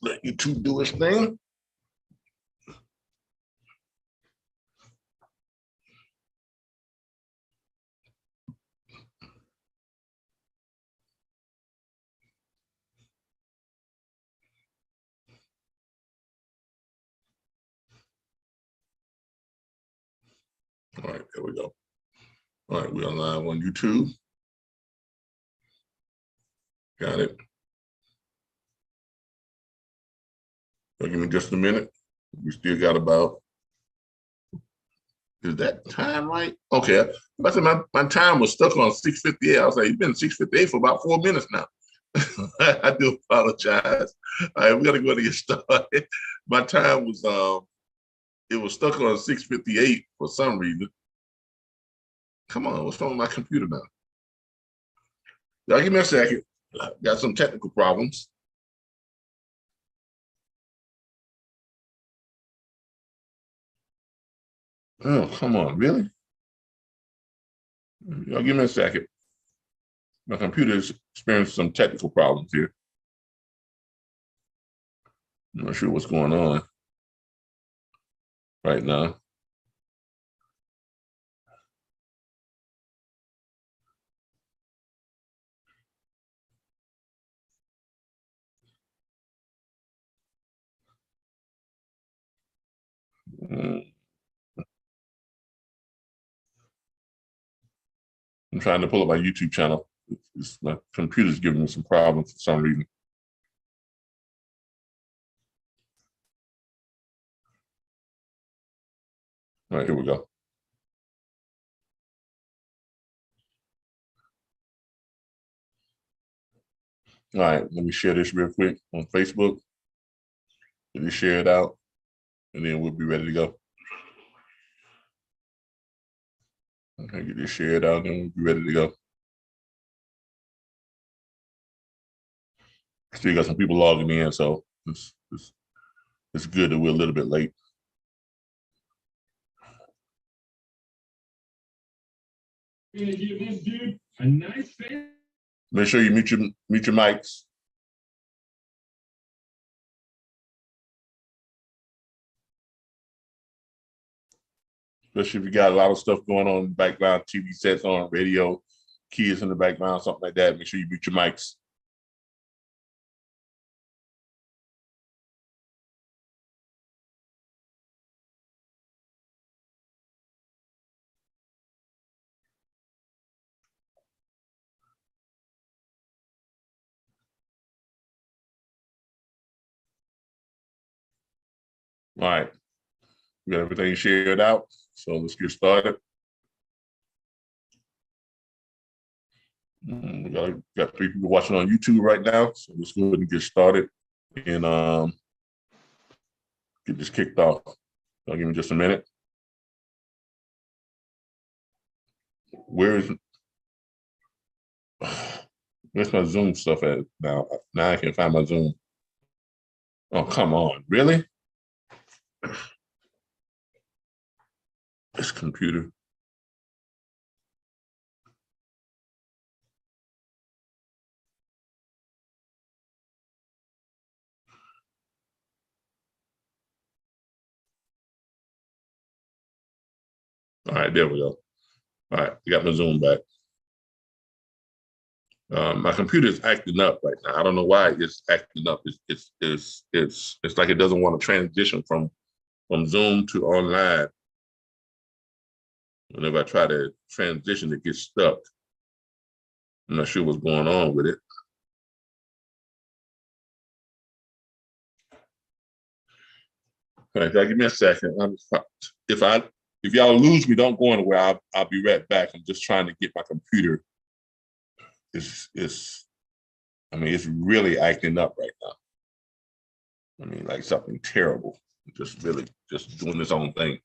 Let YouTube do its thing. All right, there we go. All right, we're live on YouTube. Got it. Give me just a minute. We still got about, is that time right? Okay, my time was stuck on 6:58. I was like, it's been 6:58 for about 4 minutes now. I do apologize. All right, we gotta go ahead and get started. My time was, it was stuck on 6:58 for some reason. Come on, what's wrong with my computer now? Y'all give me a second. Got some technical problems. Oh, come on, really? Y'all give me a second. My computer is experiencing some technical problems here. I'm not sure what's going on right now. I'm trying to pull up my YouTube channel. My computer's giving me some problems for some reason. All right, here we go. All right, let me share this real quick on Facebook. Let me share it out, and then we'll be ready to go. Okay, get this shared out, and we'll be ready to go. Still got some people logging in, so it's good that we're a little bit late. Gonna give this dude a nice fan. Make sure you mute your mics. Especially if you got a lot of stuff going on in the background, TV sets on, radio, kids in the background, something like that. Make sure you mute your mics. All right, we got everything shared out, so let's get started. We got 3 people watching on YouTube right now, so let's go ahead and get started and get this kicked off. I'll give me just a minute. Where's my Zoom stuff at now? Now I can find my Zoom. Oh, come on, really? This computer. All right, there we go. All right, I got my Zoom back. My computer is acting up right now. I don't know why it's acting up. It's like it doesn't want to transition from Zoom to online. Whenever I try to transition, it gets stuck. I'm not sure what's going on with it. All right, give me a second. If y'all lose me, don't go anywhere. I'll be right back. I'm just trying to get my computer. It's really acting up right now. I mean, like something terrible. Just doing its own thing.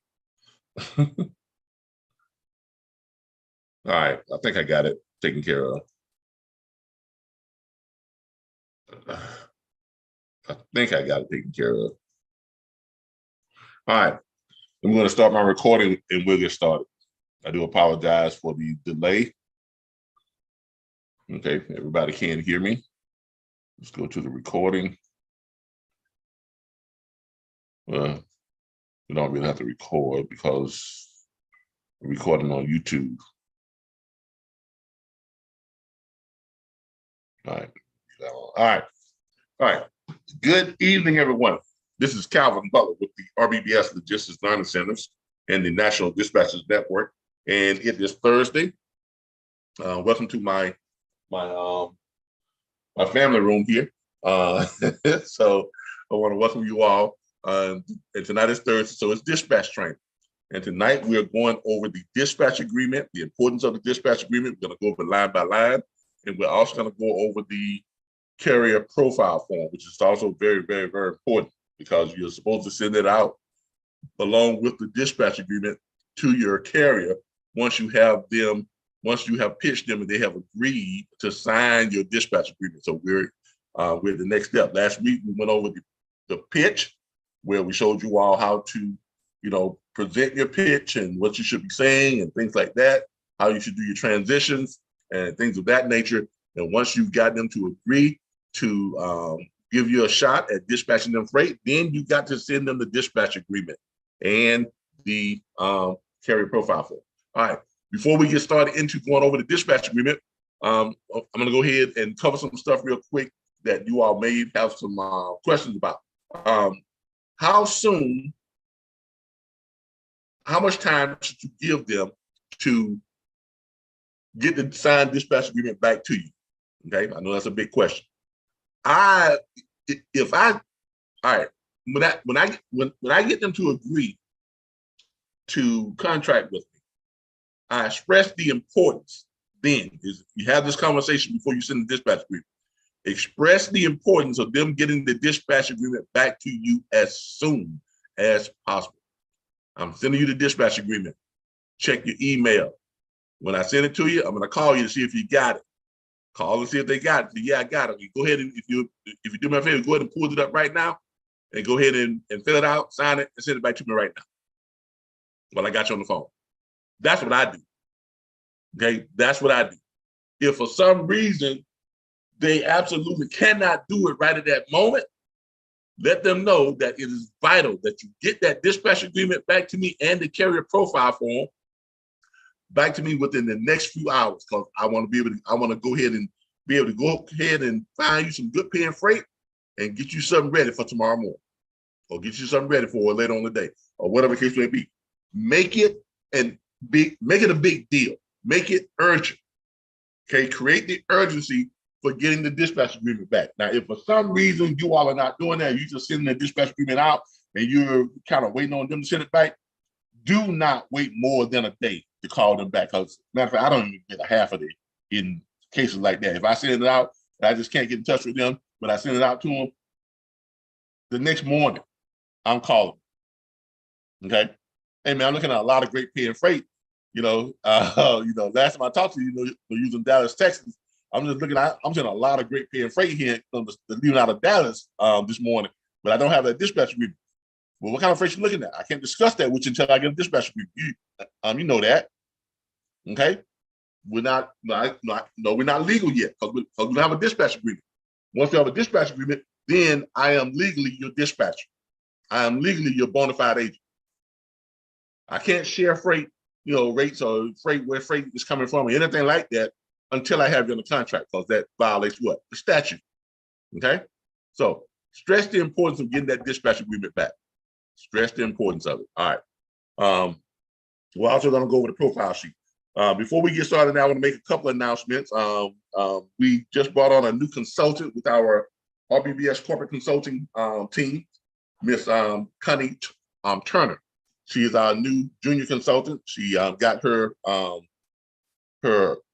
All right, I think I got it taken care of. I think I got it taken care of. All right, I'm going to start my recording and we'll get started. I do apologize for the delay. Okay, everybody can hear me. Let's go to the recording. Well, we don't really have to record because we're recording on YouTube. All right. All right. All right. Good evening, everyone. This is Calvin Butler with the RBBS Logistics Learning Centers and the National Dispatchers Network. And it is Thursday. Welcome to my family room here. So I want to welcome you all. And tonight is Thursday, so it's dispatch training. And tonight we're going over the dispatch agreement, the importance of the dispatch agreement. We're going to go over line by line. And we're also going to go over the carrier profile form, which is also very, very, very important because you're supposed to send it out along with the dispatch agreement to your carrier once you have pitched them and they have agreed to sign your dispatch agreement. So we're the next step. Last week we went over the pitch, where we showed you all how to, present your pitch and what you should be saying and things like that, how you should do your transitions and things of that nature. And once you've got them to agree to give you a shot at dispatching them freight, then you got to send them the dispatch agreement and the carrier profile form. All right, before we get started into going over the dispatch agreement, I'm going to go ahead and cover some stuff real quick that you all may have some questions about. How much time should you give them to get the signed dispatch agreement back to you? Okay, I know that's a big question. When I get them to agree to contract with me, I express the importance. Then is you have this conversation before you send the dispatch agreement. Express the importance of them getting the dispatch agreement back to you as soon as possible. I'm sending you the dispatch agreement. Check your email. When I send it to you, I'm going to call you to see if you got it. Call and see if they got it. So, yeah, I got it. You go ahead and if you do me a favor, go ahead and pull it up right now and go ahead and fill it out, sign it, and send it back to me right now. While I got you on the phone. That's what I do. Okay, that's what I do. If for some reason they absolutely cannot do it right at that moment, let them know that it is vital that you get that dispatch agreement back to me and the carrier profile form back to me within the next few hours, because I want to go ahead and find you some good paying freight and get you something ready for tomorrow morning, or get you something ready for later on the day, or whatever the case may be. Make it a big deal. Make it urgent. Okay, create the urgency for getting the dispatch agreement back. Now, if for some reason you all are not doing that, you just sending the dispatch agreement out and you're kind of waiting on them to send it back, do not wait more than a day to call them back. Because matter of fact, I don't even get a half of it in cases like that. If I send it out and I just can't get in touch with them, but I send it out to them, the next morning, I'm calling. Okay? Hey man, I'm looking at a lot of great paying freight. Last time I talked to you, using Dallas, Texas, I'm seeing a lot of great paying freight here leaving out of Dallas this morning, but I don't have that dispatch agreement. Well, what kind of freight you looking at? I can't discuss that with you until I get a dispatch agreement. You know that. Okay? We're not legal yet because we don't have a dispatch agreement. Once we have a dispatch agreement, then I am legally your dispatcher. I am legally your bona fide agent. I can't share freight, rates or where freight is coming from or anything like that until I have you on the contract, because that violates what? The statute. Okay? So stress the importance of getting that dispatch agreement back. Stress the importance of it. All right. We're also going to go over the profile sheet. Before we get started now, I want to make a couple of announcements. We just brought on a new consultant with our RBBS corporate consulting team, Miss Connie Turner. She is our new junior consultant. She got her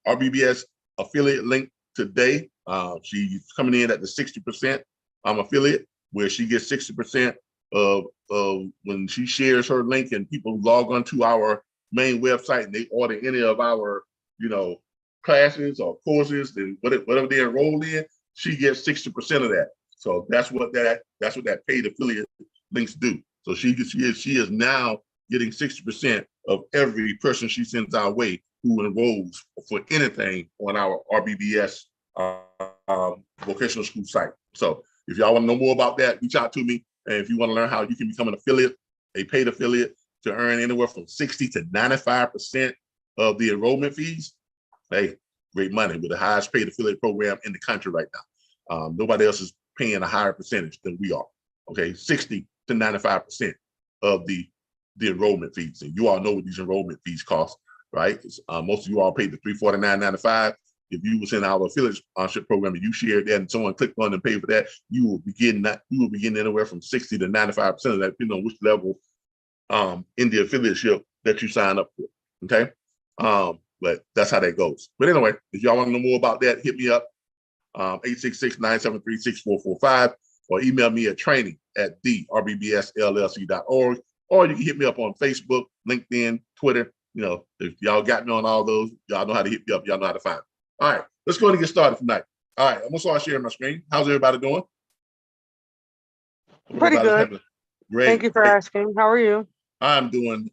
RBBS affiliate link today. She's coming in at the 60% affiliate, where she gets 60% of when she shares her link and people log onto our main website and they order any of our classes or courses, and whatever they enroll in, she gets 60% of that. So that's what that paid affiliate links do. So she is now getting 60% of every person she sends our way who enrolls for anything on our RBBS vocational school site. So if y'all want to know more about that, reach out to me. And if you want to learn how you can become an affiliate, a paid affiliate, to earn anywhere from 60 to 95% of the enrollment fees, hey, great money with the highest paid affiliate program in the country right now. Nobody else is paying a higher percentage than we are. Okay, 60 to 95% of the enrollment fees. And you all know what these enrollment fees cost, right? Most of you all paid the $349.95. If you was in our affiliate program and you shared that and someone clicked on and paid for that, you will be getting anywhere from 60 to 95% of that, depending on which level in the affiliateship that you sign up for. Okay. But that's how that goes. But anyway, if y'all want to know more about that, hit me up 866-973-6445 or email me at training@theRBBSLLC.org, or you can hit me up on Facebook, LinkedIn, Twitter. You know, if y'all got me on all those, y'all know how to hit me up. Y'all know how to find me. All right, let's go ahead and get started tonight. All right, I'm gonna start sharing my screen. How's everybody doing? Pretty good. Great. Thank you for asking. How are you? I am doing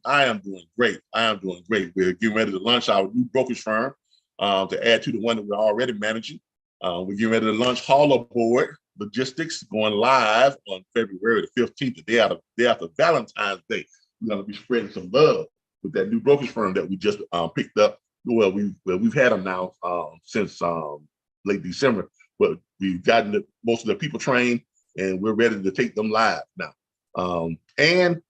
great. We're getting ready to launch our new brokerage firm to add to the one that we're already managing. We're getting ready to launch Hollaboard Logistics, going live on February the 15th, the day after Valentine's Day. We're going to be spreading some love with that new brokerage firm that we just picked up. Well, we've had them now since late December, but we've gotten most of the people trained, and we're ready to take them live now. And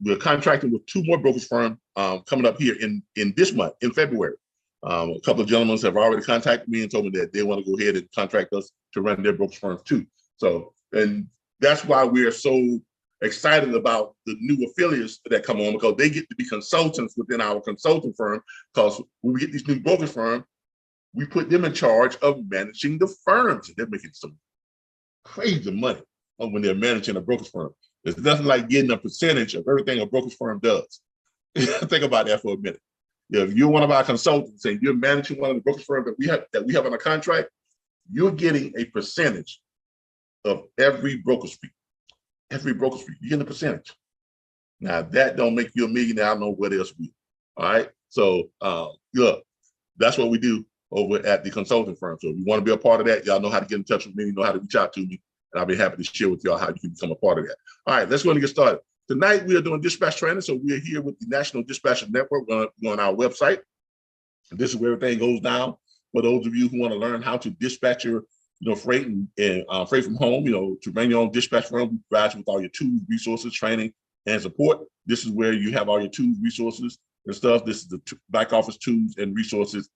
we're contracting with 2 more brokerage firms coming up here in this month, in February. A couple of gentlemen have already contacted me and told me that they want to go ahead and contract us to run their brokerage firms too. So, and that's why we're so excited about the new affiliates that come on, because they get to be consultants within our consulting firm. Because when we get these new brokerage firms, we put them in charge of managing the firms. And they're making some crazy money when they're managing a brokerage firm. It's nothing like getting a percentage of everything a brokerage firm does. Think about that for a minute. If you're one of our consultants and you're managing one of the brokerage firms that we have on a contract, you're getting a percentage of every brokerage fee. Every brokerage fee, you're getting a percentage. Now, that don't make you a millionaire, I don't know what else will. All right. So look, that's what we do over at the consulting firm. So if you want to be a part of that, y'all know how to get in touch with me, you know how to reach out to me, and I'll be happy to share with y'all how you can become a part of that. All right, let's go and get started. Tonight, we are doing dispatch training. So we are here with the National Dispatcher Network on our website. This is where everything goes down. For those of you who want to learn how to dispatch your freight and freight from home, to run your own dispatch firm, we provide you with all your tools, resources, training, and support. This is where you have all your tools, resources, and stuff. This is the back office tools and resources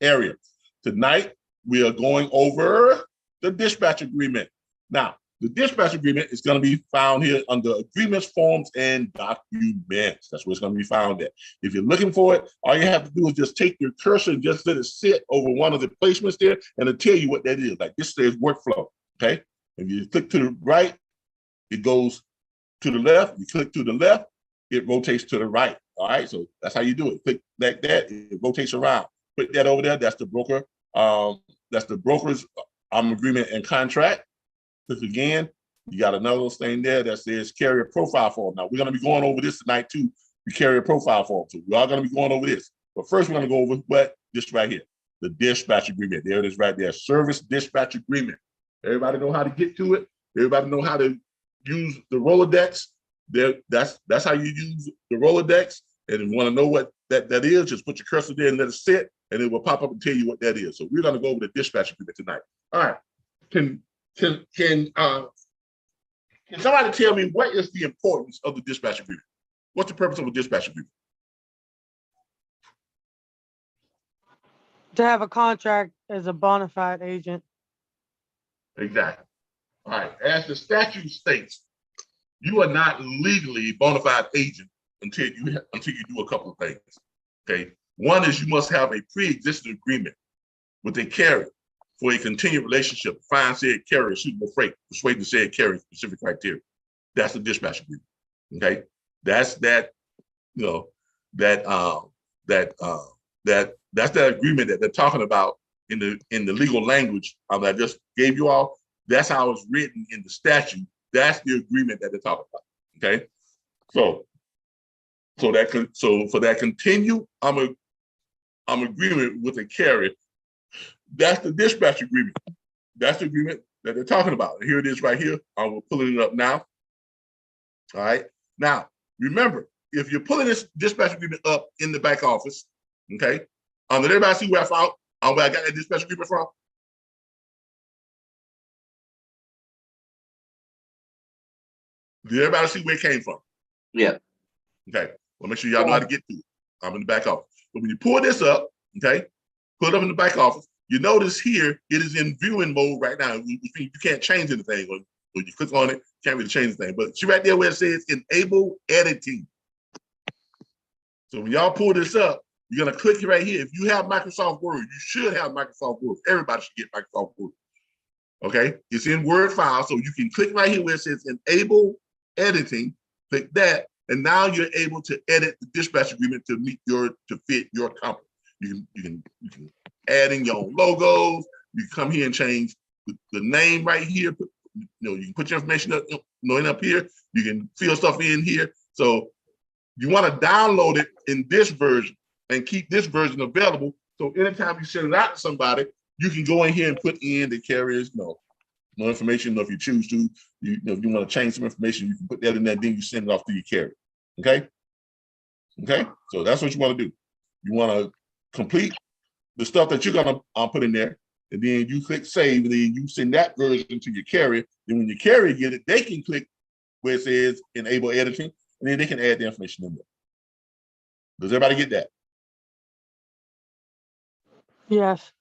area. Tonight, we are going over the dispatch agreement. Now, the dispatch agreement is going to be found here under agreements, forms, and documents. That's where it's going to be found at. If you're looking for it, all you have to do is just take your cursor and just let it sit over one of the placements there, and it'll tell you what that is. Like this says workflow, okay? If you click to the right, it goes to the left. You click to the left, it rotates to the right, all right? So that's how you do it. Click like that, it rotates around. Put that over there, that's the broker. That's the broker's agreement and contract. Click again, you got another thing there that says carrier profile form. Now, we're going to be going over this tonight too, the carrier profile form. So we are going to be going over this. But first, we're going to go over this right here, the dispatch agreement. There it is right there, service dispatch agreement. Everybody know how to get to it. Everybody know how to use the Rolodex. That's how you use the Rolodex. And if you want to know what that is, just put your cursor there and let it sit, and it will pop up and tell you what that is. So we're going to go over the dispatch agreement tonight. All right. Can somebody tell me what is the importance of the dispatch agreement? What's the purpose of a dispatch agreement? To have a contract as a bona fide agent. Exactly. All right. As the statute states, you are not legally a bona fide agent until you do a couple of things. Okay. One is you must have a pre-existing agreement with a carrier for a continued relationship, find said carrier suitable freight, persuade the said carrier specific criteria. That's the dispatch agreement. Okay, that's that. That's that agreement that they're talking about in the legal language that I just gave you all. That's how it's written in the statute. That's the agreement that they're talking about. Okay, so for that continued agreement with a carrier. That's the dispatch agreement. That's the agreement that they're talking about. Here it is right here. We're pulling it up now. All right. Now, remember, if you're pulling this dispatch agreement up in the back office, okay, did everybody see where I found where I got that dispatch agreement from? Did everybody see where it came from? Yeah. Okay. Well, make sure y'all know how to get to it. I'm in the back office. But when you pull this up, okay, pull it up in the back office, you notice here it is in viewing mode right now. You can't change anything. When you click on it, you can't really change anything. But see right there where it says enable editing. So when y'all pull this up, you're going to click right here. If you have Microsoft Word, you should have Microsoft Word. Everybody should get Microsoft Word. Okay? It's in Word file. So you can click right here where it says enable editing. Click that. And now you're able to edit the dispatch agreement to fit your company. You can add in your own logos. You can come here and change the name right here. You can put your information up here. You can fill stuff in here. So you want to download it in this version and keep this version available. So anytime you send it out to somebody, you can go in here and put in the carrier's no information. If you choose to, if you want to change some information, you can put that in there. Then you send it off to your carrier. Okay. Okay. So that's what you want to do. You want to complete the stuff that you're gonna put in there, and then you click save, and then you send that version to your carrier. Then when your carrier get it, they can click where it says enable editing, and then they can add the information in there. Does everybody get that? Yes.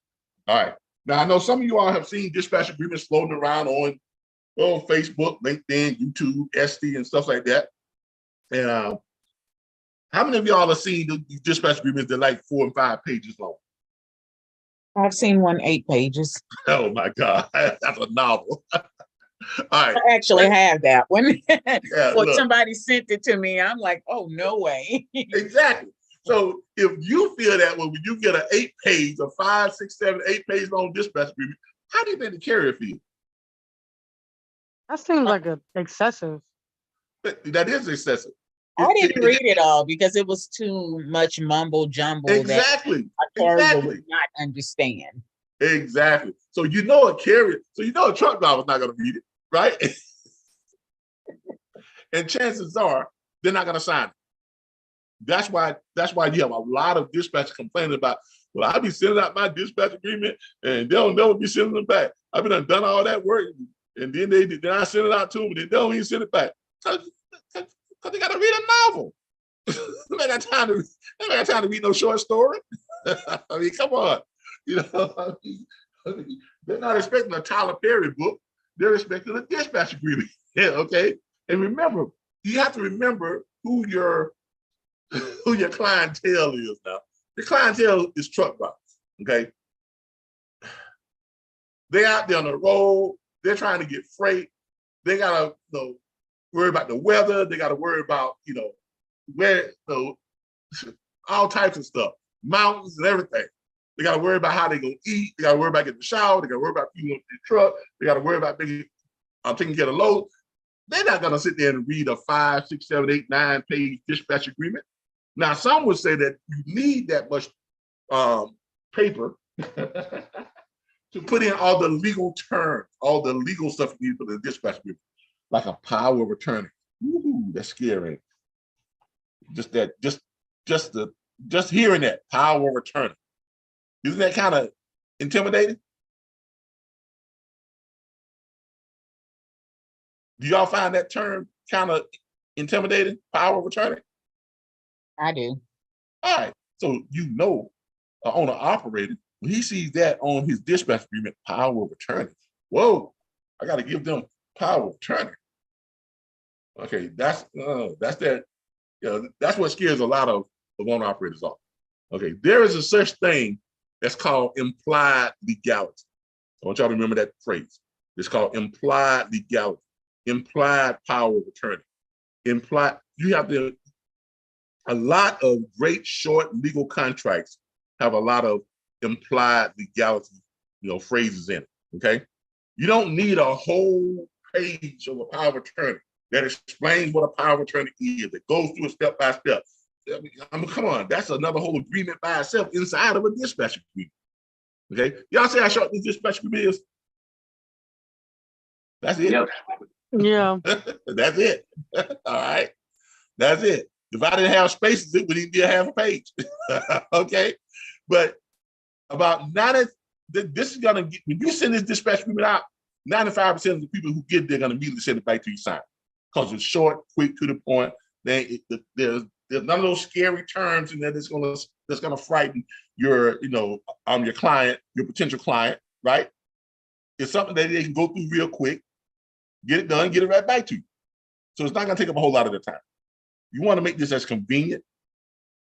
All right. Now I know some of you all have seen dispatch agreements floating around on Facebook, LinkedIn, YouTube, SD, and stuff like that. And how many of y'all have seen the dispatch agreements that are like 4 and 5 pages long? I've seen one 8 pages. Oh my God, that's a novel. All right. I actually have that one. Yeah, Well, somebody sent it to me. I'm like, oh, no way. Exactly. So if you feel that way, when you get an 8 page or 5, 6, 7, 8 page long dispatch agreement, how do you think the carrier feel? That seems like excessive. That is excessive. I didn't read it all because it was too much mumble jumble. Exactly. That would not understand. Exactly. So you know a carrier, so you know a truck driver's not going to read it, right? And chances are they're not going to sign it. That's why you have a lot of dispatchers complaining about, well, I'll be sending out my dispatch agreement and they'll never be sending them back. I've been done all that work, and then I send it out to them, and they don't even send it back. Because they got to read a novel. They got time to read no short story. I mean, come on. They're not expecting a Tyler Perry book. They're expecting a dispatch agreement. Yeah, okay. And remember, you have to remember who your clientele is now. The clientele is truck drivers. Okay. They're out there on the road. They're trying to get freight. They gotta worry about the weather. They gotta worry about where all types of stuff, mountains and everything. They gotta worry about how they gonna eat. They gotta worry about getting the shower. They gotta worry about fueling the truck. They gotta worry about taking care of load. They're not gonna sit there and read a 5, 6, 7, 8, 9 page dispatch agreement. Now, some would say that you need that much paper to put in all the legal terms, all the legal stuff you need for the dispatch agreement, like a power of attorney. Ooh, that's scary. Just hearing that power of attorney. Isn't that kind of intimidating? Do y'all find that term kind of intimidating? Power of attorney? I do. All right. So an owner operator, when he sees that on his dispatch agreement, power of attorney. Whoa, I got to give them power of attorney. Okay, that's what scares a lot of owner operators off. Okay, there is a such thing that's called implied legality. I want y'all to remember that phrase. It's called implied legality, implied power of attorney. A lot of great short legal contracts have a lot of implied legality, phrases in it. Okay, you don't need a whole page of a power of attorney that explains what a power of attorney is. That goes through it step by step. I mean, come on, that's another whole agreement by itself inside of a dispatch agreement. Okay, y'all see how short this dispatch agreement is? That's it. Yep. Yeah. That's it. All right. That's it. If I didn't have spaces, it would even be a half a page. Okay. But about 90, this is gonna get, when you send this dispatch agreement out, 95% of the people who get there are gonna immediately send it back to you signed. Because it's short, quick, to the point. There's none of those scary terms in there that's gonna frighten your, your client, your potential client, right? It's something that they can go through real quick, get it done, get it right back to you. So it's not gonna take up a whole lot of the time. You want to make this as convenient,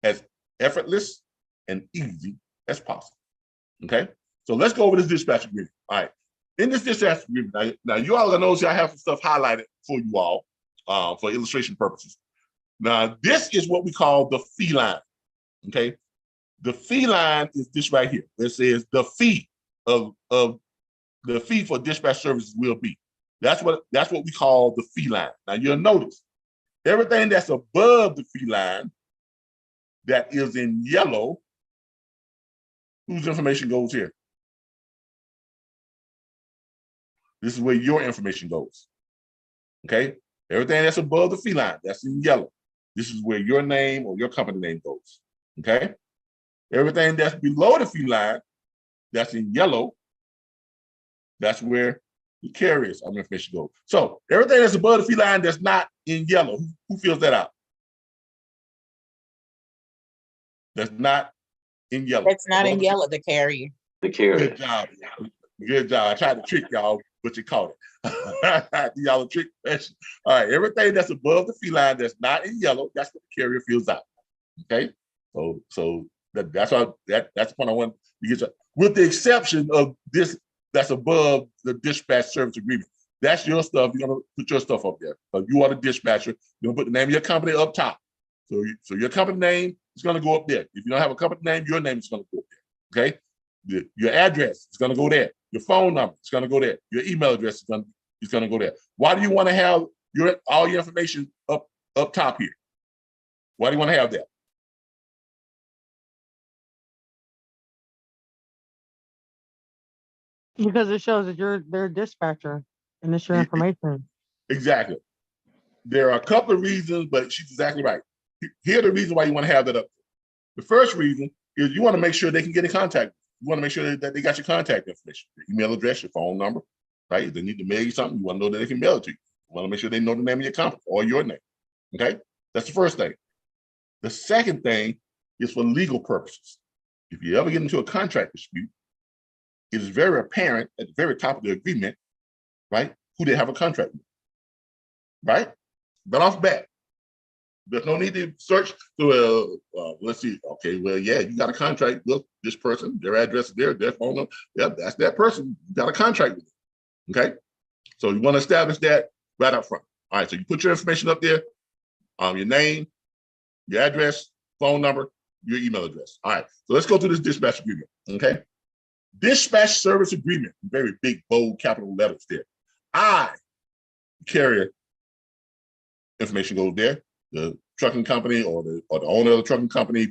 as effortless, and easy as possible. Okay? So let's go over this dispatch agreement. All right. In this dispatch agreement, now you all gonna notice I have some stuff highlighted for you all for illustration purposes. Now, this is what we call the fee line. Okay? The fee line is this right here. It says the fee of the fee for dispatch services will be. That's what we call the fee line. Now you'll notice everything that's above the fee line that is in yellow, whose information goes here? This is where your information goes. Okay? Everything that's above the fee line, that's in yellow. This is where your name or your company name goes. Okay? Everything that's below the fee line, that's in yellow, that's where the carrier's information goes. So everything that's above the fee line that's not in yellow, who fills that out? That's not in yellow. That's not in yellow, the carrier. The carrier. Good job. Good job. I tried to trick y'all, but you caught it. Y'all a trick question. All right. Everything that's above the fee line that's not in yellow, that's what the carrier fills out. Okay. So that's the point I want to get you. With the exception of this, that's above the dispatch service agreement. That's your stuff. You're gonna put your stuff up there. So you are the dispatcher. You're gonna put the name of your company up top. So your company name is gonna go up there. If you don't have a company name, your name is gonna go up there. Okay. Your address is gonna go there. Your phone number is gonna go there. Your email address is gonna go there. Why do you want to have all your information up top here? Why do you want to have that? Because it shows that you're their dispatcher and it's your information. Exactly. There are a couple of reasons, but she's exactly right. Here are the reasons why you want to have that up. The first reason is you want to make sure they can get in contact. You want to make sure that they got your contact information, your email address, your phone number, right? If they need to mail you something, you want to know that they can mail it to you. You want to make sure they know the name of your company or your name, okay? That's the first thing. The second thing is for legal purposes. If you ever get into a contract dispute, it is very apparent at the very top of the agreement, right, who they have a contract with, right? But off bat, there's no need to search to, let's see, okay, well, yeah, you got a contract with this person, their address is there, their phone number, yeah, that's that person, you got a contract with them, okay? So you want to establish that right up front. All right, so you put your information up there, your name, your address, phone number, your email address. All right, so let's go through this dispatch agreement, okay? Dispatch service agreement, very big, bold, capital letters there. Carrier information goes there. The trucking company or the owner of the trucking company,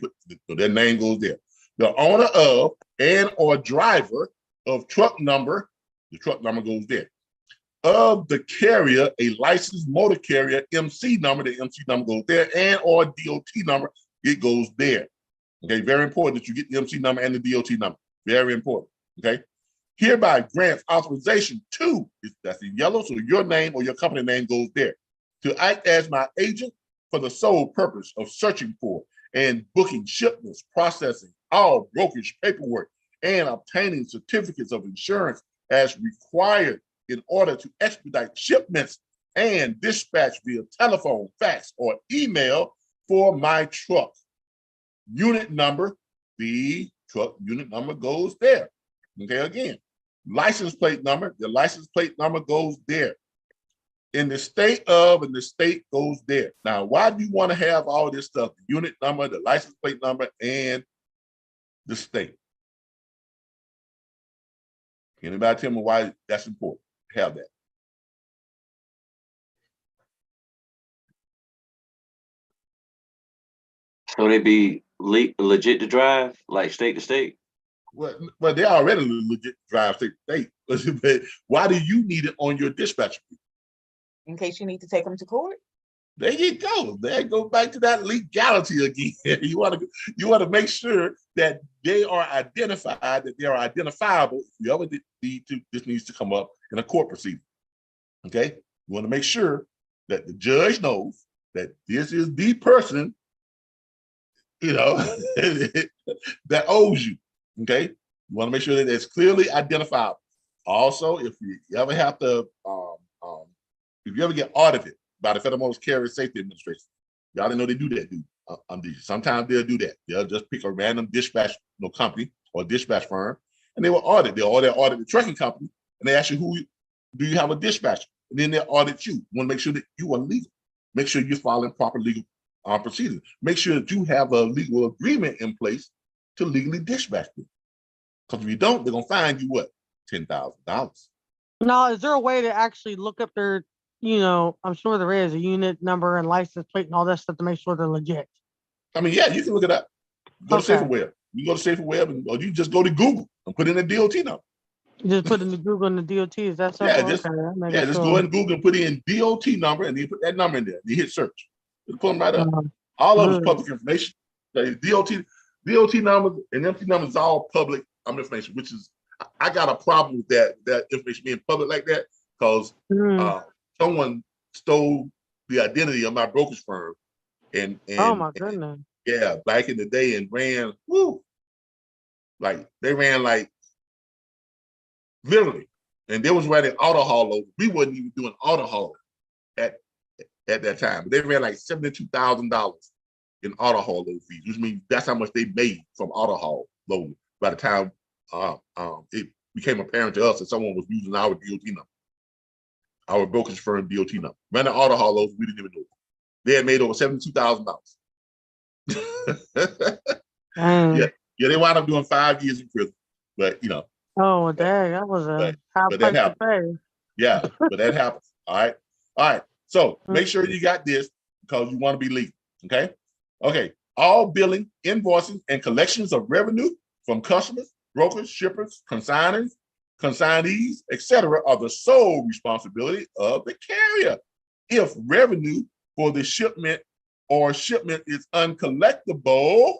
so their name goes there. The owner of and or driver of truck number, the truck number goes there. Of the carrier, a licensed motor carrier, MC number, the MC number goes there, and or DOT number, it goes there. Okay, very important that you get the MC number and the DOT number. Very important. Okay. Hereby grants authorization to, that's in yellow, so your name or your company name goes there, to act as my agent for the sole purpose of searching for and booking shipments, processing all brokerage paperwork, and obtaining certificates of insurance as required in order to expedite shipments and dispatch via telephone, fax, or email for my truck. Unit number, the truck unit number goes there. Okay, again, license plate number, the license plate number goes there. In the state of, and the state goes there. Now, why do you want to have all this stuff? The unit number, the license plate number, and the state. Anybody tell me why that's important? Have that. So they be legit to drive, like state to state? Well, they already legit drive state to state. But why do you need it on your dispatcher? In case you need to take them to court. There you go. There go back to that legality again. You want to make sure that they are identified, that they are identifiable. If you ever need to, this needs to come up in a court proceeding. Okay, you want to make sure that the judge knows that this is the person, you know, that owes you. Okay, you want to make sure that it's clearly identifiable. Also, if you ever have to, if you ever get audited by the Federal Motor Carrier Safety Administration, y'all didn't know they do that, dude. Sometimes they'll do that. They'll just pick a random dispatch company or dispatch firm, and they will audit. They'll audit the trucking company, and they ask you, do you have a dispatcher? And then they'll audit you. You want to make sure that you are legal. Make sure you're following proper legal procedures. Make sure that you have a legal agreement in place to legally dispatch them. Because if you don't, they're gonna fine you what? $10,000. Now, is there a way to actually look up their, I'm sure there is, a unit number and license plate and all that stuff to make sure they're legit? I mean, yeah, you can look it up. Go to Okay. SaferWeb. You go to SaferWeb, or you just go to Google and put in the DOT number. You just put in the Google and the DOT. Is that Yeah, simple? just, Okay, that makes just go in Google and put in DOT number, and you put that number in there. You hit search. It'll pull them right up. All of them is public information. The DOT numbers and empty numbers is all public information, which is, I got a problem with that information being public like that, because someone stole the identity of my brokerage firm, and oh my goodness. Yeah, back in the day, and ran, they ran like literally, and they was running auto haul over. We wasn't even doing auto haul at that time. But they ran like $72,000 in auto haul load fees, which means that's how much they made from auto haul load by the time it became apparent to us that someone was using our DOT number, our brokerage firm DOT number. Running auto haul loads, we didn't even know. They had made over $72,000. Yeah, they wound up doing 5 years in prison, but Oh, dang, that was a high price to pay. Yeah, but that happens. All right. So make sure you got this, because you want to be legal. Okay. All billing, invoicing, and collections of revenue from customers, brokers, shippers, consignees, etc., are the sole responsibility of the carrier. If revenue for the shipment is uncollectible,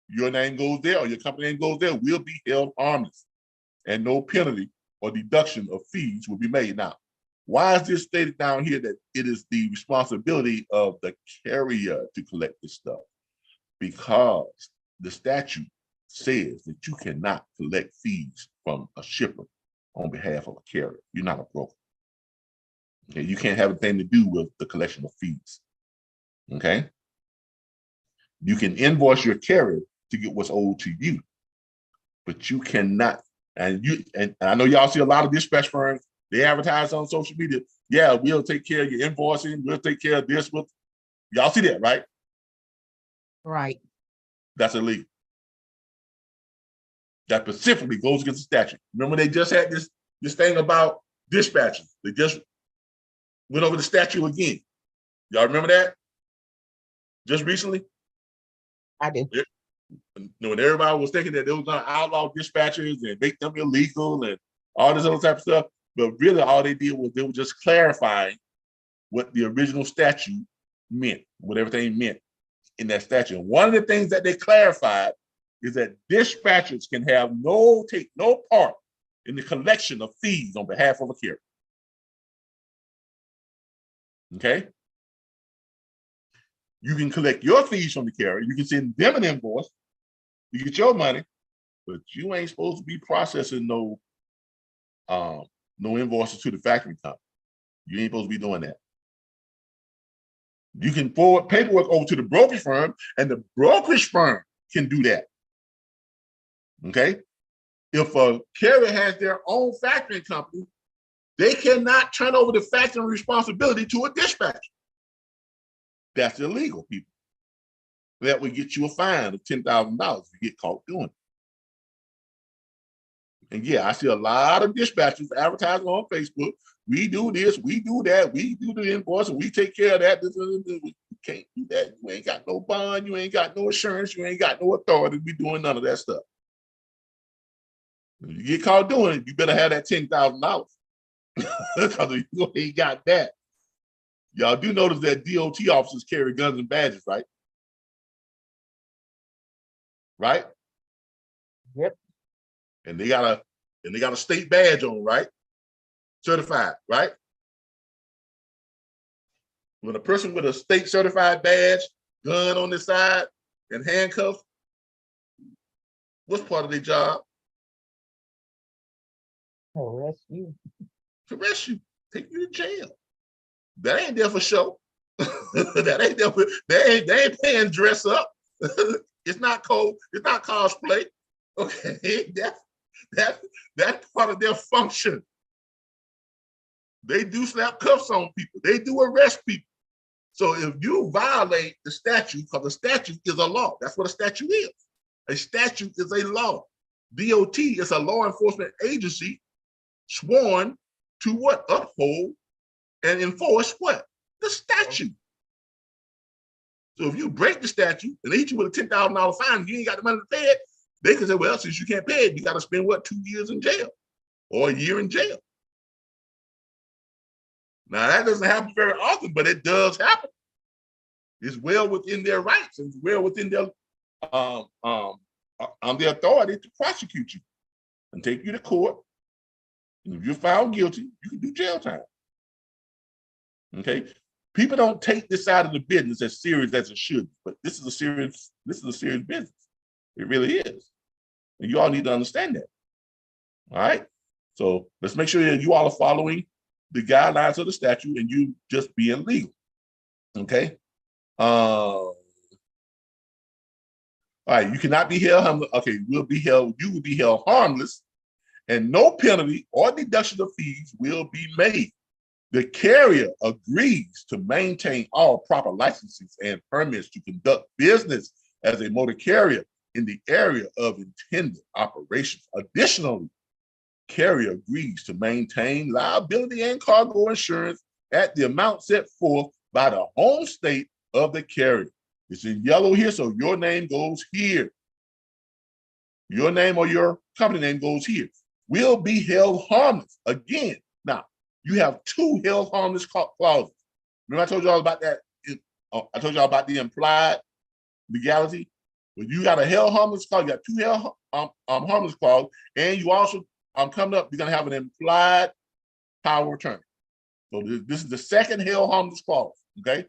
your name goes there, or your company name goes there, will be held harmless, and no penalty or deduction of fees will be made. Now, why is this stated down here that it is the responsibility of the carrier to collect this stuff? Because the statute says that you cannot collect fees from a shipper on behalf of a carrier. You're not a broker. Okay, you can't have anything to do with the collection of fees. Okay, you can invoice your carrier to get what's owed to you, but you cannot. And I know y'all see a lot of dispatch firms, they advertise on social media. Yeah, we'll take care of your invoicing. We'll take care of this. Y'all see that, right? Right. That's illegal. That specifically goes against the statute. Remember, they just had this thing about dispatching. They just went over the statute again. Y'all remember that? Just recently? I do. When everybody was thinking that they were going to outlaw dispatchers and make them illegal and all this other type of stuff, but really all they did was they were just clarifying what the original statute meant, what everything meant in that statute. And one of the things that they clarified is that dispatchers can take no part in the collection of fees on behalf of a carrier. Okay? You can collect your fees from the carrier. You can send them an invoice. You get your money, but you ain't supposed to be processing no invoices to the factory company. You ain't supposed to be doing that. You can forward paperwork over to the brokerage firm, and the brokerage firm can do that. Okay? If a carrier has their own factoring company, they cannot turn over the factoring responsibility to a dispatcher. That's illegal, people. That would get you a fine of $10,000 if you get caught doing it. And yeah, I see a lot of dispatchers advertising on Facebook. We do this, we do that, we do the invoice, and we take care of that. You can't do that. You ain't got no bond, you ain't got no insurance, you ain't got no authority to be doing none of that stuff. If you get caught doing it, you better have that $10,000 because if you ain't got that. Y'all do notice that DOT officers carry guns and badges, right? Right? Yep. And they got a state badge on, right? Certified, right? When a person with a state certified badge, gun on the side, and handcuffs, what's part of their job? Arrest you. To arrest you, take you to jail. That ain't there for show. That ain't there for, they ain't paying dress up. It's not cold, it's not cosplay. Okay, that's part of their function. They do slap cuffs on people, they do arrest people. So if you violate the statute, because the statute is a law, that's what a statute is. A statute is a law. DOT is a law enforcement agency sworn to what? Uphold and enforce what? The statute. So if you break the statute and they hit you with a $10,000 fine, and you ain't got the money to pay it, they can say, well, since you can't pay it, you got to spend what, 2 years in jail or a year in jail. Now that doesn't happen very often, but it does happen. It's well within their rights and well within their the authority to prosecute you and take you to court. And if you're found guilty, you can do jail time. Okay. People don't take this side of the business as serious as it should, but this is a serious business. It really is. And you all need to understand that. All right. So let's make sure that you all are following the guidelines of the statute and you just being legal. Okay. All right, you cannot be held harmless. Okay, you will be held harmless, and no penalty or deduction of fees will be made. The carrier agrees to maintain all proper licenses and permits to conduct business as a motor carrier in the area of intended operations. Additionally, carrier agrees to maintain liability and cargo insurance at the amount set forth by the home state of the carrier. It's in yellow here, so your name goes here. Your name or your company name goes here. Will be held harmless. Again, now, you have 2 held harmless clauses. Remember I told you all about that? I told you all about the implied legality. When you got a held harmless clause, you got 2 held harmless clauses, and you also, coming up, you're going to have an implied power of attorney. So this is the second held harmless clause, okay?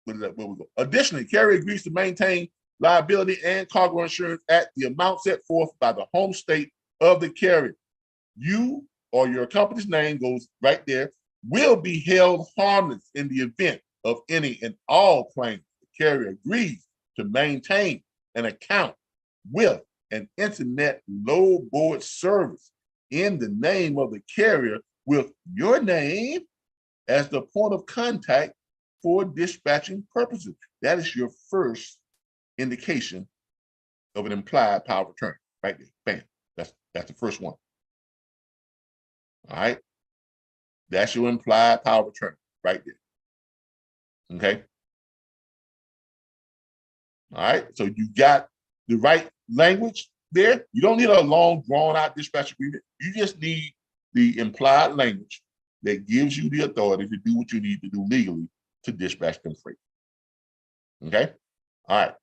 Where we go? Additionally, carrier agrees to maintain liability and cargo insurance at the amount set forth by the home state of the carrier. You or your company's name goes right there, will be held harmless in the event of any and all claims. The carrier agrees to maintain an account with an internet load board service in the name of the carrier with your name as the point of contact for dispatching purposes. That is your first indication of an implied power of attorney, right there. Bam. That's the first one. All right. That's your implied power of attorney right there. Okay. All right. So you got the right language there. You don't need a long, drawn out dispatch agreement. You just need the implied language that gives you the authority to do what you need to do legally to dispatch them freight. Okay. All right.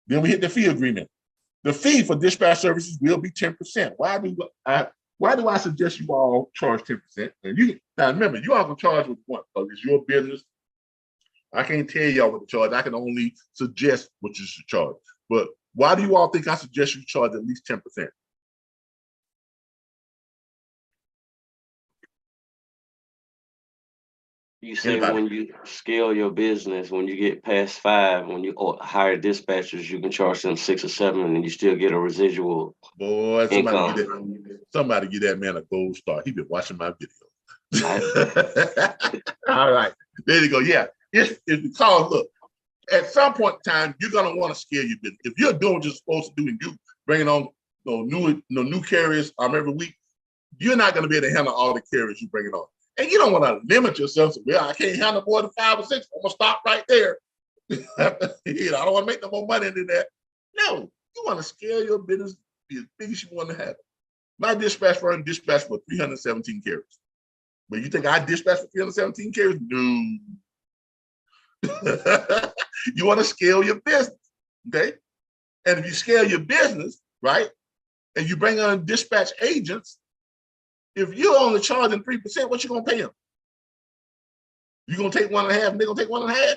Then we hit the fee agreement. The fee for dispatch services will be 10%. Why do I suggest you all charge 10%? And you now remember, you all can charge with what? Because it's your business. I can't tell y'all what to charge. I can only suggest what you should charge. But why do you all think I suggest you charge at least 10%? You say Anybody? when you scale your business, when you get past 5, when you hire dispatchers, you can charge them 6 or 7, and you still get a residual. Boy, income. Somebody get that man a gold star. He been watching my video. All right, there you go. Yeah, it's because look, at some point in time, you're gonna want to scale your business. If you're doing what you're supposed to do and you bringing on new carriers every week, you're not gonna be able to handle all the carriers you bringing on. And you don't want to limit yourself. So, well, I can't handle more than 5 or 6. I'm gonna stop right there. I don't want to make no more money than that. No, you want to scale your business be as big as you want to have it. My dispatch firm dispatched for 317 carriers. But you think I dispatch for 317 carriers? No. You want to scale your business, okay? And if you scale your business, right, and you bring on dispatch agents, if you're only charging 3%, what you gonna pay them? You gonna take 1.5, and they're gonna take 1.5?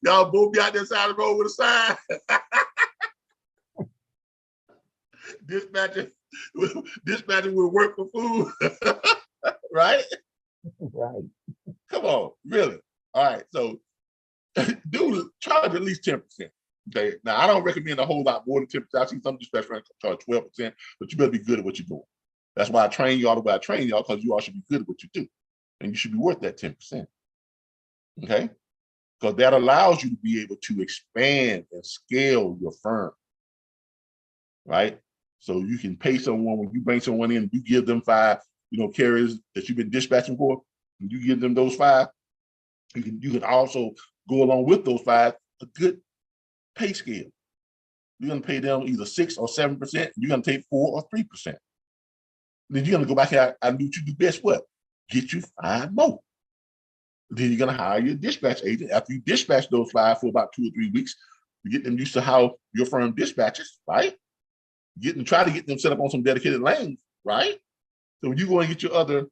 Y'all both be out there side of the road with a sign. Dispatching will work for food. Right? Right. Come on, really. All right, so do charge at least 10%. Okay. Now I don't recommend a whole lot more than 10%. I've seen some dispatch firms charge 12%, but you better be good at what you're doing. That's why I train you all the way I train y'all, because you all should be good at what you do. And you should be worth that 10%. Okay? Because that allows you to be able to expand and scale your firm. Right? So you can pay someone, when you bring someone in, you give them 5, carriers that you've been dispatching for, and you give them those 5, you can also go along with those 5 a good pay scale. You're gonna pay them either 6 or 7%, you're gonna take 4 or 3%. Then you're gonna go back here, I need you to do best what? Get you 5 more. Then you're gonna hire your dispatch agent. After you dispatch those 5 for about 2 or 3 weeks, you get them used to how your firm dispatches, right? Try to get them set up on some dedicated lanes, right? So when you go and get your other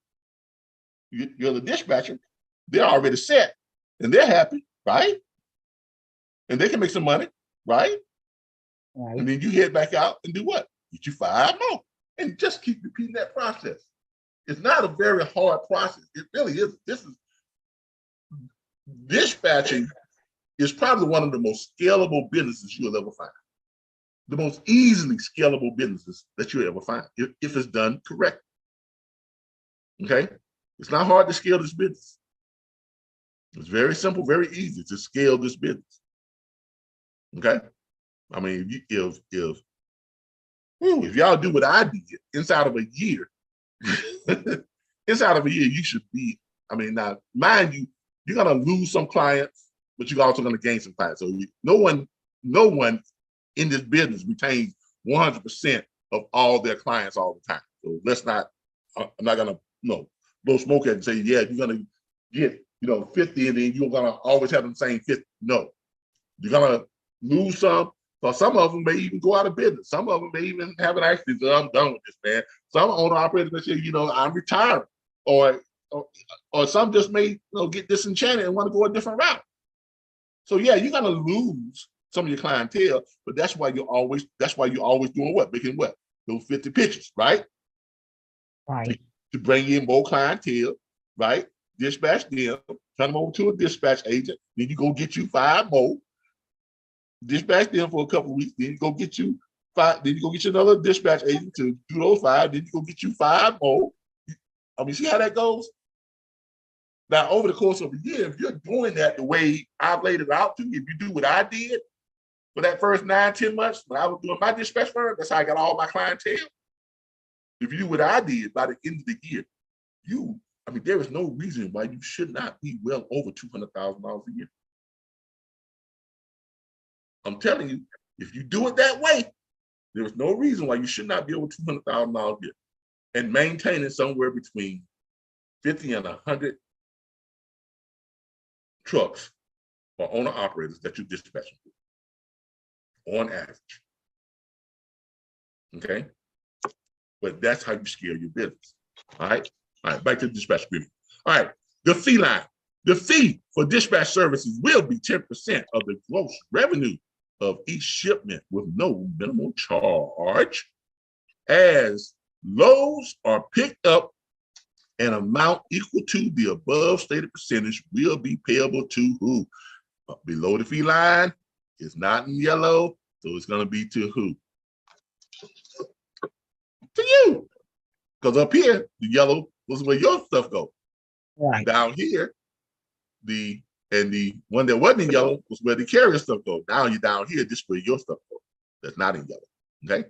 dispatcher, they're already set and they're happy, right? And they can make some money, right? Right. And then you head back out and do what? Get you 5 more, and just keep repeating that process. It's not a very hard process. It really is. Dispatching is probably one of the most scalable businesses you'll ever find. The most easily scalable businesses that you'll ever find, if it's done correctly. Okay? It's not hard to scale this business. It's very simple, very easy to scale this business. Okay? I mean, if y'all do what I did inside of a year, you should be, now, mind you, you're gonna lose some clients, but you're also gonna gain some clients. So no one in this business retains 100% of all their clients all the time. So I'm not gonna blow smoke at and say, yeah, you're gonna get 50 and then you're gonna always have the same 50. No, you're gonna lose some. So some of them may even go out of business. Some of them may even have an accident. So I'm done with this, man. Some owner operators may say, I'm retiring, or some just may get disenchanted and want to go a different route. So yeah, you're gonna lose some of your clientele, but that's why you're always doing what? Making what? Those 50 pitches, right? Right. To bring in more clientele, right? Dispatch them, turn them over to a dispatch agent, then you go get you 5 more. Dispatch them for a couple of weeks, then you go get you 5, then you go get you another dispatch agent to do those 5, then you go get you 5 more. See how that goes? Now, over the course of a year, if you're doing that the way I've laid it out to you, if you do what I did for that first 9-10 months, when I was doing my dispatch firm, that's how I got all my clientele. If you do what I did by the end of the year, there is no reason why you should not be well over $200,000 a year. I'm telling you, if you do it that way, there is no reason why you should not be over $200,000 a year and maintaining somewhere between 50 and 100 trucks or owner operators that you're dispatching on average. Okay? But that's how you scale your business. All right? All right, back to the dispatch agreement. All right, the fee line. The fee for dispatch services will be 10% of the gross revenue of each shipment with no minimum charge. As loads are picked up, an amount equal to the above stated percentage will be payable to who? Below the fee line, it's not in yellow, so it's going to be to who? To you. Because up here, the yellow was where your stuff goes. Right. Down here, the one that wasn't in yellow was where the carrier stuff goes. Now you're down here, this is where your stuff goes. That's not in yellow. Okay.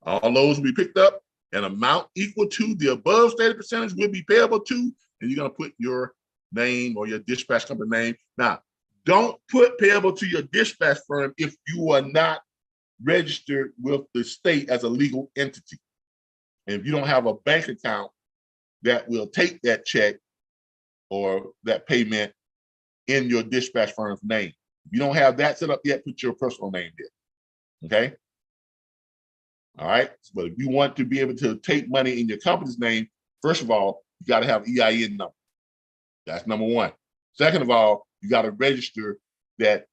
All those will be picked up. An amount equal to the above stated percentage will be payable to, and you're going to put your name or your dispatch company name. Now, Don't put payable to your dispatch firm if you are not registered with the state as a legal entity. And if you don't have a bank account that will take that check or that payment in your dispatch firm's name. If you don't have that set up yet, put your personal name there. Okay. All right. But if you want to be able to take money in your company's name, first of all, you got to have EIN number. That's number one. Second of all, you got to register that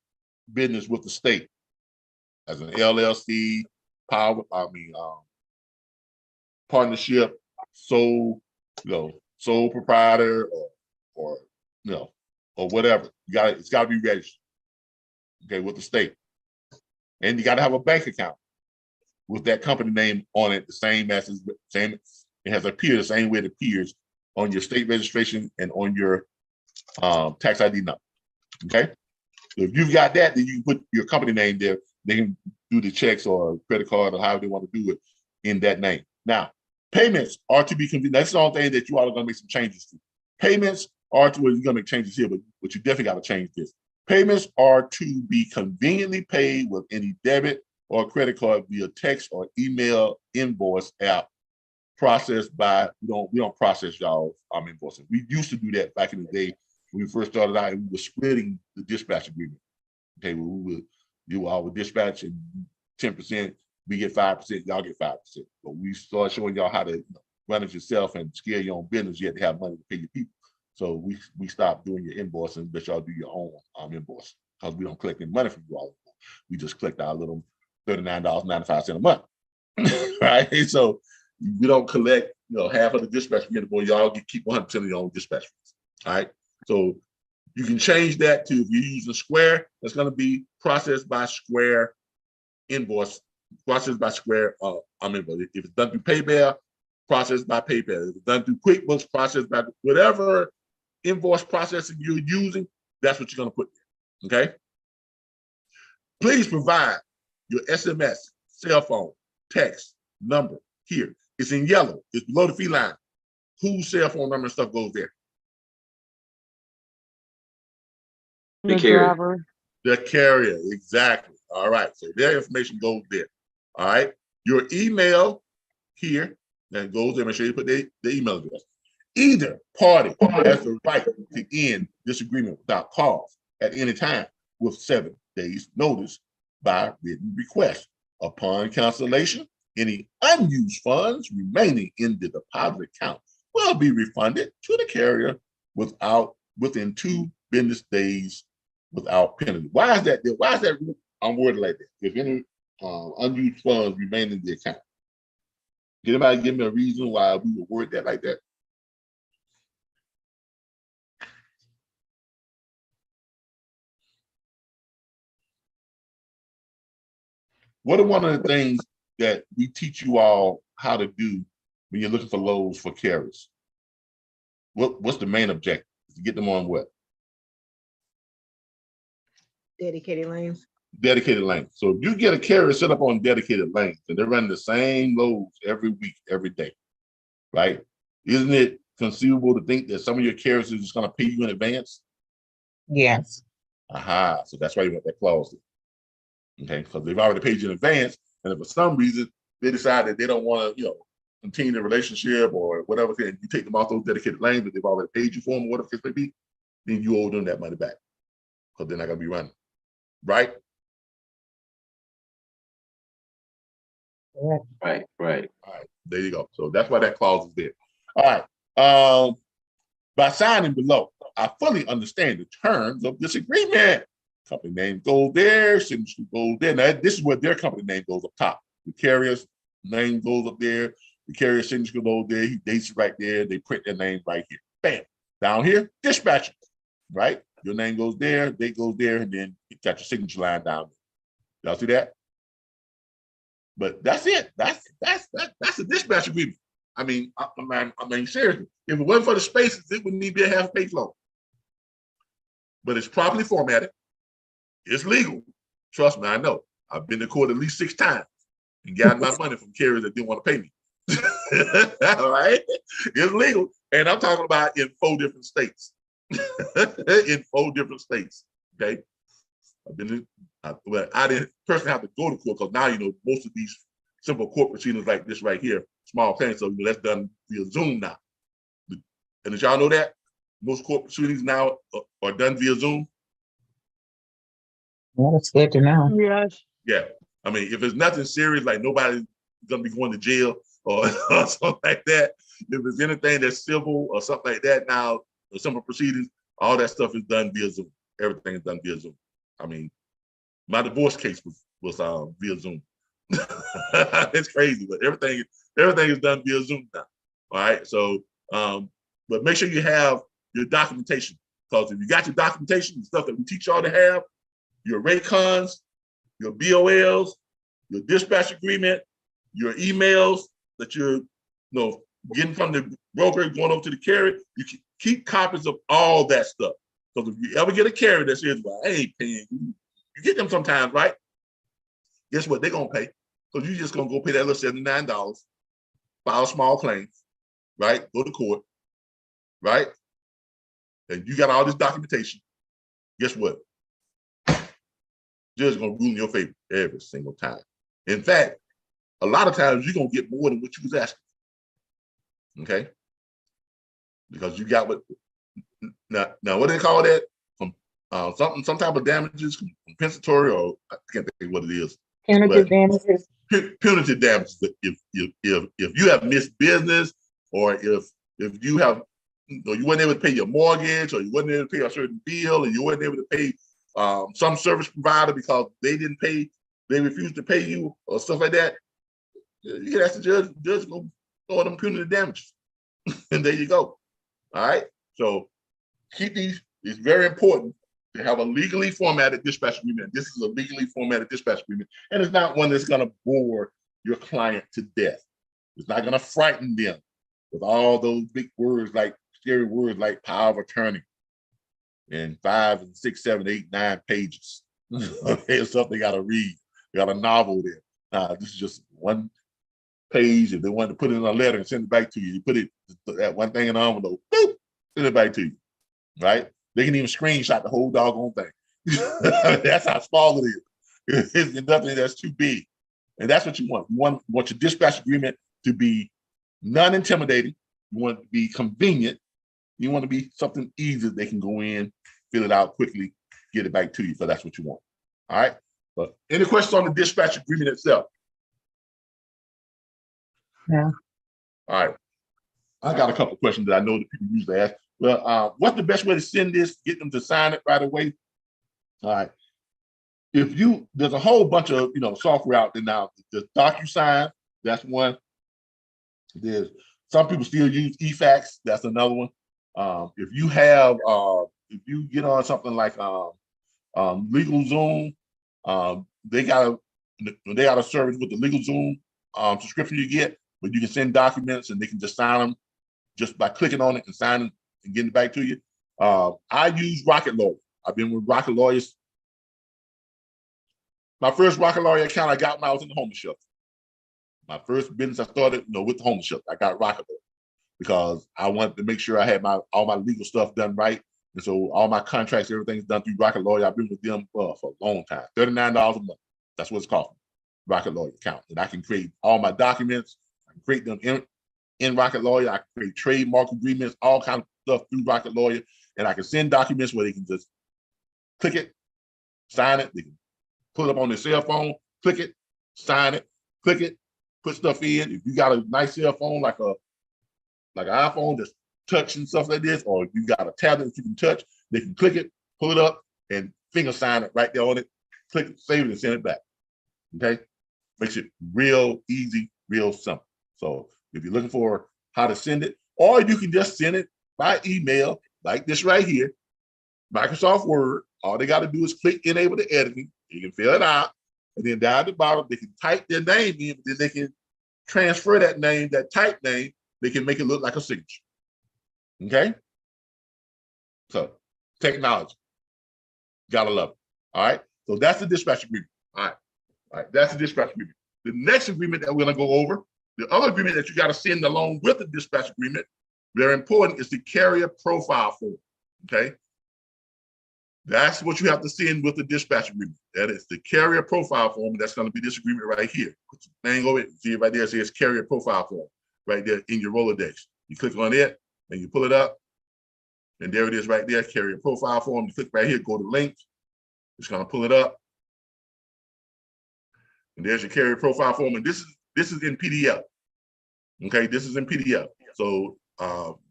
business with the state as an LLC, partnership, sole proprietor, or whatever. It's got to be registered, okay, with the state, and you got to have a bank account with that company name on it, it has appeared the same way it appears on your state registration and on your tax ID number. Okay, so if you've got that, then you can put your company name there. They can do the checks or credit card or however they want to do it in that name. Now, payments are to be convenient. That's the only thing that you are going to make some changes to. Payments are to, well, you're going to make changes here, but you definitely got to change this. Payments are to be conveniently paid with any debit or credit card via text or email invoice app processed by, we don't process y'all invoicing. We used to do that back in the day when we first started out, and we were splitting the dispatch agreement. Okay, well, we would do our dispatch and 10%, we get 5%, y'all get 5%. But we started showing y'all how to run it yourself and scale your own business. You had to have money to pay your people. So we stopped doing your invoicing, but y'all do your own invoice, because we don't collect any money from you all. We just collect our little $39.95 a month, right? So we don't collect, half of the dispatch we get, boy, y'all keep 100% of your own dispatch fees, all right? So you can change that to, if you're using Square, that's going to be processed by Square invoice, processed by Square invoice. If it's done through PayPal, processed by PayPal. If it's done through QuickBooks, processed by whatever invoice processing you're using, that's what you're going to put there, okay? Please provide your SMS, cell phone, text, number here. It's in yellow. It's below the fee line. Whose cell phone number and stuff goes there? The carrier. driver. The carrier, exactly. All right, so their information goes there. All right, your email here, that goes there. Make sure you put the email address. Either party has the right to end this agreement without cause at any time with 7 days notice by written request. Upon cancellation, any unused funds remaining in the deposit account will be refunded to the carrier within 2 business days without penalty. Why is that? Why is that worded like that? If any unused funds remain in the account. Can anybody give me a reason why we would word that like that? What are one of the things that we teach you all how to do when you're looking for loads for carriers? What's the main objective? To get them on what? Dedicated lanes. Dedicated lanes. So if you get a carrier set up on dedicated lanes and they're running the same loads every week, every day, right? Isn't it conceivable to think that some of your carriers are just going to pay you in advance? Yes. Aha. So that's why you want that clause. Okay, because they've already paid you in advance, and if for some reason they decide that they don't want to, continue the relationship or whatever, and you take them off those dedicated lanes, but they've already paid you for them, or whatever the case may be, then you owe them that money back because they're not going to be running, right? Right. All right, there you go. So that's why that clause is there. All right. By signing below, I fully understand the terms of this agreement. Company name goes there, signature goes there. Now, this is where their company name goes up top. The carrier's name goes up there. The carrier's signature goes there. He dates it right there. They print their name right here. Bam. Down here, dispatcher, right? Your name goes there, date goes there, and then you got your signature line down there. Y'all see that? But that's it. That's a dispatch agreement. I mean, seriously, if it wasn't for the spaces, it wouldn't even be a half-page load. But it's properly formatted. It's legal. Trust me, I know. I've been to court at least 6 times and gotten my money from carriers that didn't want to pay me. All right? It's legal. And I'm talking about in 4 different states. In 4 different states. Okay. Well, I didn't personally have to go to court because now, most of these simple court proceedings like this right here, small claims, so that's done via Zoom now. And did y'all know that? Most court proceedings now are done via Zoom. Well, that's good to know. Yes. Yeah. I mean, if it's nothing serious, like nobody's going to be going to jail or something like that, if it's anything that's civil or something like that now, the simple proceedings, all that stuff is done via Zoom. Everything is done via Zoom. I mean, my divorce case was via Zoom. It's crazy, but everything is done via Zoom now. All right. So, but make sure you have your documentation, because if you got your documentation, the stuff that we teach y'all to have, your rate cons, your BOLs, your dispatch agreement, your emails that you're getting from the broker going over to the carrier, you keep copies of all that stuff. Because if you ever get a carrier that says, well, I ain't paying you, you get them sometimes, right? Guess what? They're going to pay. Because you're just going to go pay that little $79, file small claims, right? Go to court, right? And you got all this documentation. Guess what? Judge is going to rule in your favor every single time. In fact, a lot of times you're going to get more than what you was asking. Okay? Because you got what, now what do they call that? Some type of damages, compensatory, or I can't think what it is. Punitive damages. Punitive damages. If you have missed business, or if you have, you weren't able to pay your mortgage, or you weren't able to pay a certain bill, or you weren't able to pay some service provider because they didn't pay, they refused to pay you, or stuff like that, you can ask the judge go throw them punitive damages. And there you go. All right. So keep these. It's very important to have a legally formatted dispatch agreement. This is a legally formatted dispatch agreement, and it's not one that's going to bore your client to death. It's not going to frighten them with all those big words, like scary words like power of attorney, and 5 and 6, 7, 8, 9 pages. Okay, stuff they got to read. They got a novel there. This is just one page. If they want to put it in a letter and send it back to you, you put it, that one thing in an envelope, boop, send it back to you, right? They can even screenshot the whole doggone thing. That's how small it is. It's nothing that's too big. And that's what you want. You want your dispatch agreement to be non-intimidating. You want it to be convenient. You want to be something easy they can go in, fill it out quickly, get it back to you. So that's what you want. All right. But any questions on the dispatch agreement itself? Yeah. All right. I got a couple of questions that I know that people usually ask. Well, what's the best way to send this? Get them to sign it right away. All right. There's a whole bunch of software out there now. The DocuSign, that's one. There's some people still use eFax. That's another one. If you get on something like LegalZoom, they got a service with the LegalZoom subscription you get, but you can send documents and they can just sign them just by clicking on it and signing and getting it back to you. I use Rocket Lawyer. I've been with Rocket Lawyers. My first Rocket Lawyer account I got when I was in the homeless shelter. My first business I started, with the homeless shelter. I got Rocket Lawyer because I wanted to make sure I had all my legal stuff done right. And so all my contracts, everything's done through Rocket Lawyer. I've been with them for a long time. $39 a month. That's what it's costing. Rocket Lawyer account. And I can create all my documents. I can create them in Rocket Lawyer. I can create trademark agreements, all kinds of stuff through Rocket Lawyer. And I can send documents where they can just click it, sign it. They can pull it up on their cell phone, click it, sign it, click it, put stuff in. If you got a nice cell phone like an iPhone, just touch and stuff like this, or you got a tablet that you can touch, they can click it, pull it up, and finger sign it right there on it, click it, save it, and send it back. Okay? Makes it real easy, real simple. So if you're looking for how to send it, or you can just send it by email, like this right here, Microsoft Word. All they got to do is click enable the editing. You can fill it out, and then down at the bottom, they can type their name in, but then they can transfer that name, that type name, they can make it look like a signature. Okay? So, technology. Gotta love it. All right? So that's the dispatch agreement. All right, that's the dispatch agreement. The next agreement that we're gonna go over, the other agreement that you gotta send along with the dispatch agreement, very important, is the carrier profile form. Okay? That's what you have to send with the dispatch agreement. That is the carrier profile form. That's going to be this agreement right here. Put your thing over it. See it right there. It says carrier profile form right there in your Rolodex. You click on it and you pull it up. And there it is right there, carrier profile form. You click right here, go to link. It's going to pull it up. And there's your carrier profile form. And this is in PDF. Okay, this is in PDF. So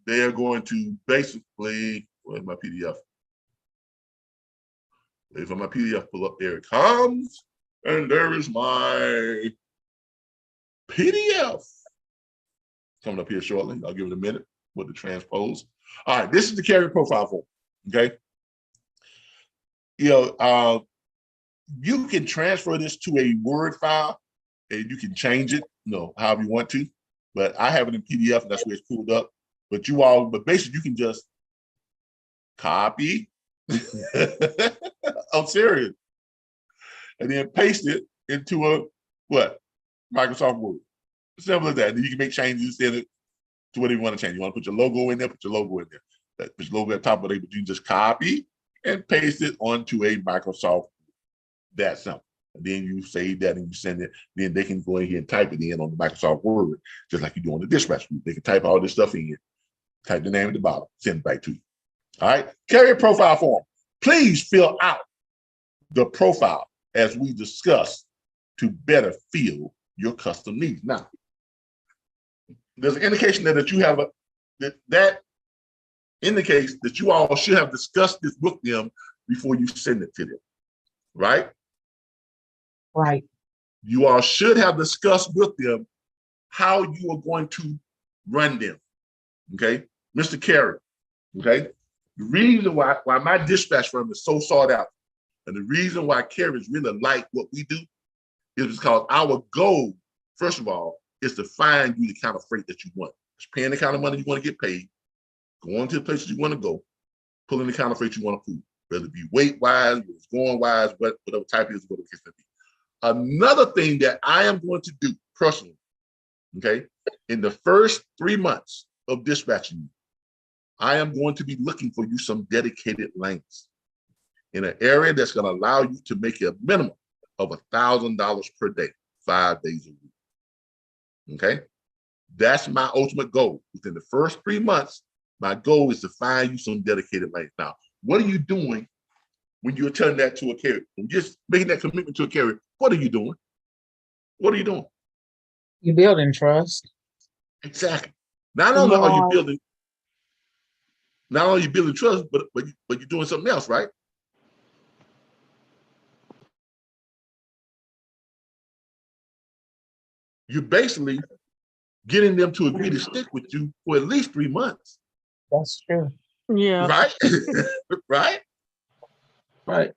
they are going to basically, where's my PDF? Wait for my PDF, pull up, there it comes. And there is my PDF. Coming up here shortly. I'll give it a minute with the transpose. All right, this is the carrier profile form, okay? You know, you can transfer this to a Word file and you can change it, you know, however you want to, but I have it in PDF and that's where it's pulled up. But basically you can just copy, I'm serious, and then paste it into a, what? Microsoft Word. Simple as that. Then you can make changes, send it to whatever you want to change. You want to put your logo in there, put your logo in there. Put your logo at the top of it, but you can just copy and paste it onto a Microsoft. That simple. And then you save that and you send it. Then they can go ahead and type it in on the Microsoft Word, just like you do on the dispatch group. They can type all this stuff in, type the name at the bottom, send it back to you. All right. Carrier profile form. Please fill out the profile as we discussed to better fill your custom needs. Now, there's an indication that you have that indicates that you all should have discussed this with them before you send it to them, right? Right. You all should have discussed with them how you are going to run them, okay? Mr. Carey, okay? The reason why my dispatch firm is so sought out and the reason why carriers really like what we do is because our goal, first of all, is to find you the kind of freight that you want. It's paying the kind of money you want to get paid, going to the places you want to go, pulling the kind of freight you want to pull, whether it be weight-wise, whether it's going-wise, whatever type it is, whatever the case may be. Another thing that I am going to do personally, okay, in the first 3 months of dispatching you, I am going to be looking for you some dedicated lanes in an area that's going to allow you to make a minimum of $1,000 per day, 5 days a week. Okay, that's my ultimate goal. Within the first 3 months, my goal is to find you some dedicated lanes. Now, what are you doing when you're telling that to a carrier? When you're just making that commitment to a carrier, what are you doing? What are you doing? You're building trust. Exactly. Not only are you building trust, but you're doing something else, right? You're basically getting them to agree to stick with you for at least 3 months. That's true. Yeah. Right? Right? Right.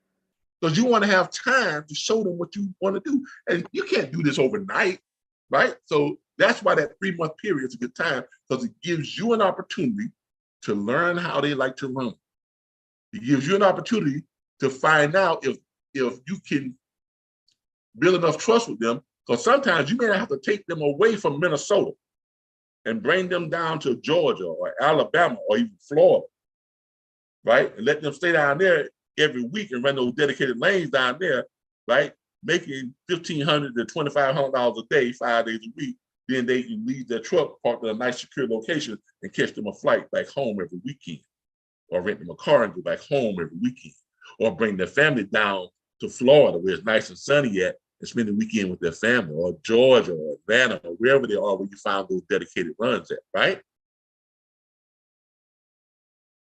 Because you want to have time to show them what you want to do. And you can't do this overnight, right? So that's why that 3-month period is a good time, because it gives you an opportunity to learn how they like to run. It gives you an opportunity to find out if you can build enough trust with them, because sometimes you may have to take them away from Minnesota and bring them down to Georgia or Alabama or even Florida, right? And let them stay down there every week and run those dedicated lanes down there, right? Making $1,500 to $2,500 a day, 5 days a week. Then they can leave their truck parked at a nice secure location and catch them a flight back home every weekend, or rent them a car and go back home every weekend, or bring their family down to Florida where it's nice and sunny at and spend the weekend with their family, or Georgia or Atlanta or wherever they are where you find those dedicated runs at, right?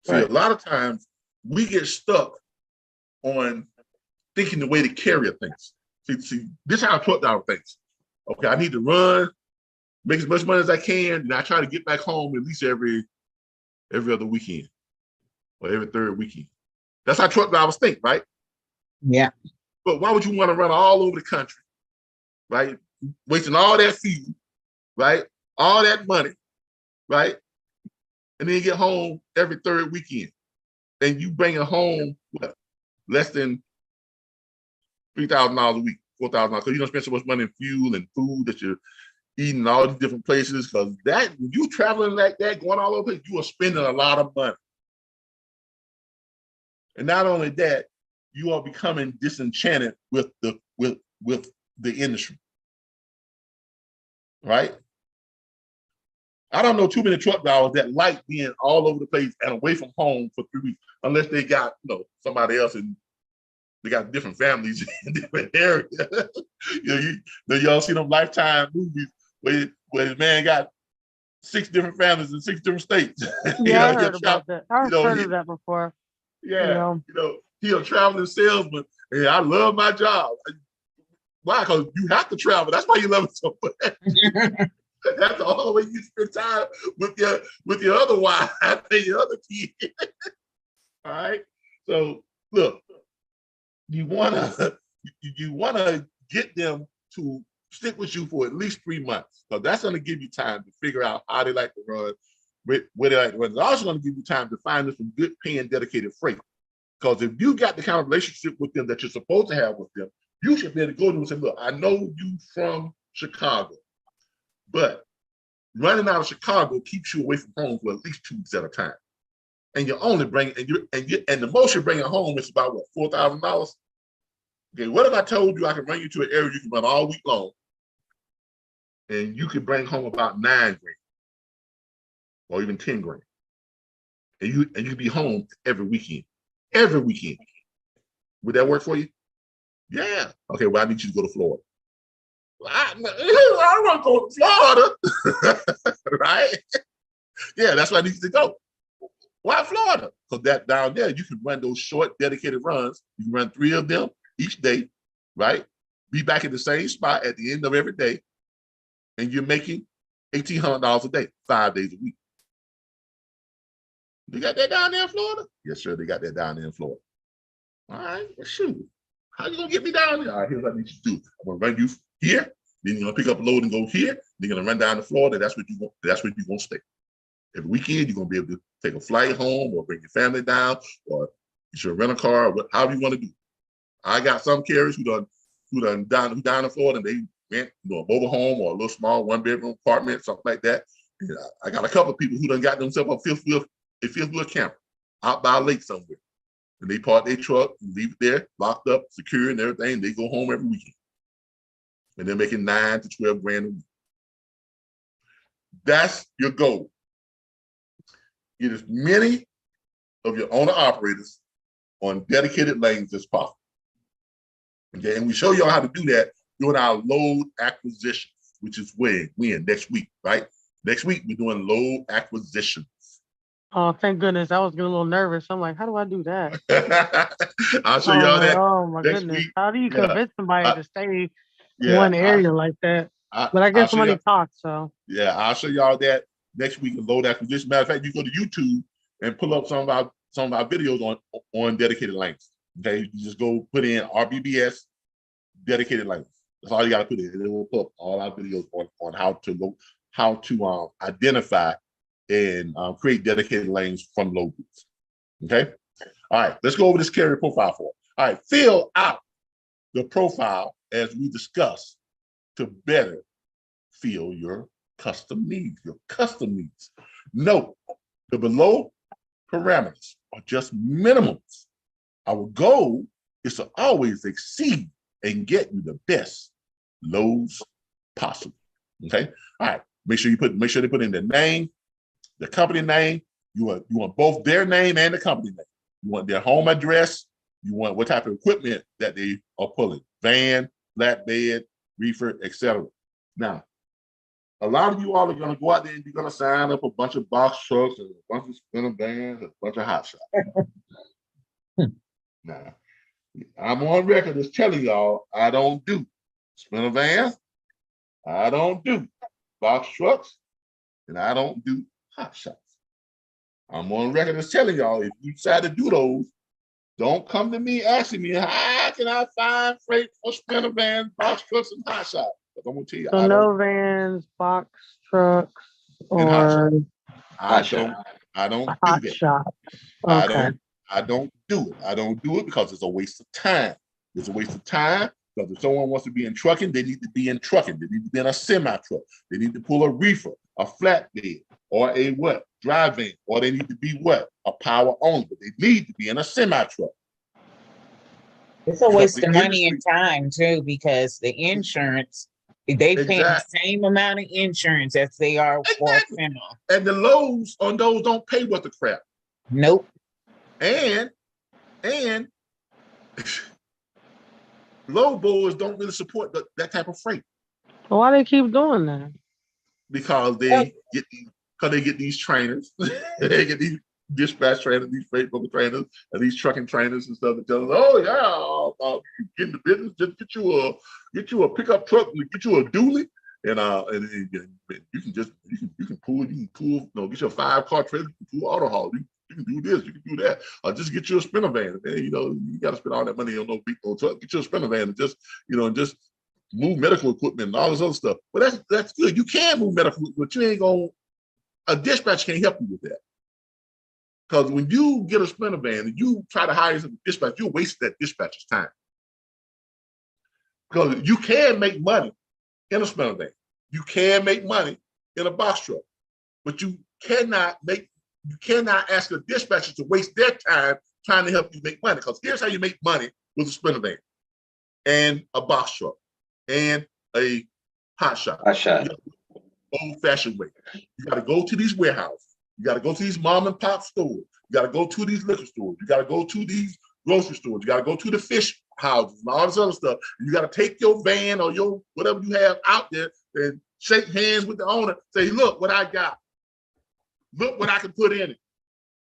See, a lot of times we get stuck on thinking the way the carrier thinks. See, this is how truck driver thinks. Okay, I need to run, make as much money as I can, and I try to get back home at least every other weekend or every third weekend. That's how truck drivers think, right? Yeah. But why would you want to run all over the country, right? Wasting all that fuel, right? All that money, right? And then you get home every third weekend. And you bring it home, what, less than $3,000 a week, $4,000, because you don't spend so much money in fuel and food that you're eating all these different places. Because that, when you traveling like that, going all over, you are spending a lot of money. And not only that, you are becoming disenchanted with the industry, right? I don't know too many truck drivers that like being all over the place and away from home for 3 weeks, unless they got, somebody else and they got different families in different areas. Y'all see them Lifetime movies where the man got 6 different families in 6 different states. Yeah, I heard about that. I've heard of that before. Yeah, he a traveling salesman. And I love my job. Why? Because you have to travel. That's why you love it so much. That's the only way you spend time with your other wife and your other kids. All right. So look, you wanna get them to stick with you for at least 3 months. So that's gonna give you time to figure out how they like to run, where they like to run. It's also gonna give you time to find some good paying dedicated freight. Because if you got the kind of relationship with them that you're supposed to have with them, you should be able to go to them and say, look, I know you from Chicago, but running out of Chicago keeps you away from home for at least 2 weeks at a time. And you're only bringing, and the most you're bringing home is about what, $4,000? Okay, what if I told you I can run you to an area you can run all week long, and you can bring home about $9 grand, or even $10 grand, and you be home every weekend. Every weekend. Would that work for you? Yeah. Okay, well, I need you to go to Florida. I want to go to Florida, right? Yeah, that's where I need you to go. Why Florida? Because that down there, you can run those short, dedicated runs. You can run 3 of them each day, right? Be back in the same spot at the end of every day, and you're making $1,800 a day, 5 days a week. You got that down there in Florida? Yes, sir, they got that down there in Florida. All right, well, shoot. How you gonna get me down there? All right, here's what I need you to do. I'm gonna run you here, then you're gonna pick up a load and go here, then you're gonna run down to Florida. That's where you're gonna stay. Every weekend, you're gonna be able to take a flight home or bring your family down, or you should rent a car, or however you want to do. I got some carriers who down in Florida, and they rent a mobile home or a little small 1-bedroom apartment, something like that. And I got a couple of people who done got themselves a fifth wheel camper out by a lake somewhere. And they park their truck, leave it there, locked up, secure and everything. They go home every weekend. And they're making $9 to $12 grand a week. That's your goal. Get as many of your owner operators on dedicated lanes as possible. Okay, and we show y'all how to do that doing our load acquisition, which is when next week, right? Next week, we're doing load acquisition. Oh, thank goodness. I was getting a little nervous. I'm like, how do I do that? I'll show y'all that. Oh my next goodness. Week. How do you convince somebody to stay Yeah, one area like that? But I guess money talks, so. Yeah, I'll show y'all that next week in load acquisition. Matter of fact, you go to YouTube and pull up some of our videos on dedicated lanes. Okay, you just go put in RBBS dedicated lanes. That's all you got to put in, and it will put up all our videos on how to identify and create dedicated lanes from load groups. Okay, all right. Let's go over this carrier profile form. All right, fill out the profile as we discussed to better fill your custom needs. Note the below parameters are just minimums. Our goal is to always exceed and get you the best loads possible. Okay. All right. Make sure they put in their name, the company name. You want both their name and the company name. You want their home address. You want what type of equipment that they are pulling: van, flatbed, reefer, etc. Now, a lot of you all are going to go out there and you're going to sign up a bunch of box trucks and a bunch of spinner vans and a bunch of hot shots. Now, I'm on record as telling y'all I don't do spinner vans, I don't do box trucks, and I don't do hot shots. I'm on record as telling y'all, if you decide to do those, don't come to me asking me, how can I find freight for spinner vans, box trucks, and hot shots? I'm gonna tell you, so no vans, box trucks, or I don't hot do that. shop. Okay. I don't do it. I don't do it because it's a waste of time. It's a waste of time because if someone wants to be in trucking, they need to be in trucking. They need to be in a semi truck. They need to pull a reefer, a flatbed, or a what? dry van, or they need to be what? A power only, but they need to be in a semi-truck. It's a Because waste the of money and industry- time too, because the insurance, they pay the Exactly. same amount of insurance as they are for a Exactly. semi. And the loads on those don't pay worth the crap. Nope. And low boys don't really support that type of freight So why they keep doing that? because they get these trainers, they get these dispatch trainers, these freight broker trainers, and these trucking trainers and stuff that tell us, oh yeah, get in the business, just get you a pickup truck, get you a dually, and you can pull, get your 5-car trailer, you can pull auto haul, you can do this, you can do that, or just get you a sprinter van. And, you got to spend all that money on no big old truck. Get you a sprinter van and just move medical equipment and all this other stuff. But that's good. You can move medical, but you ain't gonna. A dispatch can't help you with that. Because when you get a sprinter van and you try to hire some dispatch, you're wasting that dispatcher's time. Because you can make money in a sprinter van. You can make money in a box truck, but you cannot ask a dispatcher to waste their time trying to help you make money. Because here's how you make money with a sprinter van and a box truck and a hot shot. Old-fashioned way. You got to go to these warehouses. You got to go to these mom and pop stores. You got to go to these liquor stores. You got to go to these grocery stores. You got to go to the fish houses and all this other stuff. You got to take your van or your whatever you have out there and shake hands with the owner. Say, look what I got. Look what I can put in it.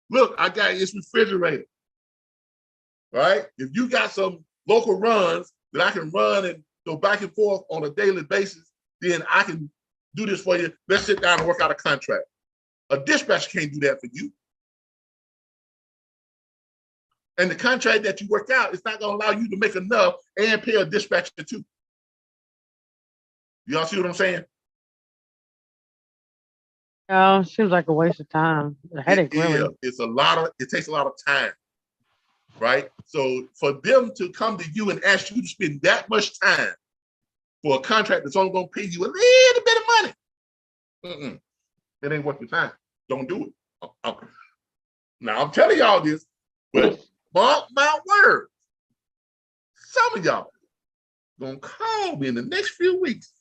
Look, I got this refrigerator. Right? If you got some local runs that I can run and go back and forth on a daily basis, then I can do this for you. Let's sit down and work out a contract. A dispatcher can't do that for you. And the contract that you work out is not going to allow you to make enough and pay a dispatcher too. Y'all see what I'm saying? Yeah, seems like a waste of time. A headache, really. It takes a lot of time, right? So for them to come to you and ask you to spend that much time for a contract that's only going to pay you a little bit of money, it ain't worth your time. Don't do it. Now I'm telling y'all this, but mark my words. Some of y'all gonna call me in the next few weeks.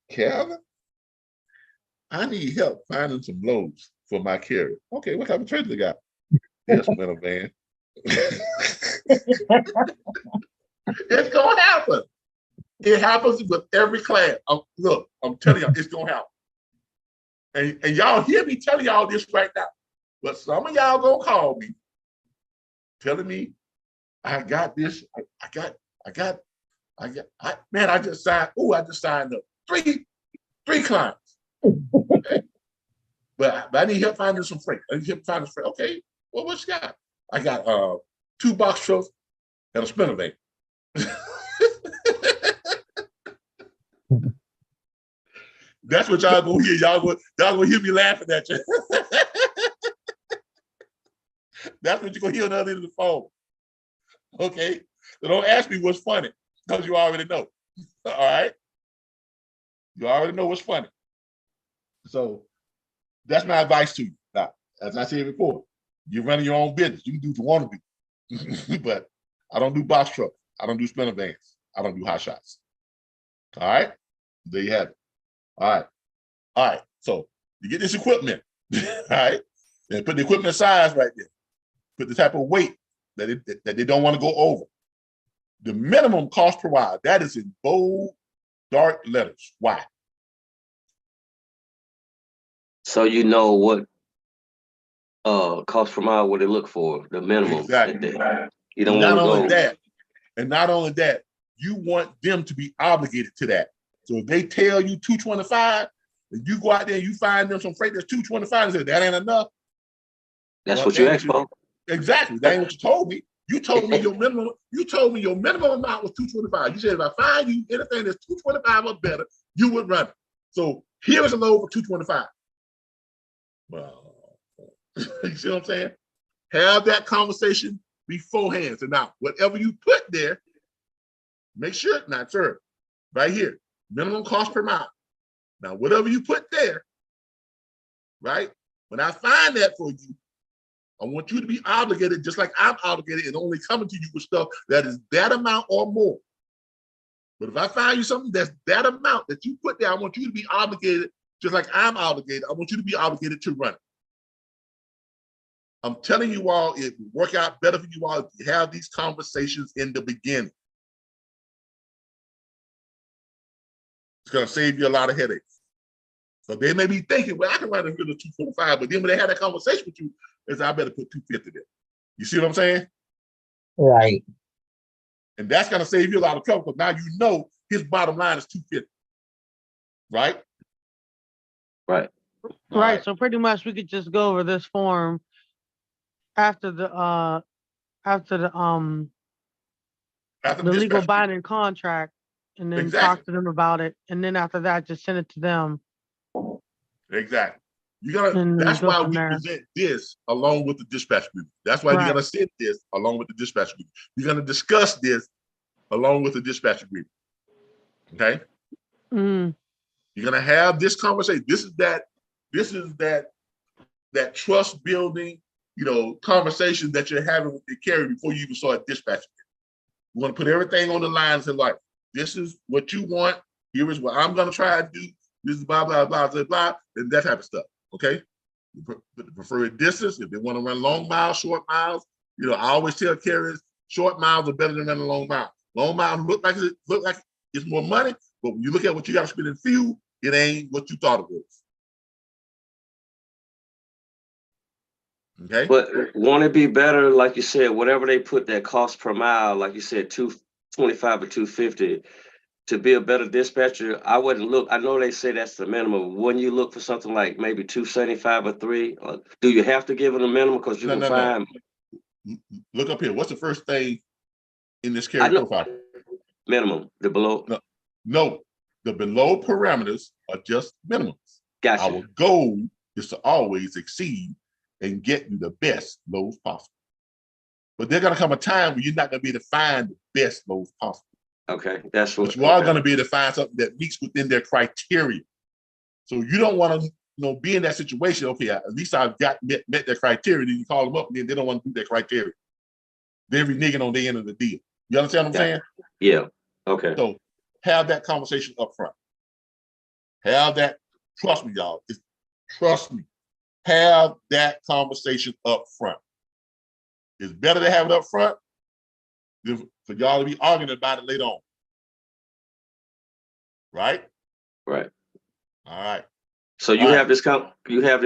Calvin, I need help finding some loads for my carrier. Okay, what kind of trailer you got? Yes, man, van. It's gonna happen. It happens with every class. Look, I'm telling y'all, it's gonna happen. And y'all hear me telling y'all this right now. But some of y'all gonna call me, telling me, I got this, I just signed up 3 clients. Okay. But I need help finding some freight. I need help finding freight. Okay, well, what you got? I got 2 box trucks and a sprinter van. That's what y'all gonna hear. Y'all gonna hear me laughing at you. That's what you're gonna hear on the other end of the phone. Okay? So don't ask me what's funny, because you already know. All right? You already know what's funny. So that's my advice to you. Now, as I said before, you're running your own business. You can do what you want to do. But I don't do box trucks. I don't do sprinter vans. I don't do hot shots. All right? There you have it. All right. So you get this equipment, all right, and put the equipment size right there. Put the type of weight that they don't want to go over. The minimum cost per mile, that is in bold, dark letters. Why? So you know what cost per mile, what they look for, the minimum. Exactly. You don't want to go. Not only that, you want them to be obligated to that. So if they tell you 225, and you go out there and you find them some freight that's 225 and say that ain't enough. That's what you asked for. Exactly. That ain't what you told me. You told me your minimum. You told me your minimum amount was 225. You said if I find you anything that's 225 or better, you would run it. So here is a load for 225. Well, you see what I'm saying? Have that conversation beforehand. So now, whatever you put there, make sure, not sir, right here, minimum cost per mile. Now, whatever you put there, right? When I find that for you, I want you to be obligated, just like I'm obligated, and only coming to you with stuff that is that amount or more. But if I find you something that's that amount that you put there, I want you to be obligated, just like I'm obligated. I want you to be obligated to run it. I'm telling you all, it will work out better for you all if you have these conversations in the beginning. It's going to save you a lot of headaches. So they may be thinking, well, I can write a bill of 245, but then when they have that conversation with you, they say, I better put 250 there. You see what I'm saying? Right. And that's going to save you a lot of trouble because now you know his bottom line is 250. Right? Right. Right. So pretty much we could just go over this form after the legal binding contract, and then talk to them about it. And then after that, just send it to them. Exactly. That's why we present this along with the dispatch agreement. That's why you're gonna send this along with the dispatch agreement. You're gonna discuss this along with the dispatch agreement. Okay? Mm. You're gonna have this conversation. This is that trust building, conversation that you're having with your carrier before you even start dispatching. You want to put everything on the line and say, like, this is what you want. Here is what I'm gonna try to do. This is blah, blah, blah, blah, blah, and that type of stuff. Okay? The preferred distance, if they want to run long miles, short miles, I always tell carriers, short miles are better than running long miles. Long miles look like it's more money, but when you look at what you got to spend in fuel, it ain't what you thought it was. Okay. But won't it be better, like you said, whatever they put that cost per mile, like you said, 225 or 250, to be a better dispatcher? I wouldn't look. I know they say that's the minimum. Wouldn't you look for something like maybe 275 or 3? Do you have to give it a minimum? Because you can find. No. Look up here. What's the first thing in this carrier profile? Minimum. The below. No, the below parameters are just minimums. Gotcha. Our goal is to always exceed and get you the best loads possible. But there's gonna come a time where you're not gonna be able to find the best loads possible. Okay, that's what. But you are gonna be able to find something that meets within their criteria. So you don't want to, be in that situation. Okay, at least I've met their criteria. Then you call them up, and then they don't want to do their criteria. They're reneging on the end of the deal. You understand what I'm saying? Yeah. Okay. So have that conversation up front. Have that. Trust me, y'all. Trust me. Have that conversation up front. It's better to have it up front than for y'all to be arguing about it later on. Right? Right. All right. So you have this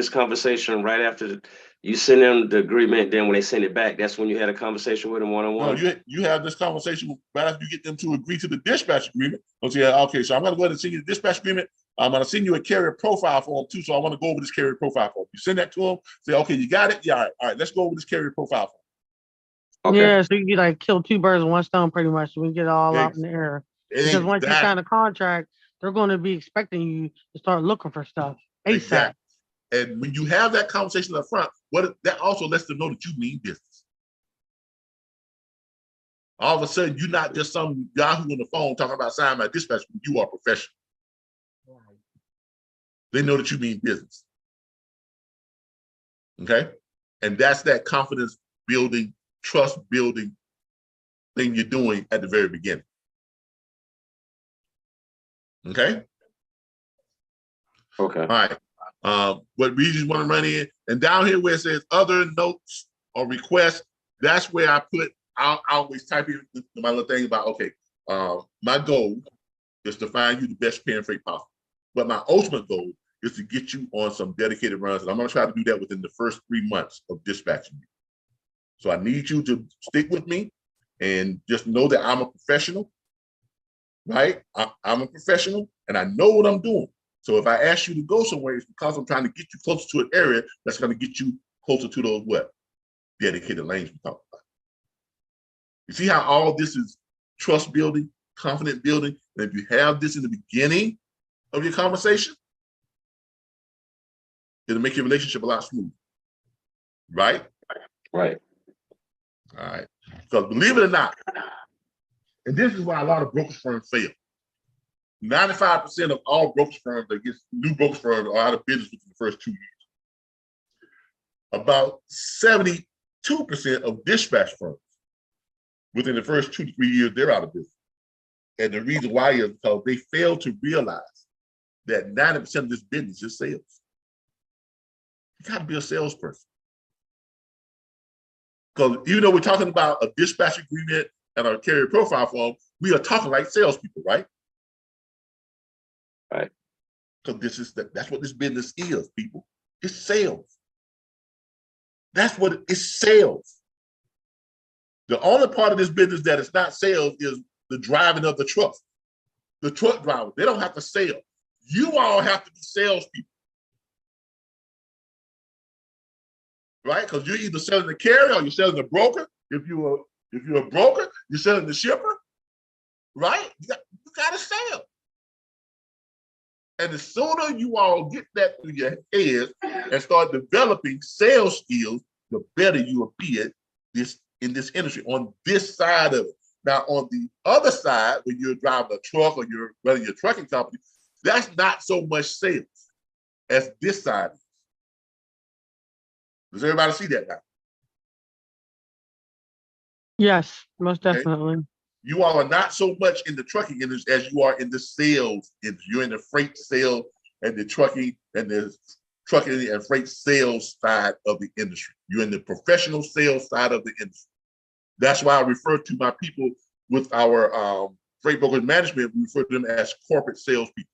conversation right after you send them the agreement. Then when they send it back, that's when you had a conversation with them one-on-one. No, you have this conversation right after you get them to agree to the dispatch agreement. Okay, so I'm going to go ahead and send you the dispatch agreement. I'm going to send you a carrier profile form too. So I want to go over this carrier profile form. You send that to them. Say, okay, you got it. Yeah, all right. Let's go over this carrier profile form. Okay. Yeah, so you can kill two birds with one stone, pretty much. We get it all out in the air. Because once you sign a contract, they're going to be expecting you to start looking for stuff ASAP. Exactly. And when you have that conversation up front, that also lets them know that you mean business. All of a sudden, you're not just some yahoo on the phone talking about signing my dispatch. You are professional. They know that you mean business. Okay? And that's that confidence building, trust building thing you're doing at the very beginning. Okay? Okay. All right. What regions want to run in, and down here where it says other notes or requests, that's where I'll always type in my little thing about, okay, my goal is to find you the best paying freight possible. But my ultimate goal is to get you on some dedicated runs, and I'm going to try to do that within the first 3 months of dispatching you. So I need you to stick with me and just know that I'm a professional, right? I'm a professional, and I know what I'm doing. So if I ask you to go somewhere, it's because I'm trying to get you closer to an area that's going to get you closer to those dedicated lanes we talked about. You see how all this is trust building, confidence building, and if you have this in the beginning of your conversation, it'll make your relationship a lot smoother. Right? Right. All right. Because believe it or not, and this is why a lot of brokerage firms fail. 95% of all brokerage firms that get new brokerage firms are out of business within the first 2 years. about 72% of dispatch firms within the first 2 to 3 years, they're out of business. And the reason why is because they fail to realize that 90% of this business is sales. You got to be a salesperson. Because even though we're talking about a dispatch agreement and our carrier profile form, we are talking like salespeople, right? Right. Because that's what this business is, people. It's sales. That's what it is, sales. The only part of this business that is not sales is the driving of the truck. The truck drivers, they don't have to sell. You all have to be salespeople. Right? Because you're either selling the carrier or you're selling the broker. If you're a broker, you're selling the shipper, right? You got to sell. And the sooner you all get that through your head and start developing sales skills, the better you will be at this in this industry, on this side of it. Now, on the other side, when you're driving a truck or you're running your trucking company, that's not so much sales as this side is. Does everybody see that now? Yes, most definitely. Okay. You all are not so much in the trucking industry as you are in the sales industry. You're in the freight sales and the trucking and freight sales side of the industry. You're in the professional sales side of the industry. That's why I refer to my people with our freight brokerage management. We refer to them as corporate salespeople,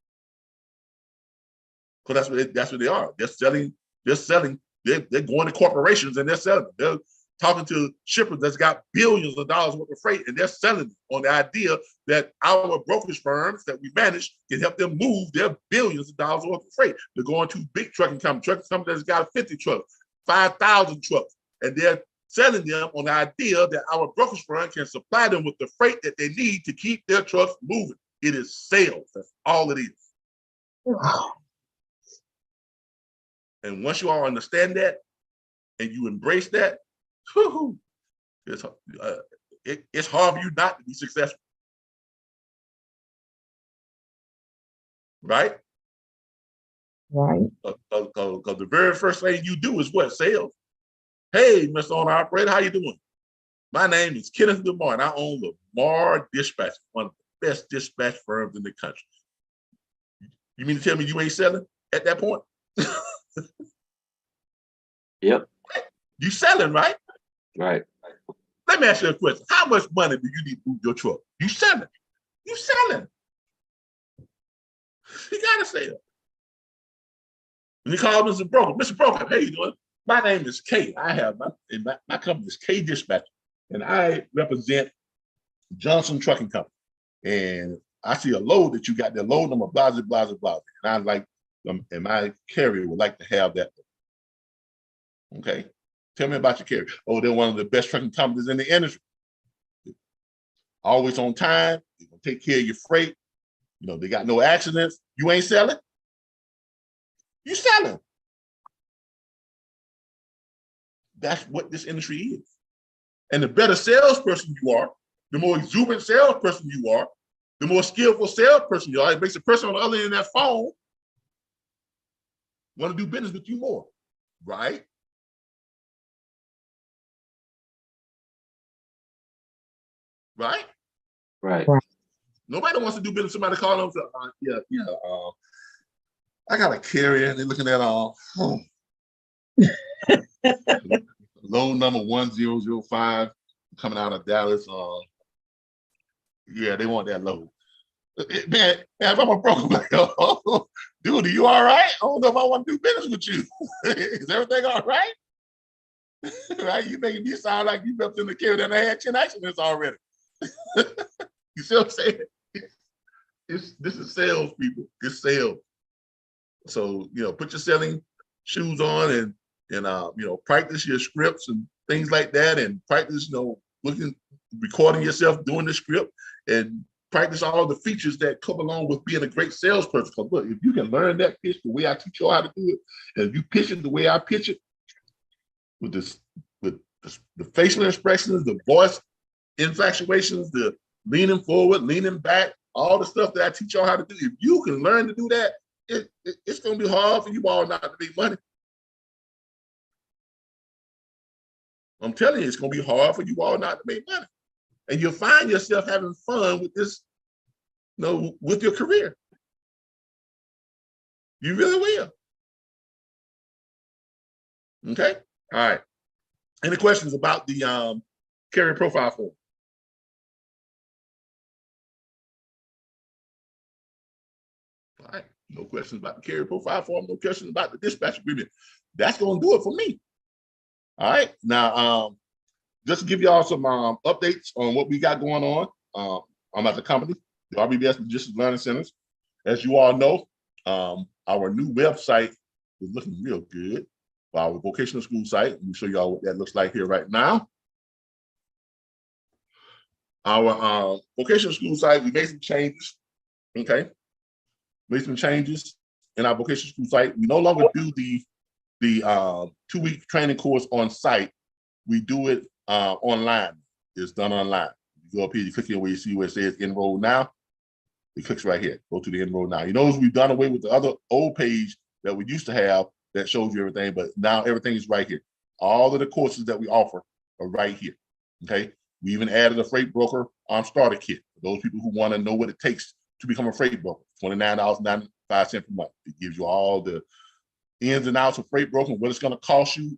because that's what they are. They're selling. They're going to corporations and they're selling. They're talking to shippers that's got billions of dollars worth of freight, and they're selling on the idea that our brokerage firms that we manage can help them move their billions of dollars worth of freight. They're going to big trucking companies that's got 50 trucks, 5,000 trucks, and they're selling them on the idea that our brokerage firm can supply them with the freight that they need to keep their trucks moving. It is sales. That's all it is. Wow. And once you all understand that and you embrace that, it's hard for you not to be successful. Right? Right. Because the very first thing you do is what? Sales. Hey, Mr. Owner Operator, how you doing? My name is Kenneth Lamar, and I own Lamar Dispatch, one of the best dispatch firms in the country. You mean to tell me you ain't selling at that point? Yep. You selling, right? Right. Let me ask you a question. How much money do you need to move your truck? You selling. You selling. You gotta sell. When you call Mr. Broker, Mr. Broker, how you doing? My name is Kay. I have my company is K Dispatch, and I represent Johnson Trucking Company. And I see a load that you got there, load number blah, blah, blah, blah. And I like them, and my carrier would like to have that. Okay. Tell me about your carrier. Oh, they're one of the best trucking companies in the industry. Always on time. They're gonna take care of your freight. You know, they got no accidents. You ain't selling. You selling. That's what this industry is. And the better salesperson you are, the more exuberant salesperson you are, the more skillful salesperson you are, it makes the person on the other end of that phone want to do business with you more, right? Right? Right. Nobody wants to do business. Somebody call them, I got a carrier, and they're looking at loan number 1005 coming out of Dallas. Yeah, they want that load. Man, if I'm a broker, I'm like, oh, dude, are you all right? I don't know if I want to do business with you. Is everything all right? Right? You making me sound like you've been in the carrier that I had 10 accidents already. You see what I'm saying? This is sales, people. It's sales. So, put your selling shoes on and practice your scripts and things like that, and practice, recording yourself doing the script, and practice all the features that come along with being a great salesperson. Because look, if you can learn that pitch the way I teach you how to do it, and if you pitch it the way I pitch it, with the facial expressions, the voice inflections, the leaning forward, leaning back, all the stuff that I teach y'all how to do, if you can learn to do that, it's going to be hard for you all not to make money. I'm telling you, it's going to be hard for you all not to make money. And you'll find yourself having fun with this, with your career. You really will. Okay. All right. Any questions about the career profile form? All right. No questions about the career profile form. No questions about the dispatch agreement. That's going to do it for me. All right. Now, just to give y'all some updates on what we got going on. I'm at the company, the RBBS Logistics Learning Centers. As you all know, our new website is looking real good. Our vocational school site. Let me show y'all what that looks like here right now. Our vocational school site, we made some changes. Okay, made some changes in our vocational school site. We no longer do the 2-week training course on site. We do it online. It's done online. You go up here, you click here where you see where it says enroll now. It clicks right here. Go to the enroll now. You notice we've done away with the other old page that we used to have that shows you everything, but now everything is right here. All of the courses that we offer are right here. Okay. We even added a freight broker starter kit for those people who want to know what it takes to become a freight broker. $29.95 per month. It gives you all the ins and outs of freight broker, what it's going to cost you.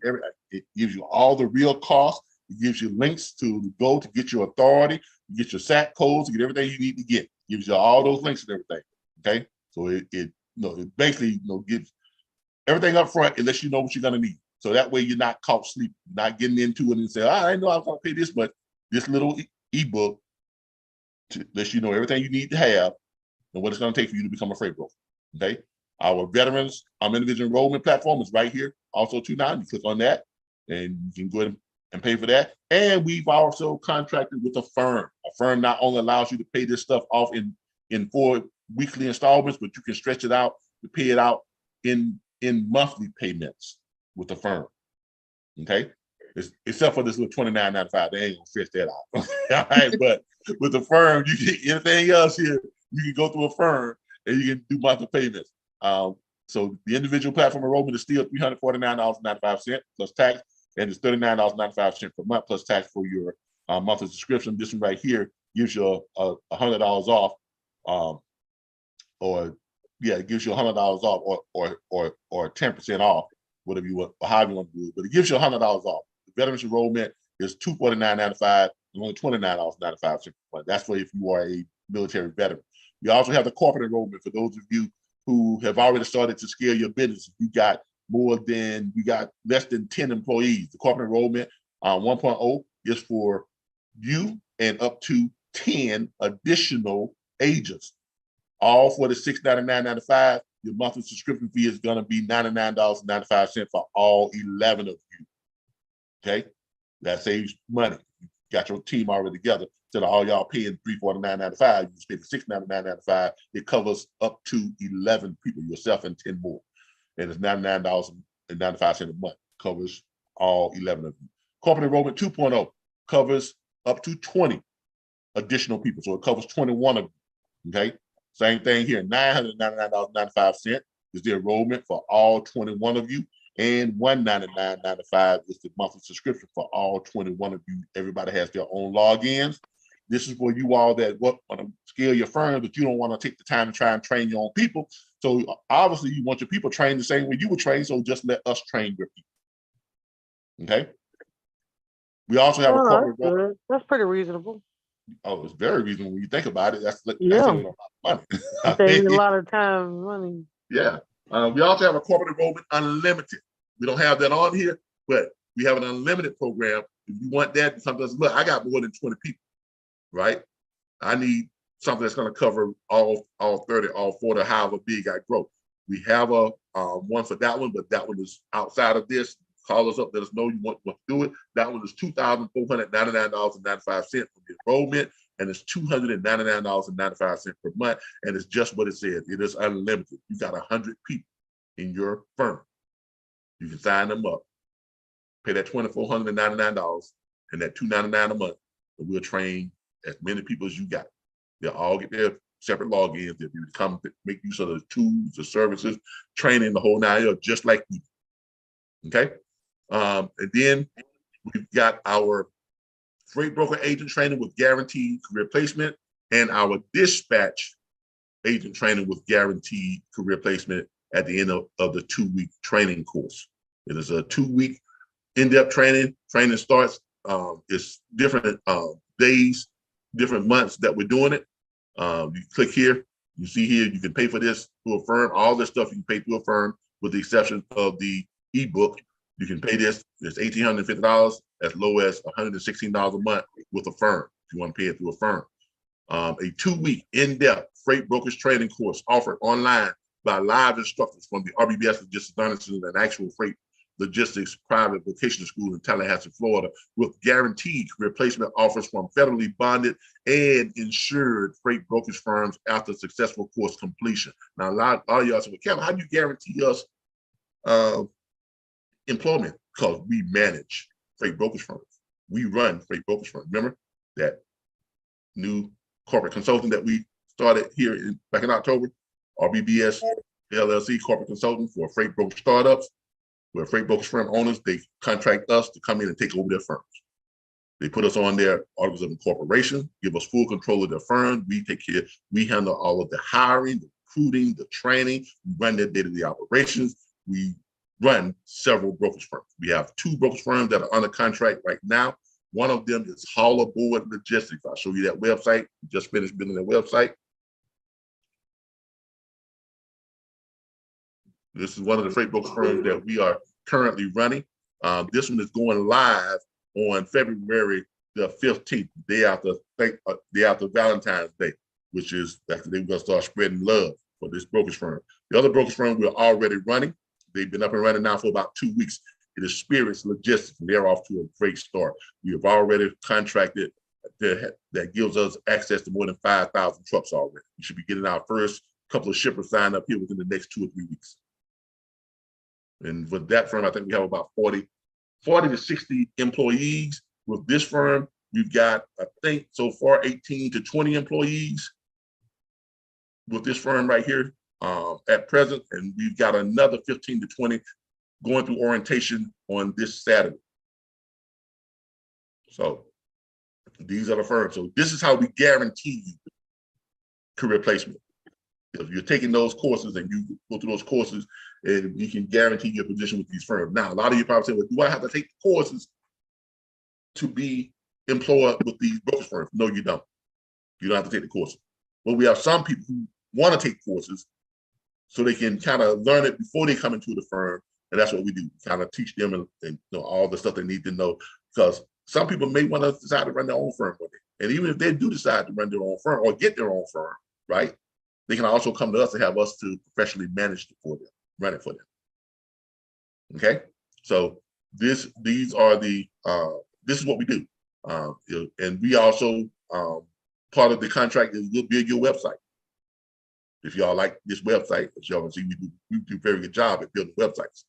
It gives you all the real costs. It gives you links to go to get your authority, you get your SAT codes, to get everything you need to get. It gives you all those links and everything. Okay, so it basically gives everything up front. It lets you know what you're going to need. So that way you're not caught sleeping, not getting into it and say, I know I'm going to pay this much. This little ebook lets you know everything you need to have and what it's going to take for you to become a freight broker. Okay. Our veterans individual enrollment platform is right here. Also, too, now you click on that and you can go ahead and pay for that. And we've also contracted with a firm. A firm not only allows you to pay this stuff off in 4 weekly installments, but you can stretch it out to pay it out in monthly payments with the firm. Okay. Except for this little $29.95, they ain't gonna stretch that out. All right, but with the firm, you can anything else here, you can go through a firm and you can do monthly payments. So the individual platform enrollment is still $349.95 plus tax, and it's $39.95 per month plus tax for your monthly subscription. This one right here gives you $100 off, it gives you $100 off or 10% off, whatever you want, or however you want to do it. But it gives you $100 off. The veterans enrollment is $249.95 and only $29.95 per month. That's for if you are a military veteran. We also have the corporate enrollment for those of you who have already started to scale your business. You got less than 10 employees. The corporate enrollment 1.0 is for you and up to 10 additional agents, all for the $699.95. Your monthly subscription fee is going to be $99.95 for all 11 of you. Okay, that saves money. You got your team already together. Instead of all y'all paying $349.95, you just pay $699.95. It covers up to 11 people, yourself and 10 more. And it's $99.95 a month. Covers all 11 of you. Corporate enrollment 2.0 covers up to 20 additional people. So it covers 21 of you. Okay. Same thing here. $999.95 is the enrollment for all 21 of you. And $199.95 is the monthly subscription for all 21 of you. Everybody has their own logins. This is for you all that want to scale your firm, but you don't want to take the time to try and train your own people. So obviously you want your people trained the same way you were trained, so just let us train your people. Okay? We also have a corporate. That's pretty reasonable. Oh, it's very reasonable when you think about it. That's a lot of money. Saving a lot of time and money. Yeah. We also have a corporate enrollment unlimited. We don't have that on here, but we have an unlimited program. If you want that, sometimes look, I got more than 20 people, right? I need something that's going to cover all 30, all 40, however big I grow. We have a one for that one, but that one is outside of this. Call us up, let us know you want to do it. That one is $2,499.95 for the enrollment, and it's $299.95 per month, and it's just what it says. It is unlimited. You got 100 people in your firm. You can sign them up, pay that $2,499 and that $299 a month, and we'll train as many people as you got. They'll all get their separate logins. They'll come make use of the tools, the services, training, the whole 9 yards, just like you. Okay. And then We've got our freight broker agent training with guaranteed career placement and our dispatch agent training with guaranteed career placement at the end of the 2-week training course. It is a 2-week in-depth training. Training starts, it's different days, different months that we're doing it. You click here, you see here, you can pay for this through a firm. All this stuff you can pay through a firm with the exception of the ebook. You can pay this, it's $1,850 as low as $116 a month with a firm, if you want to pay it through a firm. A 2-week in-depth freight brokerage training course offered online by live instructors from the RBBS Logistics Learning Centers and actual freight logistics private vocational school in Tallahassee, Florida, with guaranteed career placement offers from federally bonded and insured freight brokerage firms after successful course completion. Now, a lot of y'all say, well, Kevin, how do you guarantee us employment? Because we manage freight brokerage firms. We run freight brokerage firms. Remember that new corporate consulting that we started here back in October, RBBS LLC corporate consulting for freight brokerage startups, where freight brokerage firm owners, they contract us to come in and take over their firms. They put us on their articles of incorporation, give us full control of their firm. We take care, we handle all of the hiring, the recruiting, the training, we run their day-to-day operations. We run several brokerage firms. We have 2 brokerage firms that are under contract right now. One of them is Holler Board Logistics. I'll show you that website. We just finished building that website. This is one of the freight brokerage firms that we are currently running. This one is going live on February the 15th, day after Valentine's Day, which is that's the day we're gonna start spreading love for this brokerage firm. The other brokerage firm we're already running. They've been up and running now for about 2 weeks. It is Spirits Logistics, and they're off to a great start. We have already contracted that gives us access to more than 5,000 trucks already. We should be getting our first couple of shippers signed up here within the next 2 or 3 weeks. And with that firm, I think we have about 40 to 60 employees. With this firm, we've got, I think, so far 18 to 20 employees with this firm right here at present. And we've got another 15 to 20 going through orientation on this Saturday. So these are the firms. So this is how we guarantee you career placement. If you're taking those courses and you go through those courses, and you can guarantee your position with these firms. Now, a lot of you probably say, well, do I have to take the courses to be employed with these brokerage firms? No, you don't. You don't have to take the courses. But we have some people who want to take courses so they can kind of learn it before they come into the firm. And that's what we do, kind of teach them and you know, all the stuff they need to know. Because some people may want to decide to run their own firm one day. And even if they do decide to run their own firm or get their own firm, right? They can also come to us and have us to professionally manage it for them, run it for them. Okay, so these are the this is what we do, and we also part of the contract is we'll build your website. If y'all like this website, as y'all can see, we do a very good job at building websites.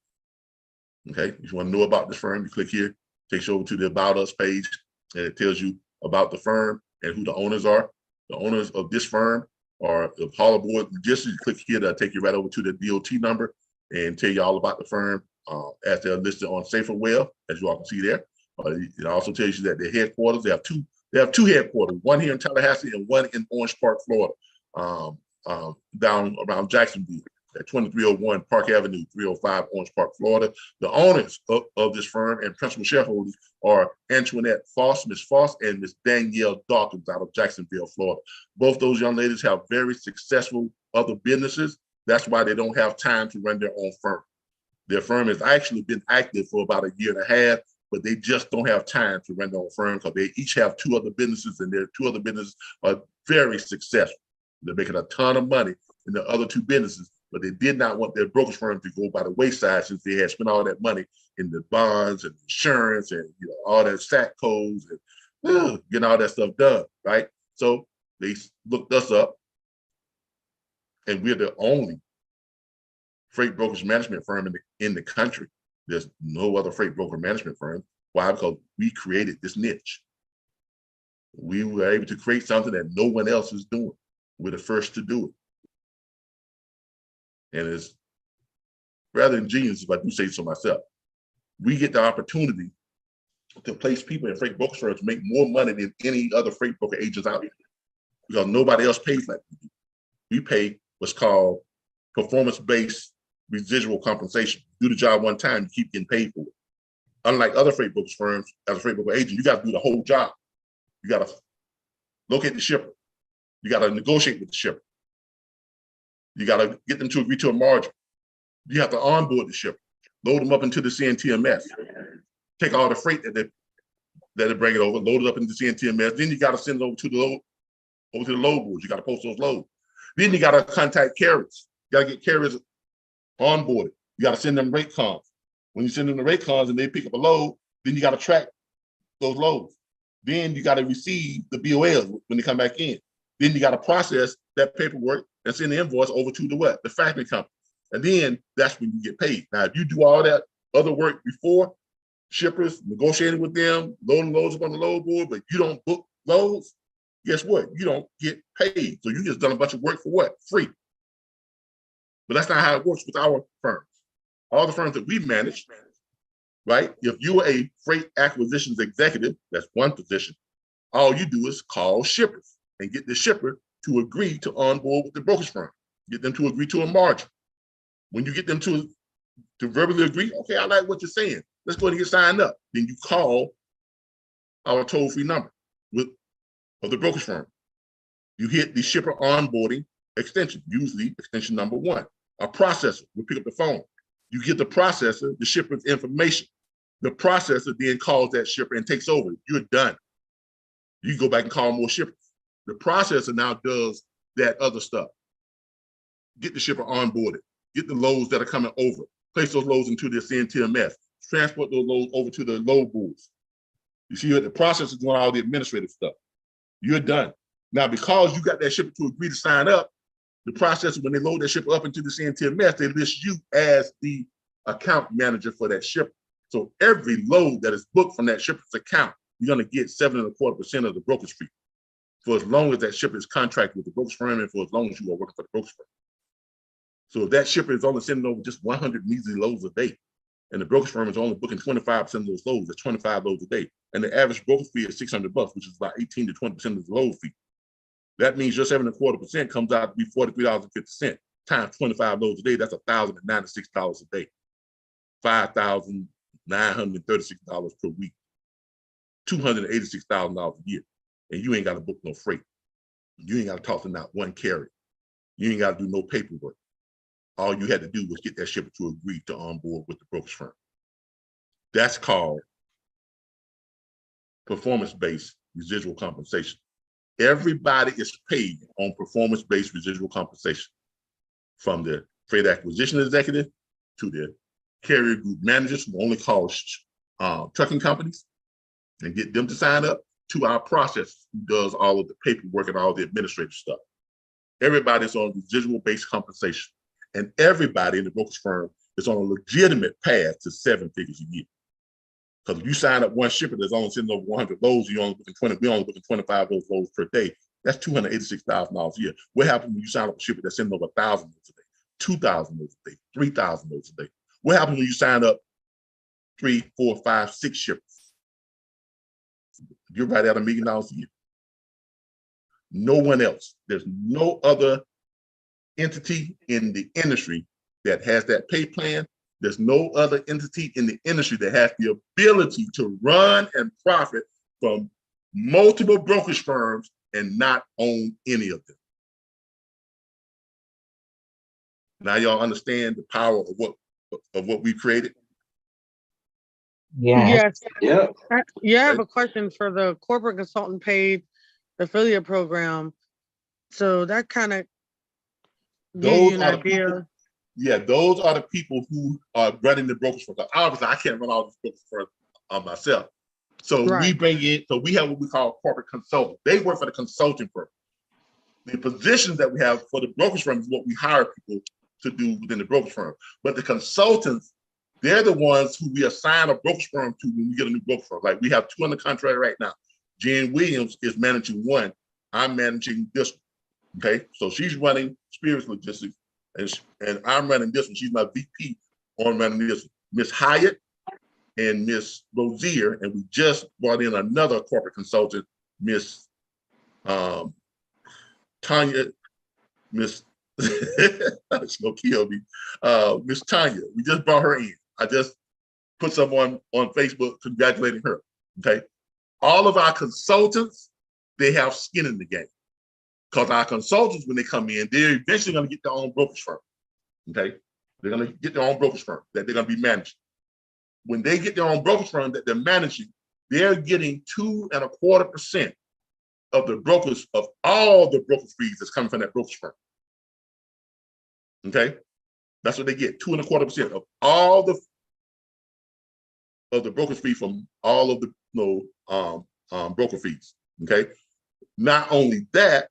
Okay, if you want to know about this firm, you click here, takes you over to the About Us page, and it tells you about the firm and who the owners are. The owners of this firm or the Holler Board Logistics. You click here, that'll take you right over to the DOT number and tell you all about the firm as they're listed on SaferWell, as you all can see there. It also tells you that their headquarters, they have two headquarters, one here in Tallahassee and one in Orange Park, Florida, down around Jacksonville at 2301 Park Avenue, 305 Orange Park, Florida. The owners of this firm and principal shareholders are Antoinette Foss, Miss Foss, and Miss Danielle Dawkins out of Jacksonville, Florida. Both those young ladies have very successful other businesses. That's why they don't have time to run their own firm. Their firm has actually been active for about 1.5 years, but they just don't have time to run their own firm because they each have 2 other businesses, and their 2 other businesses are very successful. They're making a ton of money in the other 2 businesses, but they did not want their brokerage firm to go by the wayside since they had spent all that money in the bonds and insurance and all that SAC codes and getting all that stuff done, right? So they looked us up, and we're the only freight brokerage management firm in the country. There's no other freight broker management firm. Why? Because we created this niche. We were able to create something that no one else is doing. We're the first to do it. And it's rather ingenious, if I do say so myself. We get the opportunity to place people in freight brokerage firms to make more money than any other freight broker agents out there, because nobody else pays like we do. We pay what's called performance-based residual compensation. Do the job one time, you keep getting paid for it. Unlike other freight brokerage firms, as a freight broker agent, you got to do the whole job. You got to locate the shipper. You got to negotiate with the shipper. You got to get them to agree to a margin. You have to onboard the shipper, load them up into the CNTMS, take all the freight that they bring it over, load it up into the CNTMS. Then you got to send it over to the load boards. You got to post those loads. Then you got to contact carriers. You got to get carriers onboarded. You got to send them rate cards. When you send them the rate cards and they pick up a load, then you got to track those loads. Then you got to receive the BOLs when they come back in. Then you got to process that paperwork and send the invoice over to the what? The factory company. And then that's when you get paid. Now, if you do all that other work before, shippers, negotiating with them, loading loads up on the load board, but you don't book loads, guess what? You don't get paid. So you just done a bunch of work for what? Free. But that's not how it works with our firms. All the firms that we manage, right? If you're a freight acquisitions executive, that's one position. All you do is call shippers and get the shipper to agree to onboard with the brokerage firm. Get them to agree to a margin. When you get them to verbally agree, okay, I like what you're saying. Let's go ahead and get signed up. Then you call our toll-free number of the brokerage firm. You hit the shipper onboarding extension, usually extension number 1. A processor will pick up the phone. You get the processor, the shipper's information. The processor then calls that shipper and takes over. You're done. You go back and call more shippers. The processor now does that other stuff. Get the shipper onboarded. Get the loads that are coming over. Place those loads into the CNTMS. Transport those loads over to the load boards. You see, the processor is doing all the administrative stuff. You're done. Now, because you got that shipper to agree to sign up, the processor, when they load that shipper up into the CNTMS, they list you as the account manager for that shipper. So every load that is booked from that shipper's account, you're going to get 7.25% of the brokerage fee for as long as that shipper is contracted with the brokerage firm and for as long as you are working for the brokerage firm. So if that shipper is only sending over just 100 measly loads a day, and the brokerage firm is only booking 25% of those loads, that's 25 loads a day. And the average brokerage fee is $600, which is about 18 to 20% of the load fee. That means your 7.25% comes out to be $43.50 times 25 loads a day. That's $1,096 a day, $5,936 per week, $286,000 a year. And you ain't got to book no freight. You ain't got to talk to not one carrier. You ain't got to do no paperwork. All you had to do was get that shipper to agree to onboard with the brokerage firm. That's called performance-based residual compensation. Everybody is paid on performance-based residual compensation, from the freight acquisition executive to the carrier group managers who only call trucking companies and get them to sign up, to our processor who does all of the paperwork and all the administrative stuff. Everybody's on residual-based compensation, and everybody in the brokerage firm is on a legitimate path to 7 figures a year. Because if you sign up one shipper that's only sending over 100 loads, we only booking 25 of those loads per day. That's $286,000 a year. What happens when you sign up a shipper that's sending over 1,000 loads a day, 2,000 loads a day, 3,000 loads a day? What happens when you sign up 3, 4, 5, 6 shippers? You're right at $1 million a year. No one else. There's no other entity in the industry that has that pay plan. There's no other entity in the industry that has the ability to run and profit from multiple brokerage firms and not own any of them. Now y'all understand the power of what we created? Yes. Yeah. Yeah, I have a question for the corporate consultant paid affiliate program. So that kind of gives you an idea. Yeah, those are the people who are running the brokerage firm. Obviously, I can't run all these brokerage firms myself. So we bring in, so we have what we call corporate consultants. They work for the consulting firm. The positions that we have for the brokerage firm is what we hire people to do within the brokerage firm. But the consultants, they're the ones who we assign a brokerage firm to when we get a new brokerage firm. Like we have 2 on the contract right now. Jen Williams is managing one. I'm managing this one. Okay, so she's running Spirits Logistics, and I'm running this one. She's my VP on running this one. Miss Hyatt and Miss Rozier, and we just brought in another corporate consultant, Miss Tanya, Miss, she's gonna kill me, Miss Tanya. We just brought her in. I just put someone on Facebook congratulating her, okay? All of our consultants, they have skin in the game. Because our consultants, when they come in, they're eventually gonna get their own brokerage firm, okay? They're gonna get their own brokerage firm that they're gonna be managing. When they get their own brokerage firm that they're managing, they're getting 2.25% of the brokers, of all the brokerage fees that's coming from that brokerage firm. Okay, that's what they get, 2.25% of all the brokerage fee from all of the broker fees. Okay, not only that,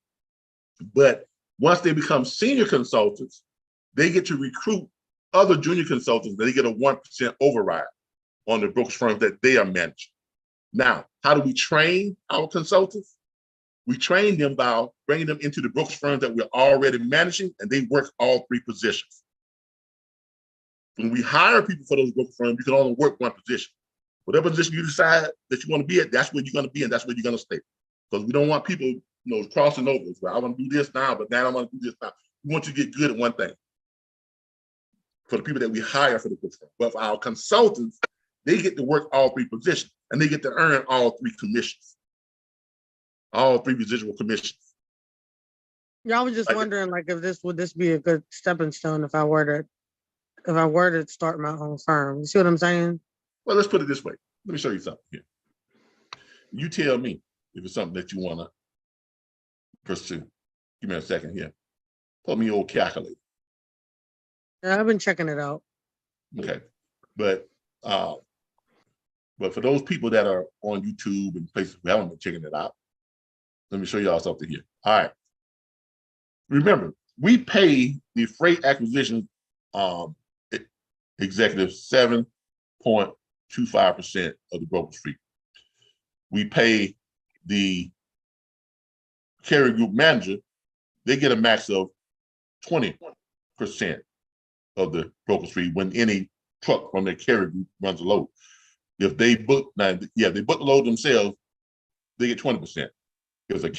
but once they become senior consultants, they get to recruit other junior consultants. They get a 1% override on the brokerage firms that they are managing. Now, how do we train our consultants? We train them by bringing them into the brokerage firms that we're already managing, and they work all 3 positions. When we hire people for those brokerage firms, you can only work 1 position. Whatever position you decide that you want to be at, that's where you're going to be, and that's where you're going to stay. Because we don't want people, crossing over. Well, I want to do this now, but now I want to do this now. We want you to get good at one thing. For the people that we hire for the brokerage firm. But for our consultants, they get to work all 3 positions, and they get to earn all 3 commissions, all 3 residual commissions. Yeah, I was just wondering, like, if would this be a good stepping stone if I were to start my own firm? You see what I'm saying? Well, let's put it this way. Let me show you something here. You tell me if it's something that you want to pursue. Give me a second here. Pull me your old calculator. Yeah, I've been checking it out. Okay, but for those people that are on YouTube and places who haven't been checking it out, let me show y'all something here. All right. Remember, we pay the freight acquisition executive 7.25% of the brokerage fee. We pay the carrier group manager, they get a max of 20% of the brokerage fee when any truck from their carrier group runs a load. If they book, they book the load themselves, they get 20%. If a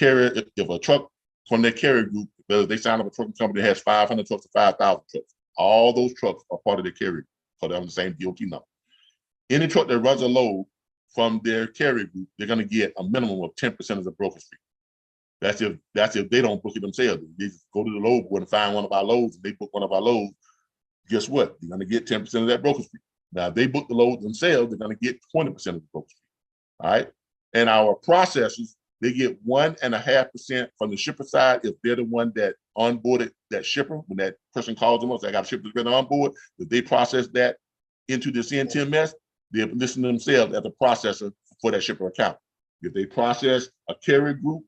truck from their carrier group, whether they sign up a trucking company that has 500 trucks or 5,000 trucks, all those trucks are part of their carrier, because they're on the same DOT number. Any truck that runs a load from their carrier group, they're going to get a minimum of 10% of the brokerage fee. That's if they don't book it themselves. They just go to the load board and find one of our loads, and they book one of our loads. Guess what? They're going to get 10% of that brokerage fee. Now, if they book the load themselves, they're going to get 20% of the brokerage fee. All right. And our processors, they get 1.5% from the shipper side if they're the one that onboarded that shipper. When that person calls them up, say, I got a shipper that's been on board. If they process that into the CNTMS, they're listing themselves as a processor for that shipper account. If they process a carrier group,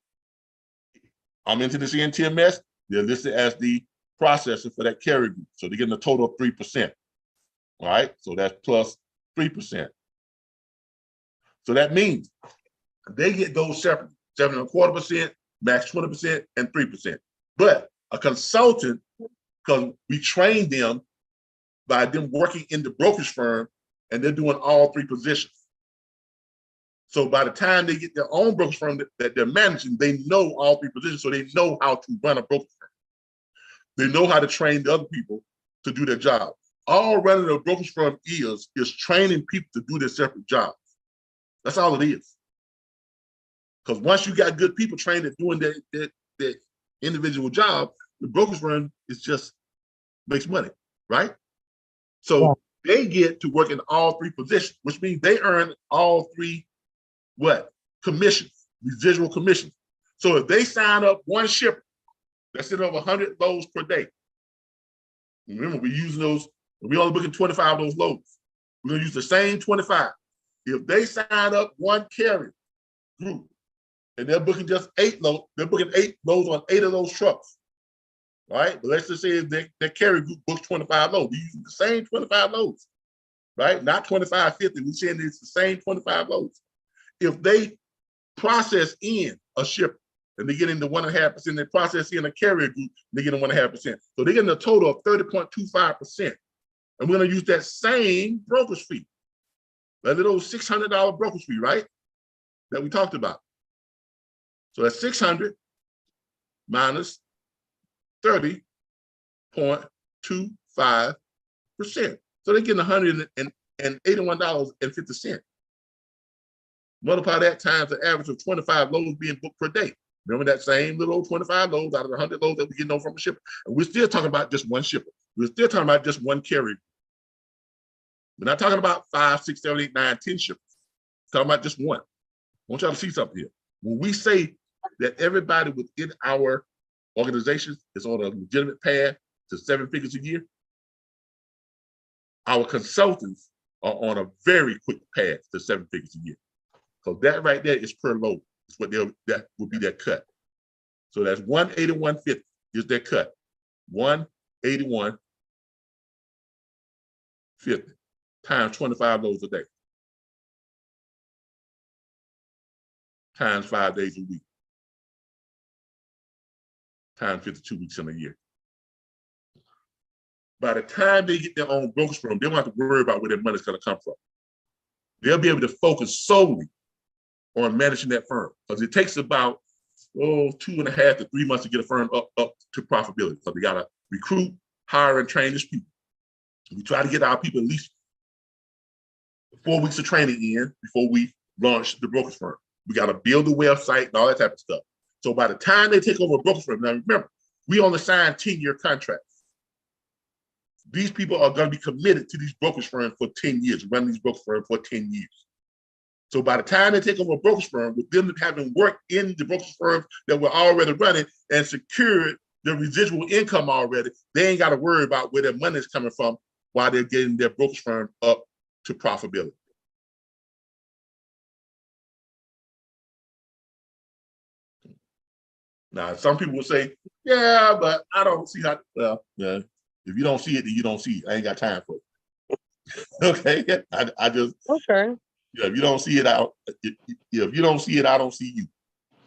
I'm into the CNTMS, they're listed as the processor for that carrier group. So they're getting a total of 3%. All right, so that's plus 3%. So that means they get those separately, 7.25%, max 20%, and 3%. But a consultant, because we train them by them working in the brokerage firm, and they're doing all 3 positions. So by the time they get their own brokerage firm that they're managing, they know all 3 positions, so they know how to run a brokerage firm. They know how to train the other people to do their job. All running a brokerage firm is training people to do their separate jobs. That's all it is. Because once you got good people trained at doing their individual job, the brokerage firm is just makes money, right? So they get to work in all 3 positions, which means they earn all 3 what? Commissions, residual commissions. So if they sign up one shipper that's in over 100 loads per day, remember we're using those, we're only booking 25 of those loads. We're gonna use the same 25. If they sign up one carrier group and they're booking just 8 loads, they're booking 8 loads on 8 of those trucks, right? But let's just say if their carrier group books 25 loads, we're using the same 25 loads, right? Not 25, 50, we're saying it's the same 25 loads. If they process in a shipper and they get into 1.5%, they process in a carrier group, they get in 1.5%. So they're getting a total of 30.25%. And we're going to use that same brokerage fee. That little $600 brokerage fee, right? That we talked about. So that's 600 minus 30.25%. So they're getting $181.50. Multiply that times the average of 25 loads being booked per day. Remember that same little 25 loads out of the 100 loads that we get from a shipper. And we're still talking about just one shipper. We're still talking about just one carrier. We're not talking about 5, 6, 7, 8, 9, 10 shippers. We're talking about just one. I want y'all to see something here. When we say that everybody within our organizations is on a legitimate path to 7 figures a year, our consultants are on a very quick path to 7 figures a year. So that right there is per load. Is what that would be their cut. So that's 181.50 is their cut. 181.50 times 25 loads a day. Times 5 days a week. Times 52 weeks in a year. By the time they get their own brokerage firm, they don't have to worry about where their money's going to come from. They'll be able to focus solely on managing that firm, because it takes about 2.5 to 3 months to get a firm up to profitability. So they got to recruit, hire, and train these people. We try to get our people at least 4 weeks of training in before we launch the brokerage firm. We got to build the website and all that type of stuff. So by the time they take over a brokerage firm, now remember, we only sign 10-year contracts. These people are going to be committed to these brokerage firms for 10 years, running these brokerage firms for 10 years. So by the time they take over a brokerage firm, with them having worked in the brokerage firms that were already running and secured the residual income already, they ain't got to worry about where their money is coming from while they're getting their brokerage firm up to profitability. Now, some people will say, yeah, but I don't see how, well, yeah, if you don't see it, then you don't see it. I ain't got time for it. Okay, I just, okay. Yeah, if you don't see it, if you don't see it, I don't see you.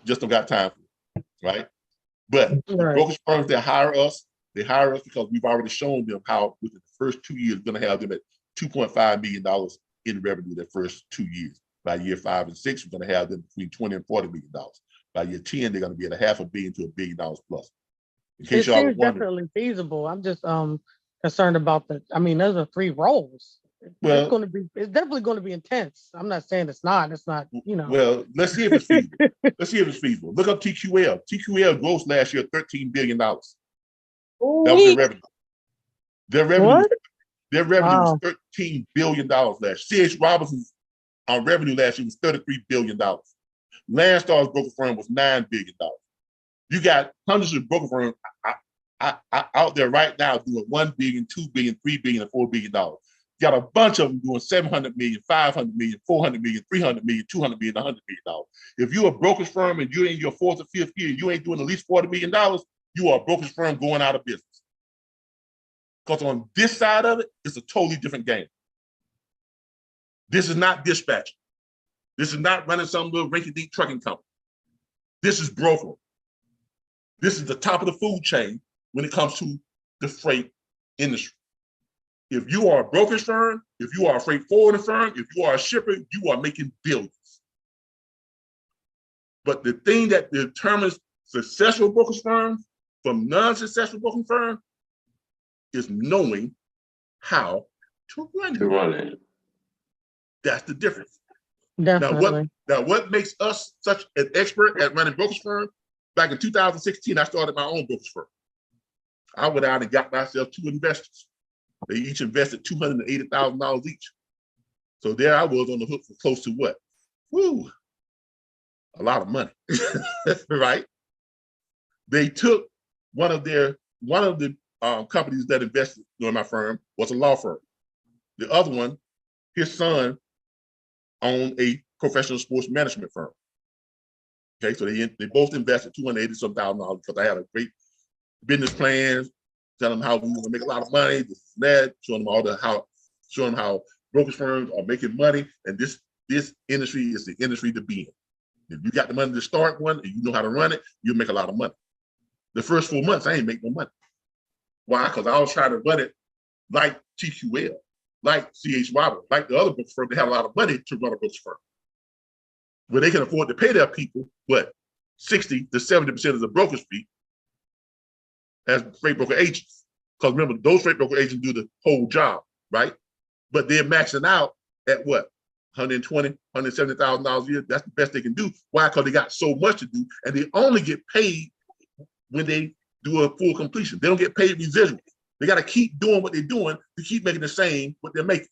Just don't got time for it, right? But the brokerage firms that hire us, they hire us because we've already shown them how within the first 2 years, we're going to have them at $2.5 million in revenue the first 2 years. By year 5 and 6, we're going to have them between $20 and $40 million. By year 10, they're going to be at $500 million to $1 billion plus. In case y'all was wondering, definitely feasible. I'm just concerned about I mean, those are 3 roles. Well, it's definitely going to be intense. I'm not saying it's not. It's not, you know. Well, let's see if it's feasible. Let's see if it's feasible. Look up TQL. TQL gross last year $13 billion. That was their revenue. Their revenue was $13 billion last year. C.H. Robinson's revenue last year was $33 billion. Landstar's broker firm was $9 billion. You got hundreds of broker firms out there right now doing $1 billion, $2 billion, $3 billion, and $4 billion. Got a bunch of them doing $700 million, $500 million, $400 million, $300 million, $200 million, $100 million. If you're a brokerage firm and you're in your 4th or 5th year, you ain't doing at least $40 million, you are a brokerage firm going out of business. Because on this side of it, it's a totally different game. This is not dispatching. This is not running some little rinky-dink trucking company. This is broker. This is the top of the food chain when it comes to the freight industry. If you are a brokerage firm, if you are a freight forwarding firm, if you are a shipper, you are making billions. But the thing that determines successful brokerage firms from non-successful brokerage firms is knowing how to run it. That's the difference. Definitely. Now what makes us such an expert at running brokerage firms? Back in 2016, I started my own brokerage firm. I went out and got myself 2 investors. They each invested $280,000 each. So there I was on the hook for close to what? Woo, a lot of money, right? They took one of the companies that invested in my firm was a law firm. The other one, his son owned a professional sports management firm. Okay, so they both invested $280,000 because I had a great business plan, telling them how we want to make a lot of money, this and that, showing them how brokerage firms are making money, and this industry is the industry to be in. If you got the money to start one and you know how to run it, you'll make a lot of money. The first 4 months, I ain't make no money. Why? Because I was trying to run it like TQL. like C.H. Robert, like the other books firm, they have a lot of money to run a books firm, where they can afford to pay their people, 60 to 70% of the brokerage fee as freight broker agents. Because remember, those freight broker agents do the whole job, right? But they're maxing out at what? $120,000, $170,000 a year. That's the best they can do. Why? Because they got so much to do, and they only get paid when they do a full completion. They don't get paid residuals. They got to keep doing what they're doing to keep making the same what they're making.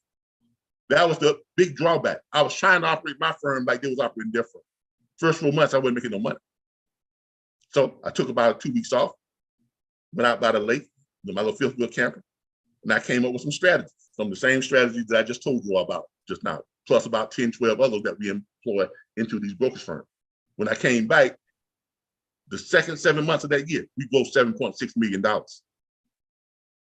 That was the big drawback. I was trying to operate my firm like they was operating their firm. First 4 months, I wasn't making no money. So I took about 2 weeks off, went out by the lake, my little fifth wheel camper, and I came up with some strategies, some of the same strategies that I just told you all about just now, plus about 10, 12 others that we employ into these brokerage firms. When I came back, the second 7 months of that year, we grossed $7.6 million.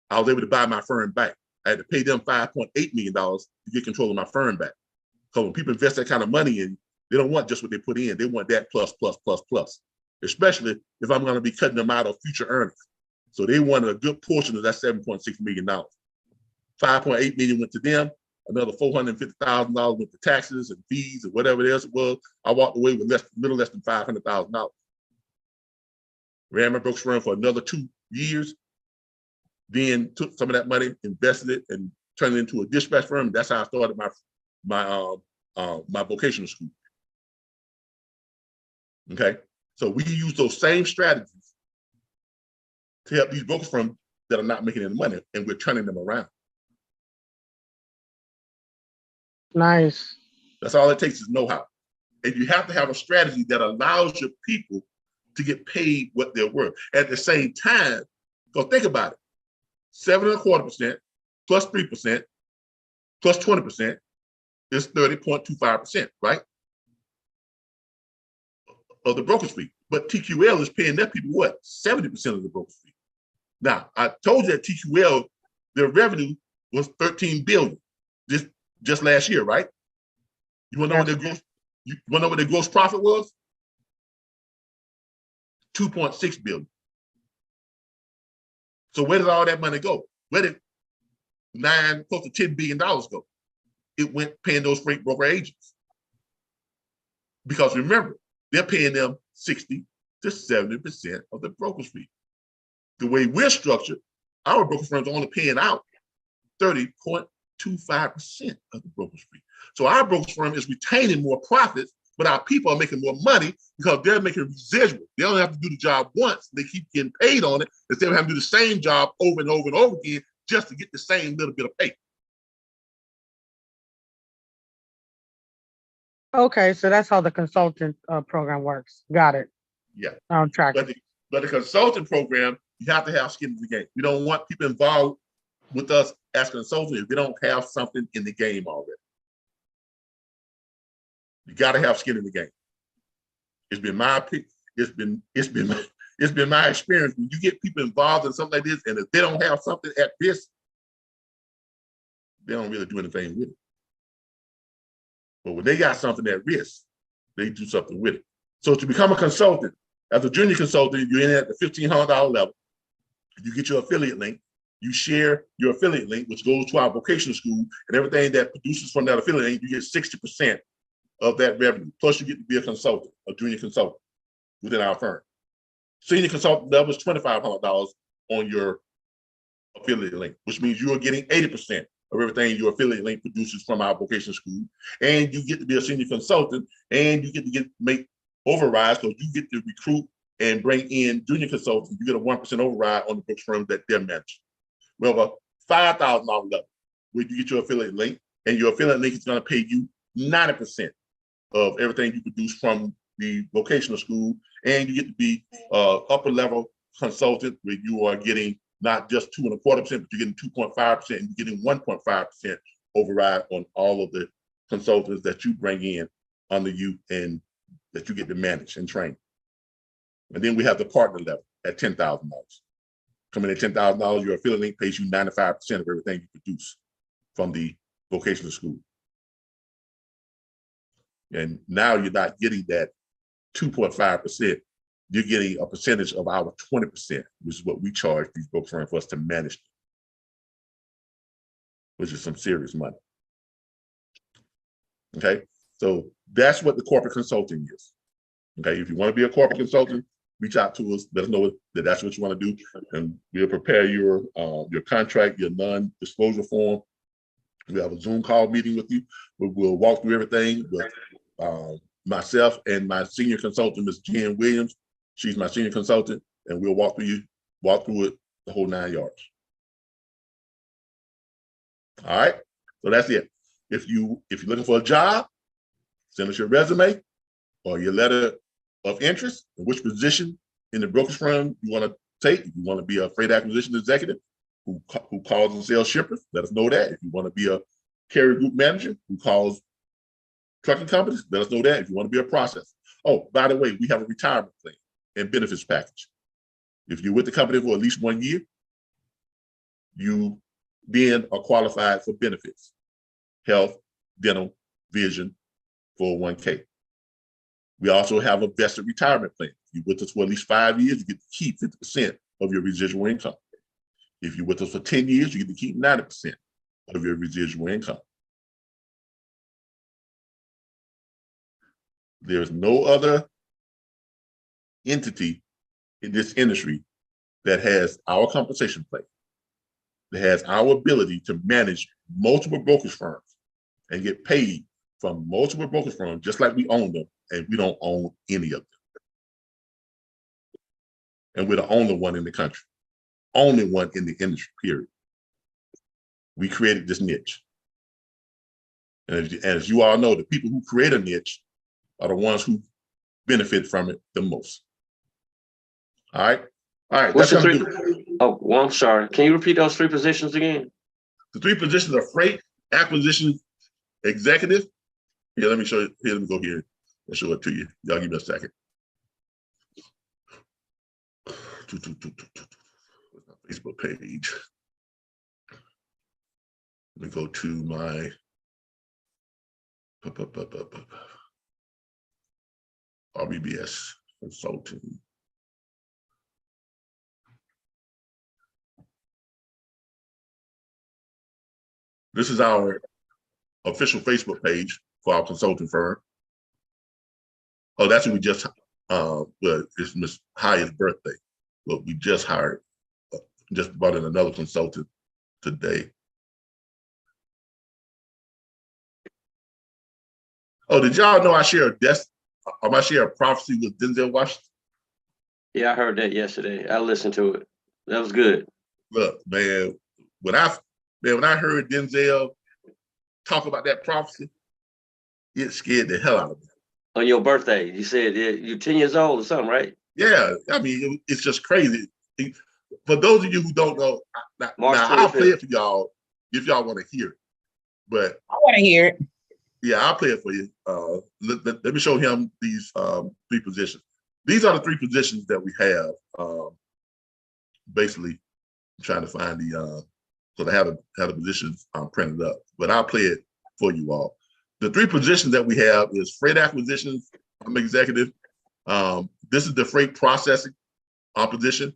I was able to buy my firm back. I had to pay them $5.8 million to get control of my firm back. Because when people invest that kind of money in, they don't want just what they put in. They want that plus, plus, plus, plus, especially if I'm going to be cutting them out of future earnings. So they wanted a good portion of that $7.6 million. $5.8 million went to them. Another $450,000 went to taxes and fees and whatever else it was. I walked away with little less than $500,000. Ran my brokerage firm for another 2 years. Then took some of that money, invested it, and turned it into a dispatch firm. That's how I started my vocational school. Okay, so we use those same strategies to help these brokerage firms that are not making any money, and we're turning them around. Nice. That's all it takes is know-how, and you have to have a strategy that allows your people to get paid what they're worth. At the same time, go think about it. 7.25% plus 3% plus 20% is 30.25%, right? Of the brokerage fee. But TQL is paying their people what? 70% of the brokerage fee. Now, I told you that TQL, their revenue was $13 billion just last year, right? You want to know what their gross profit was? $2.6 billion. So where did all that money go? Where did close to $10 billion go? It went paying those freight broker agents. Because remember, they're paying them 60 to 70% of the brokerage fee. The way we're structured, our brokerage firms are only paying out 30.25% of the brokerage fee. So our brokerage firm is retaining more profits, but our people are making more money because they're making residual. They don't have to do the job once. They keep getting paid on it instead of having to do the same job over and over and over again just to get the same little bit of pay. Okay, so that's how the consultant program works. Got it. Yeah. I'm tracking. But the consultant program, you have to have skin in the game. We don't want people involved with us as consultants if they don't have something in the game already. You got to have skin in the game. It's been my experience when you get people involved in something like this, and if they don't have something at risk, they don't really do anything with it. But when they got something at risk, they do something with it. So to become a consultant, as a junior consultant, you're in at the $1,500 level. You get your affiliate link. You share your affiliate link, which goes to our vocational school, and everything that produces from that affiliate link, you get 60% of that revenue. Plus, you get to be a consultant, a junior consultant within our firm. Senior consultant level is $2,500 on your affiliate link, which means you are getting 80% of everything your affiliate link produces from our vocational school. And you get to be a senior consultant, and you get to make overrides, so you get to recruit and bring in junior consultants. You get a 1% override on the books firms that they're managing. We have a $5,000 level where you get your affiliate link, and your affiliate link is going to pay you 90% of everything you produce from the vocational school, and you get to be upper level consultant where you are getting not just 2.25%, but you're getting 2.5%, and you're getting 1.5% override on all of the consultants that you bring in under you and that you get to manage and train. And then we have the partner level at $10,000. Coming at $10,000, your affiliate link pays you 95% of everything you produce from the vocational school. And now you're not getting that 2.5%. You're getting a percentage of our 20%, which is what we charge these broker firms for us to manage them. which is some serious money. Okay, so that's what the corporate consulting is. Okay, if you want to be a corporate consultant, reach out to us. Let us know that that's what you want to do, and we'll prepare your contract, your non-disclosure form. We have a Zoom call meeting with you. We'll walk through everything with myself and my senior consultant, Ms. Jen Williams. She's my senior consultant, and we'll walk through it the whole 9 yards. All right, so that's it. If you're looking for a job, send us your resume or your letter of interest, and which position in the brokerage firm you want to take. If you want to be a freight acquisition executive who calls and sells shippers, let us know that. If you want to be a carrier group manager who calls trucking companies, let us know that. If you want to be a processor. Oh, by the way, we have a retirement plan and benefits package. If you're with the company for at least 1 year, you then are qualified for benefits: health, dental, vision, 401k. We also have a vested retirement plan. If you're with us for at least 5 years, you get to keep 50% of your residual income. If you're with us for 10 years, you get to keep 90% of your residual income. There's no other entity in this industry that has our compensation plan, that has our ability to manage multiple brokerage firms and get paid from multiple brokerage firms just like we own them, and we don't own any of them. And we're the only one in the country, only one in the industry, period. We created this niche. And as you all know, the people who create a niche are the ones who benefit from it the most. All right. All right. What's the three? Oh, well, I'm sorry. Can you repeat those 3 positions again? The 3 positions are freight acquisition executive. Here, let me show you. Here, let me go here and show it to you. Y'all give me a second. Where's my Facebook page? Let me go to my RBBS Consulting. This is our official Facebook page for our consulting firm. Oh, that's what we just, well, it's Miss Hyatt's birthday. But we just hired, just brought in another consultant today. Oh, did y'all know I share a prophecy with Denzel Washington? Yeah, I heard that yesterday. I listened to it. That was good. Look, man, when I heard Denzel talk about that prophecy, it scared the hell out of me. On your birthday, you said you're 10 years old or something, right? Yeah, I mean, it's just crazy. For those of you who don't know, now I'll play it for y'all if y'all want to hear it. But I want to hear it. Yeah, I'll play it for you. Let me show him these 3 positions. These are the 3 positions that we have. Basically, I'm trying to find the, so I have the positions printed up, but I'll play it for you all. The 3 positions that we have is freight acquisitions executive. This is the freight processing position,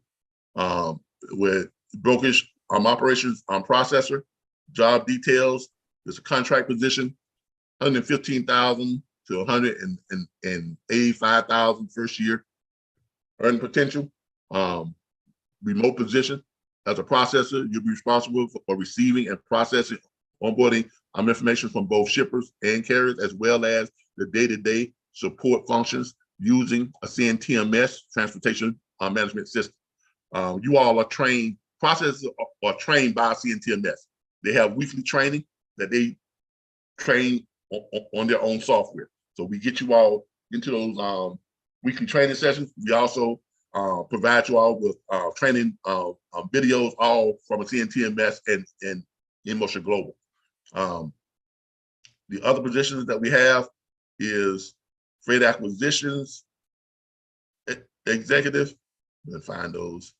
with brokerage operations processor. Job details. There's a contract position, $115,000 to $185,000 first year earning potential. Remote position. As a processor, you'll be responsible for receiving and processing onboarding information from both shippers and carriers, as well as the day-to-day support functions using a CNTMS, transportation management system. You all are trained, processors are trained by CNTMS. They have weekly training that they train on their own software. So we get you all into those weekly training sessions. We also provide you all with training videos, all from a CNTMS and InMotion Global. The other positions that we have is freight acquisitions executive. Let's find those.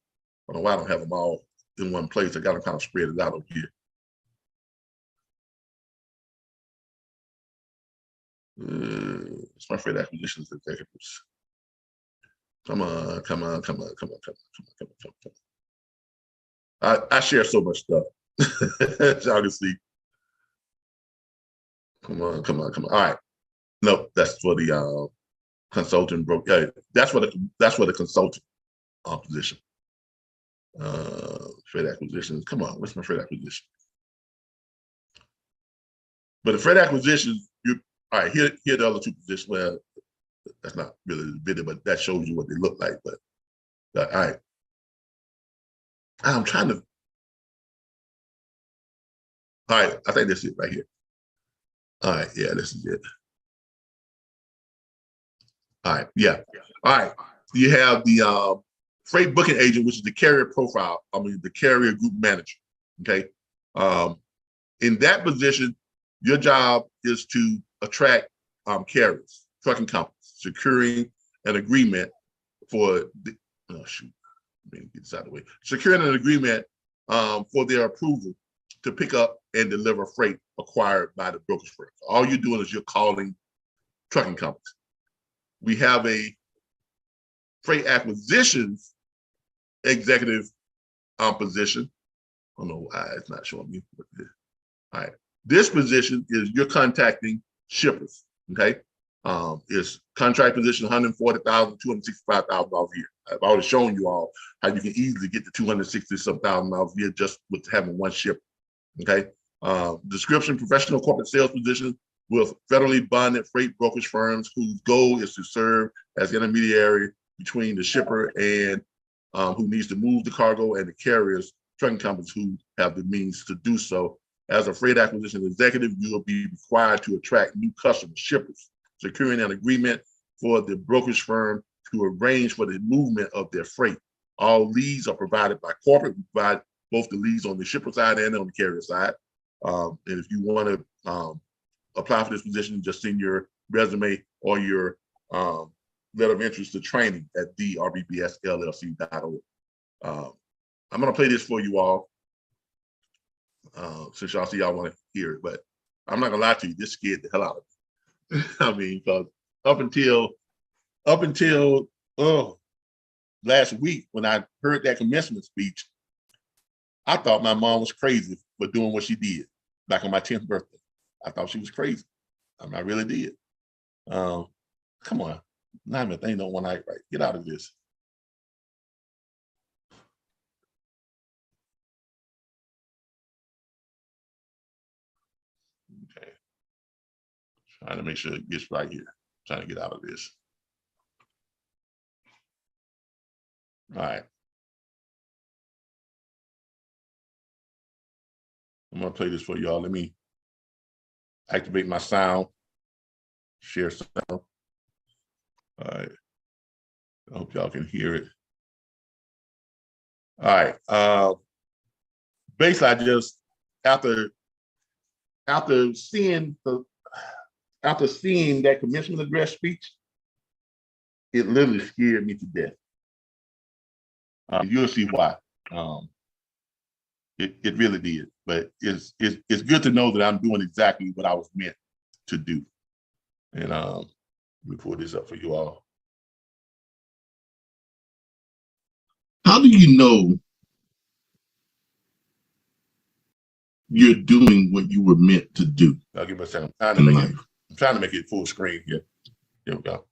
I don't know why I don't have them all in one place. I got them kind of spread it out over here. It's my freight acquisitions executives. Come on. I share so much stuff. As y'all can see, Come on. All right. No, that's for the consultant that's for the consultant position. Freight acquisitions. Come on, what's my freight acquisition? But the freight acquisitions, all right, here are the other two positions. Well, that's not really the video, but that shows you what they look like. But all right. I'm trying to. All right, I think that's it right here. All right, yeah, this is it. All right, yeah. All right, you have the freight booking agent, which is the carrier profile. The carrier group manager. Okay. In that position, your job is to attract carriers, trucking companies, securing an agreement for the, oh shoot, let me get this out of the way. Securing an agreement for their approval to pick up and deliver freight acquired by the brokerage firm. All you're doing is you're calling trucking companies. We have a freight acquisitions executive position. I don't know why it's not showing me. All right. This position is you're contacting shippers. Okay. It's contract position $140,000, $265,000 a year. I've already shown you all how you can easily get to $260,000 a year just with having one shipper. Okay. Description: professional corporate sales position with federally bonded freight brokerage firms whose goal is to serve as intermediary between the shipper and who needs to move the cargo and the carriers, trucking companies who have the means to do so. As a freight acquisition executive, you will be required to attract new customers, shippers, securing an agreement for the brokerage firm to arrange for the movement of their freight. All leads are provided by corporate. We provide both the leads on the shipper side and on the carrier side. And if you want to apply for this position, just send your resume or your letter of interest to training at RBBSLLC.org. I'm going to play this for you all. Since y'all see y'all want to hear it, but I'm not gonna lie to you, this scared the hell out of me. I mean, because up until last week when I heard that commencement speech, I thought my mom was crazy for doing what she did back on my 10th birthday. I thought she was crazy. I mean, I really did. Come on, not even thing don't want to act right. Get out of this. Okay. Trying to make sure it gets right here. Trying to get out of this. All right. I'm gonna play this for y'all. Let me activate my sound. Share sound. All right. I hope y'all can hear it. All right. Basically, I just after seeing that commencement address speech, it literally scared me to death. You'll see why. It really did. But it's good to know that I'm doing exactly what I was meant to do. And let me pull this up for you all. How do you know you're doing what you were meant to do? I'll give me a second. I'm trying to make it full screen here. Here we go.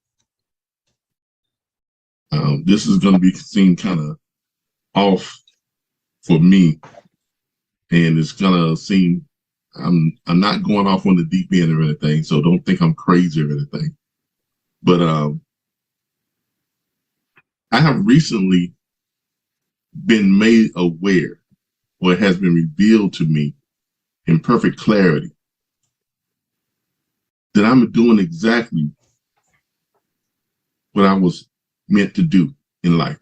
This is going to be seen kind of off for me, and it's going to seem I'm not going off on the deep end or anything, so don't think I'm crazy or anything. But I have recently been made aware, or it has been revealed to me in perfect clarity, that I'm doing exactly what I was meant to do in life.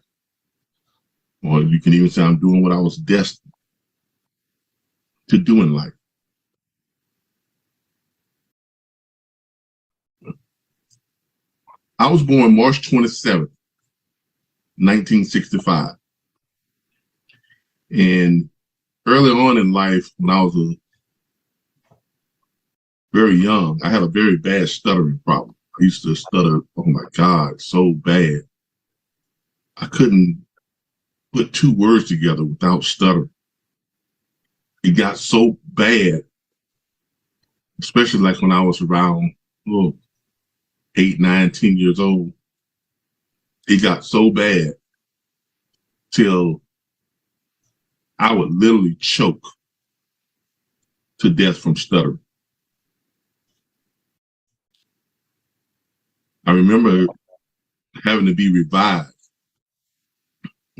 Or you can even say I'm doing what I was destined to do in life. I was born March 27th, 1965. And early on in life, when I was very young, I had a very bad stuttering problem. I used to stutter, oh my God, so bad. I couldn't put two words together without stuttering. It got so bad especially like when I was around 8, 9, 10 years old. It got so bad till I would literally choke to death from stuttering. I remember having to be revived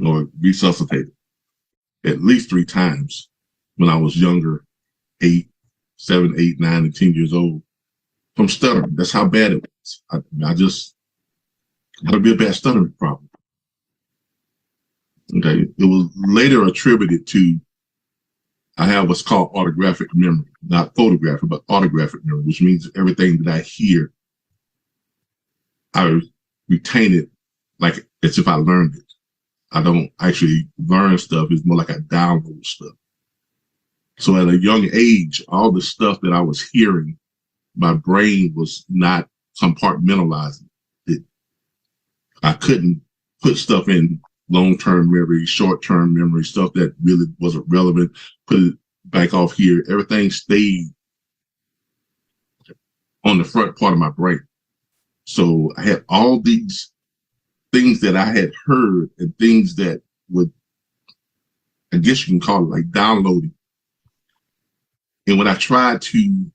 or resuscitated at least 3 times when I was younger, 8, 7, 8, 9, and 10 years old from stuttering. That's how bad it was. I just had a real bad stuttering problem. Okay. It was later attributed to, I have what's called autographic memory, not photographic, but autographic memory, which means everything that I hear, I retain it like as if I learned it. I don't actually learn stuff. It's more like I download stuff. So at a young age, all the stuff that I was hearing, my brain was not compartmentalizing it. I couldn't put stuff in long-term memory, short-term memory, stuff that really wasn't relevant, put it back off here. Everything stayed on the front part of my brain. So I had all these things that I had heard and things that would, I guess you can call it like downloading. And when I tried to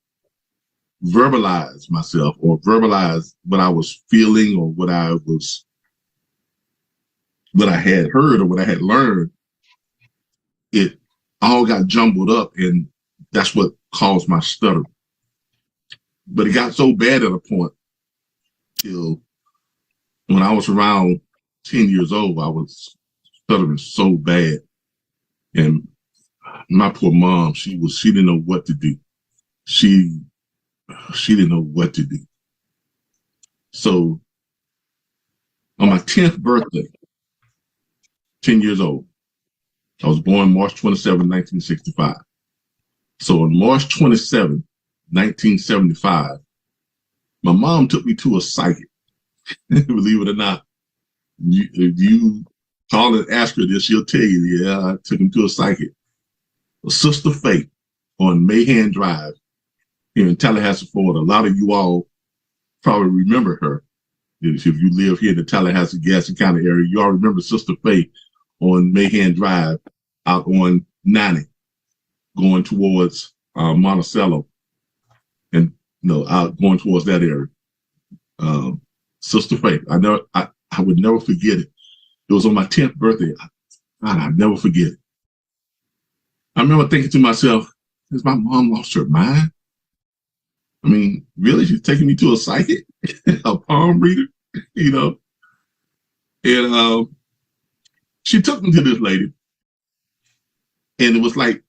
verbalize myself or verbalize what I was feeling or what I had heard or what I had learned, it all got jumbled up, and that's what caused my stutter. But it got so bad at a point till when I was around 10 years old, I was stuttering so bad. And my poor mom, she didn't know what to do. She didn't know what to do. So on my 10th birthday, 10 years old, I was born March 27, 1965. So on March 27, 1975, my mom took me to a psychic. Believe it or not, if you call and ask her this, she'll tell you, yeah, I took him to a psychic. Sister Faith on Mahan Drive here in Tallahassee, Florida. A lot of you all probably remember her. If you live here in the Tallahassee, Gaston County area, you all remember Sister Faith on Mahan Drive out on 90, going towards Monticello and out going towards that area. Sister Faith, I would never forget it. It was on my 10th birthday. I'd never forget it. I remember thinking to myself, has my mom lost her mind? I mean, really? She's taking me to a psychic, a palm reader, And she took me to this lady, and it was like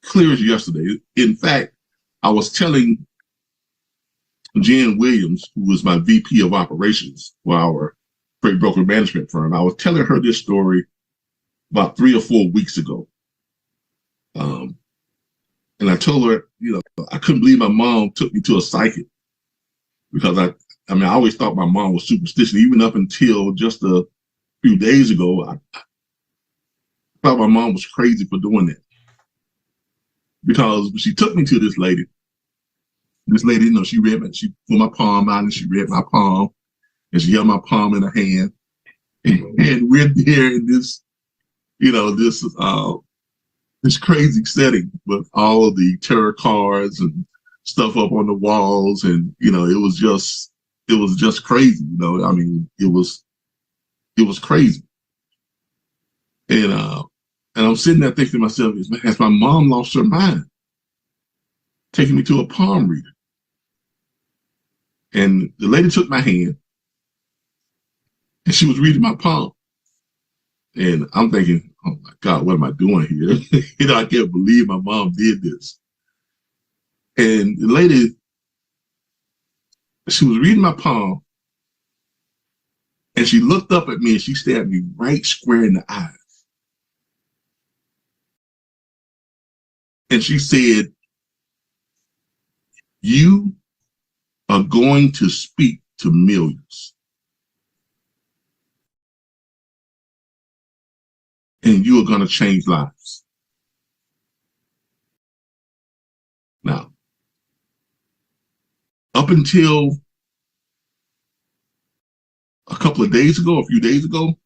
clear as yesterday. In fact, I was telling Jen Williams, who was my VP of operations for our freight broker management firm, I was telling her this story about 3 or 4 weeks ago. And I told her, I couldn't believe my mom took me to a psychic, because I always thought my mom was superstitious. Even up until just a few days ago, I thought my mom was crazy for doing that. Because when she took me to this lady, she read she put my palm out and she read my palm, and she held my palm in her hand. And we're there in this, this crazy setting with all of the tarot cards and stuff up on the walls. And, it was just crazy. It was crazy. And I'm sitting there thinking to myself, has my mom lost her mind? Taking me to a palm reader. And the lady took my hand and she was reading my palm. And I'm thinking, oh my God, what am I doing here? I can't believe my mom did this. And the lady, she was reading my palm, and she looked up at me and she stared me right square in the eyes. And she said, you are going to speak to millions. And you are going to change lives. Now, up until a couple of days ago, a few days ago,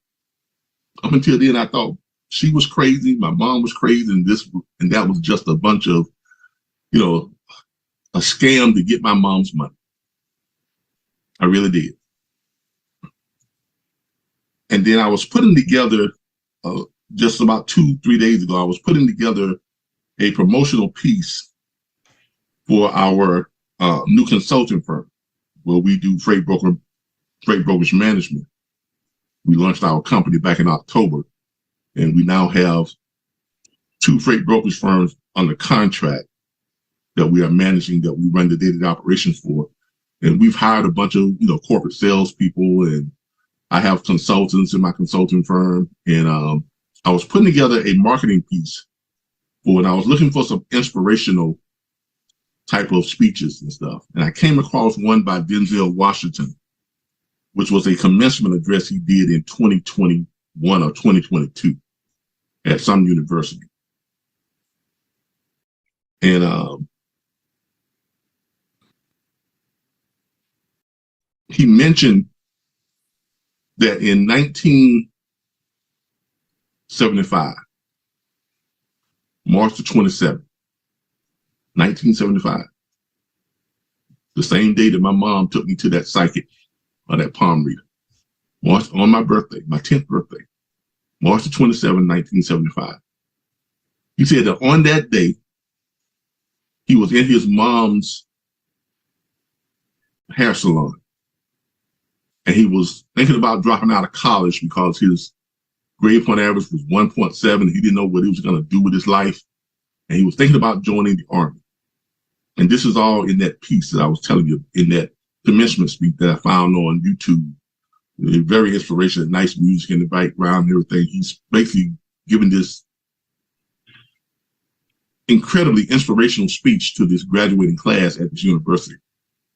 up until then, I thought she was crazy, my mom was crazy, and that was just a bunch of, a scam to get my mom's money. I really did. And then I was putting together, just about 2-3 days ago, I was putting together a promotional piece for our new consulting firm, where we do freight brokerage management. We launched our company back in October, and we now have 2 freight brokerage firms under contract that we are managing, that we run the day-to-day operations for. And we've hired a bunch of, corporate salespeople, and I have consultants in my consulting firm. And I was putting together a marketing piece and I was looking for some inspirational type of speeches and stuff. And I came across one by Denzel Washington, which was a commencement address he did in 2021 or 2022 at some university. And he mentioned that in 1975, March the 27th, 1975, the same day that my mom took me to that psychic or that palm reader, on my birthday, my 10th birthday, March the 27th, 1975. He said that on that day, he was in his mom's hair salon, and he was thinking about dropping out of college because his grade point average was 1.7. He didn't know what he was going to do with his life. And he was thinking about joining the Army. And this is all in that piece that I was telling you, in that commencement speech that I found on YouTube. Very inspirational, nice music in the background and everything. He's basically giving this incredibly inspirational speech to this graduating class at this university.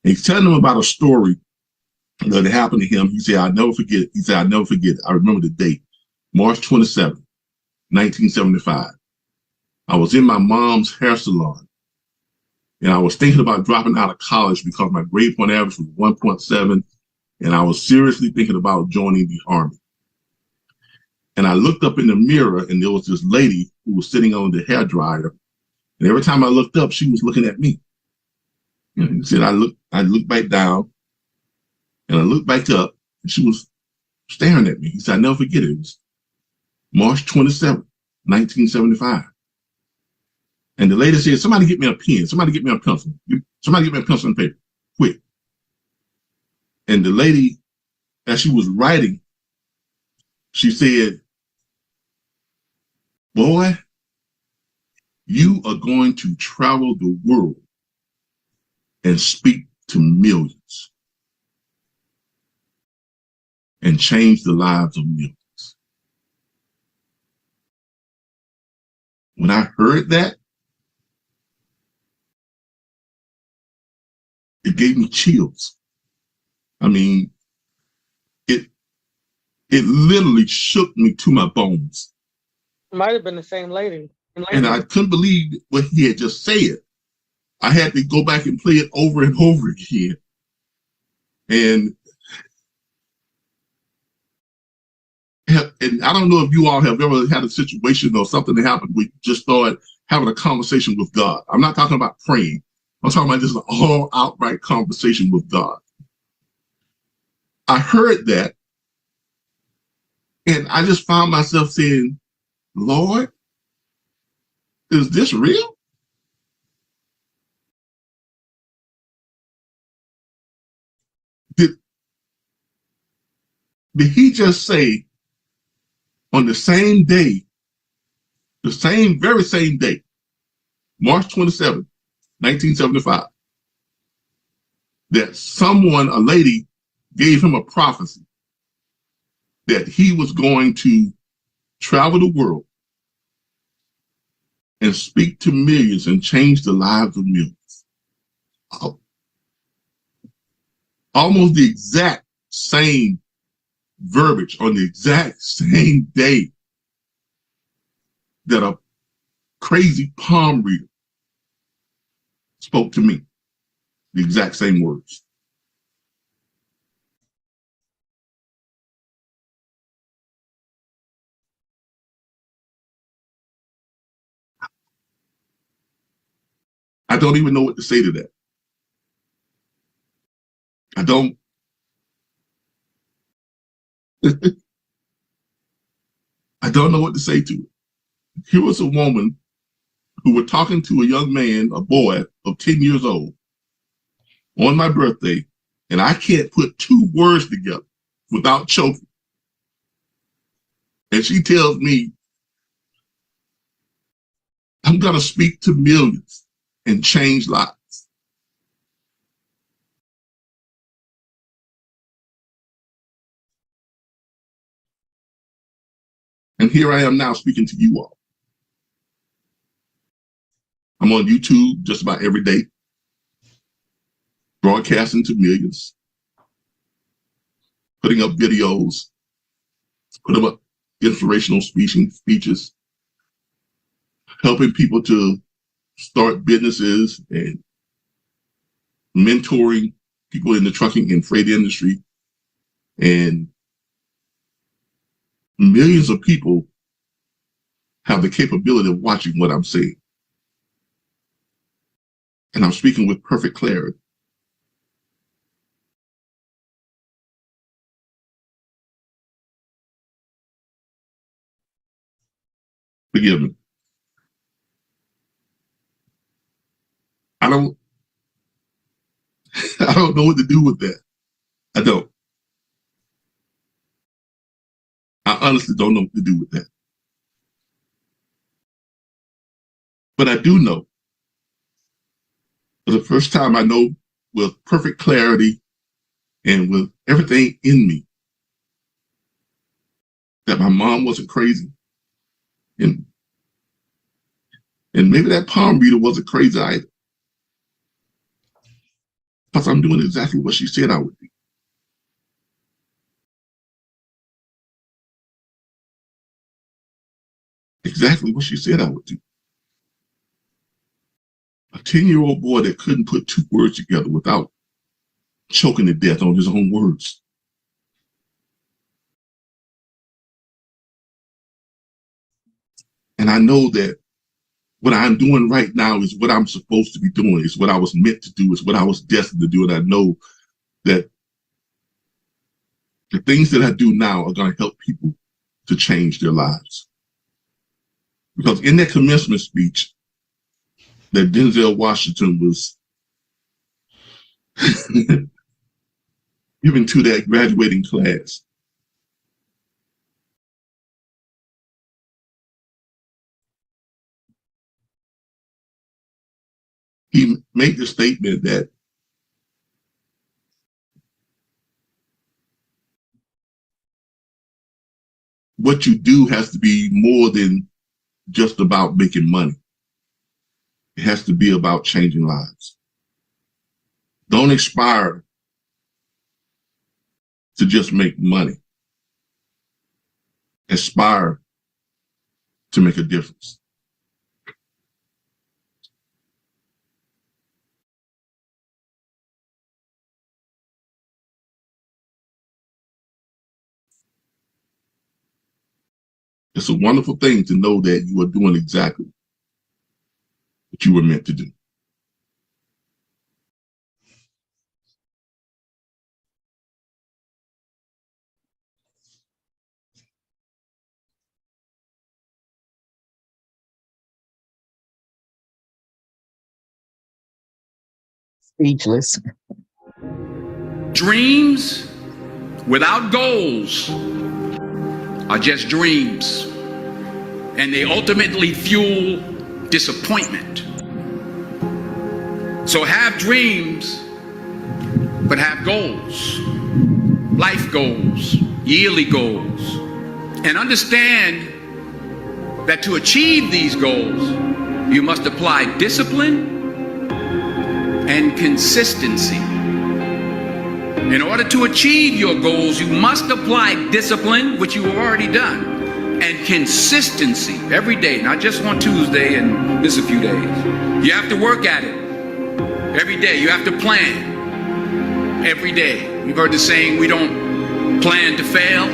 And he's telling them about a story that happened to him. He said, I'll never forget it. He said, I'll never forget it. I remember the date, March 27th, 1975. I was in my mom's hair salon, and I was thinking about dropping out of college because my grade point average was 1.7, and I was seriously thinking about joining the Army. And I looked up in the mirror, and there was this lady who was sitting on the hair dryer, and every time I looked up, she was looking at me. He said, I looked back down, and I looked back up, and she was staring at me. He said, I'll never forget it. It was March 27th, 1975. And the lady said, somebody get me a pen. Somebody get me a pencil. Somebody get me a pencil and paper, quick. And the lady, as she was writing, she said, boy, you are going to travel the world and speak to millions and change the lives of millions. When I heard that, it gave me chills. I mean, it literally shook me to my bones. Might have been the same lady. And I couldn't believe what he had just said. I had to go back and play it over and over again. And I don't know if you all have ever had a situation or something that happened where you just started having a conversation with God. I'm not talking about praying. I'm talking about just an all outright conversation with God. I heard that, and I just found myself saying, Lord, is this real? Did he just say on the same day, very same day, March 27th, 1975, that a lady gave him a prophecy that he was going to travel the world and speak to millions and change the lives of millions? Almost the exact same verbiage on the exact same day that a crazy palm reader spoke to me the exact same words. I don't even know what to say to that. I don't. I don't know what to say to it. Here was a woman who was talking to a young man, a boy of 10 years old, on my birthday, and I can't put two words together without choking. And she tells me, I'm going to speak to millions and change lives. And here I am now speaking to you all. I'm on YouTube just about every day, broadcasting to millions, putting up videos, putting up inspirational speeches, helping people to start businesses and mentoring people in the trucking and freight industry. And millions of people have the capability of watching what I'm saying. And I'm speaking with perfect clarity. Forgive me. I don't know what to do with that. I don't. I honestly don't know what to do with that. But I do know, for the first time, I know with perfect clarity and with everything in me that my mom wasn't crazy. And maybe that palm reader wasn't crazy either. Because I'm doing exactly what she said I would do. Exactly what she said I would do. A 10-year-old boy that couldn't put two words together without choking to death on his own words. And I know that what I'm doing right now is what I'm supposed to be doing. It's what I was meant to do. It's what I was destined to do. And I know that the things that I do now are going to help people to change their lives. Because in that commencement speech that Denzel Washington was giving to that graduating class, he made the statement that what you do has to be more than just about making money. It has to be about changing lives. Don't aspire to just make money. Aspire to make a difference. It's a wonderful thing to know that you are doing exactly what you were meant to do. Speechless. Dreams without goals are just dreams, and they ultimately fuel disappointment. So have dreams, but have goals, life goals, yearly goals, and understand that to achieve these goals, you must apply discipline and consistency. In order to achieve your goals, you must apply discipline, which you have already done, and consistency every day, not just on Tuesday and miss a few days. You have to work at it. Every day you have to plan. Every day. You've heard the saying, we don't plan to fail,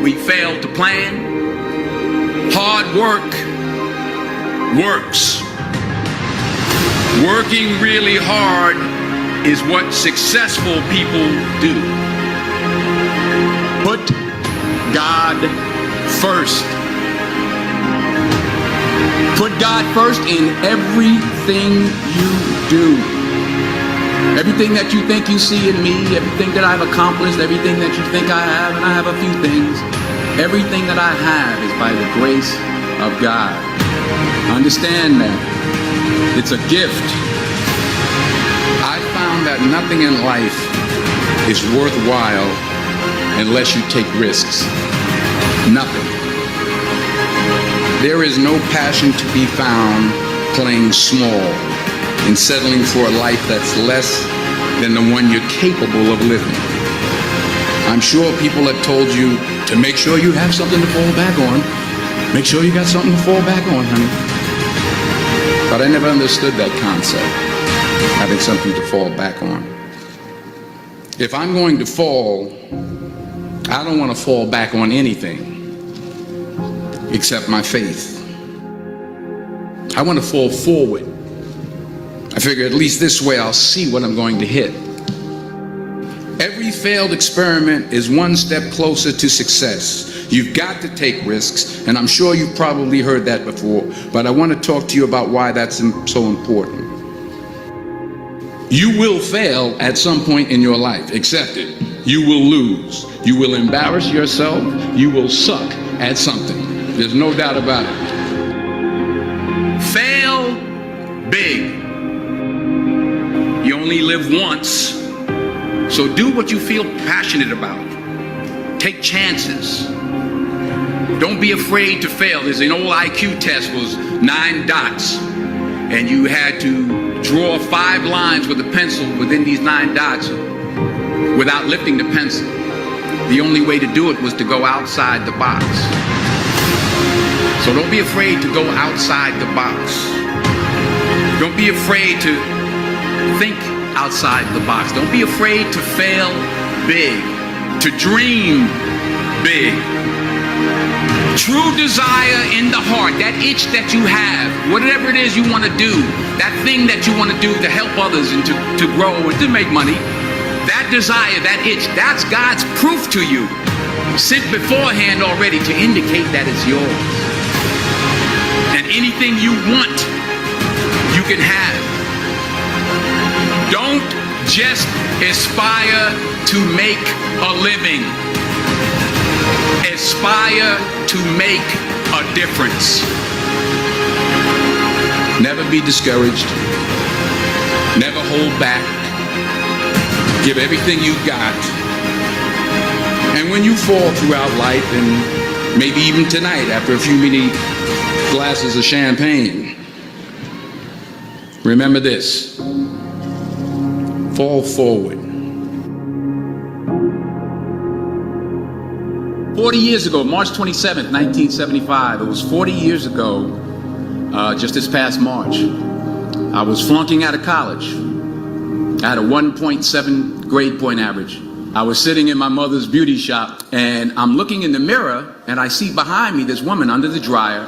we fail to plan. Hard work works. Working really hard is what successful people do. Put God first. Put God first in everything you do. Everything that you think you see in me, everything that I've accomplished, everything that you think I have, and I have a few things, everything that I have is by the grace of God. Understand that. It's a gift. I found that nothing in life is worthwhile unless you take risks. Nothing. There is no passion to be found playing small and settling for a life that's less than the one you're capable of living. I'm sure people have told you to make sure you have something to fall back on. Make sure you got something to fall back on, honey. But I never understood that concept, having something to fall back on. If I'm going to fall, I don't want to fall back on anything except my faith. I want to fall forward. I figure at least this way I'll see what I'm going to hit. Every failed experiment is one step closer to success. You've got to take risks, and I'm sure you've probably heard that before, but I want to talk to you about why that's so important. You will fail at some point in your life. Accept it. You will lose. You will embarrass yourself. You will suck at something. There's no doubt about it. Fail big. You only live once, so do what you feel passionate about. Take chances. Don't be afraid to fail. There's an old IQ test, was 9 dots, and you had to draw 5 lines with a pencil within these 9 dots without lifting the pencil. The only way to do it was to go outside the box. So don't be afraid to go outside the box. Don't be afraid to think outside the box. Don't be afraid to fail big, to dream big. True desire in the heart, that itch that you have, whatever it is you want to do, that thing that you want to do to help others and to grow and to make money, that desire, that itch, that's God's proof to you, sent beforehand already to indicate that it's yours. And anything you want, you can have. Don't just aspire to make a living. Aspire to make a difference. Never be discouraged. Never hold back. Give everything you got. And when you fall throughout life, and maybe even tonight after a few many glasses of champagne, remember this. Fall forward. 40 years ago, March 27th, 1975, it was 40 years ago, just this past March, I was flunking out of college. I had a 1.7 grade point average. I was sitting in my mother's beauty shop, and I'm looking in the mirror, and I see behind me this woman under the dryer.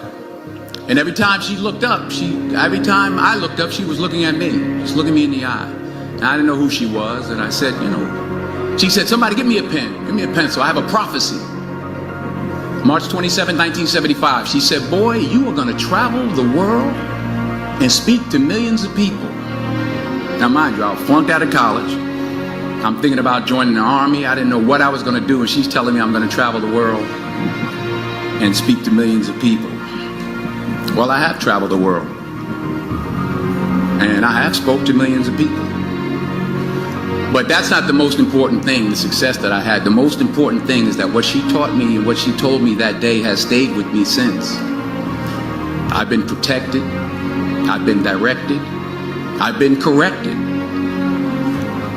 And every time she looked up, every time I looked up, she was looking at me, just looking me in the eye. And I didn't know who she was, and I said, she said, somebody give me a pen, give me a pencil, I have a prophecy. March 27, 1975, she said, boy, you are gonna travel the world and speak to millions of people. Now mind you, I flunked out of college. I'm thinking about joining the army. I didn't know what I was gonna do, and she's telling me I'm gonna travel the world and speak to millions of people. Well, I have traveled the world, and I have spoke to millions of people. But that's not the most important thing, the success that I had. The most important thing is that what she taught me and what she told me that day has stayed with me since. I've been protected, I've been directed, I've been corrected.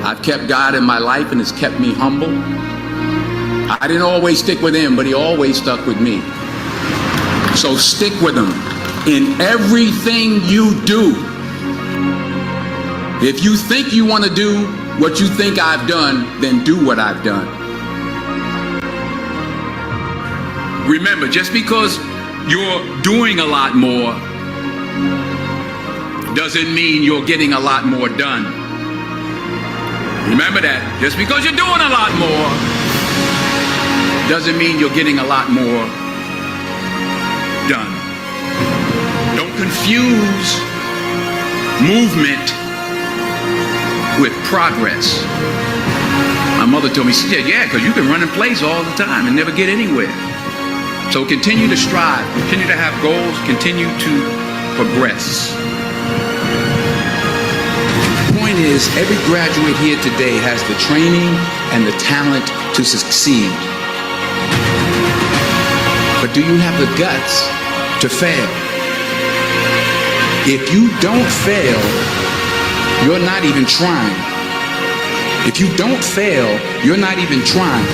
I've kept God in my life, and it's kept me humble. I didn't always stick with him, but he always stuck with me. So stick with him in everything you do. If you think you want to do what you think I've done, then do what I've done. Remember, just because you're doing a lot more doesn't mean you're getting a lot more done. Remember that. Just because you're doing a lot more doesn't mean you're getting a lot more done. Don't confuse movement with progress. My mother told me, she said, yeah, because you can run in place all the time and never get anywhere. So continue to strive, continue to have goals, continue to progress. The point is, every graduate here today has the training and the talent to succeed. But do you have the guts to fail? If you don't fail, you're not even trying. If you don't fail, you're not even trying.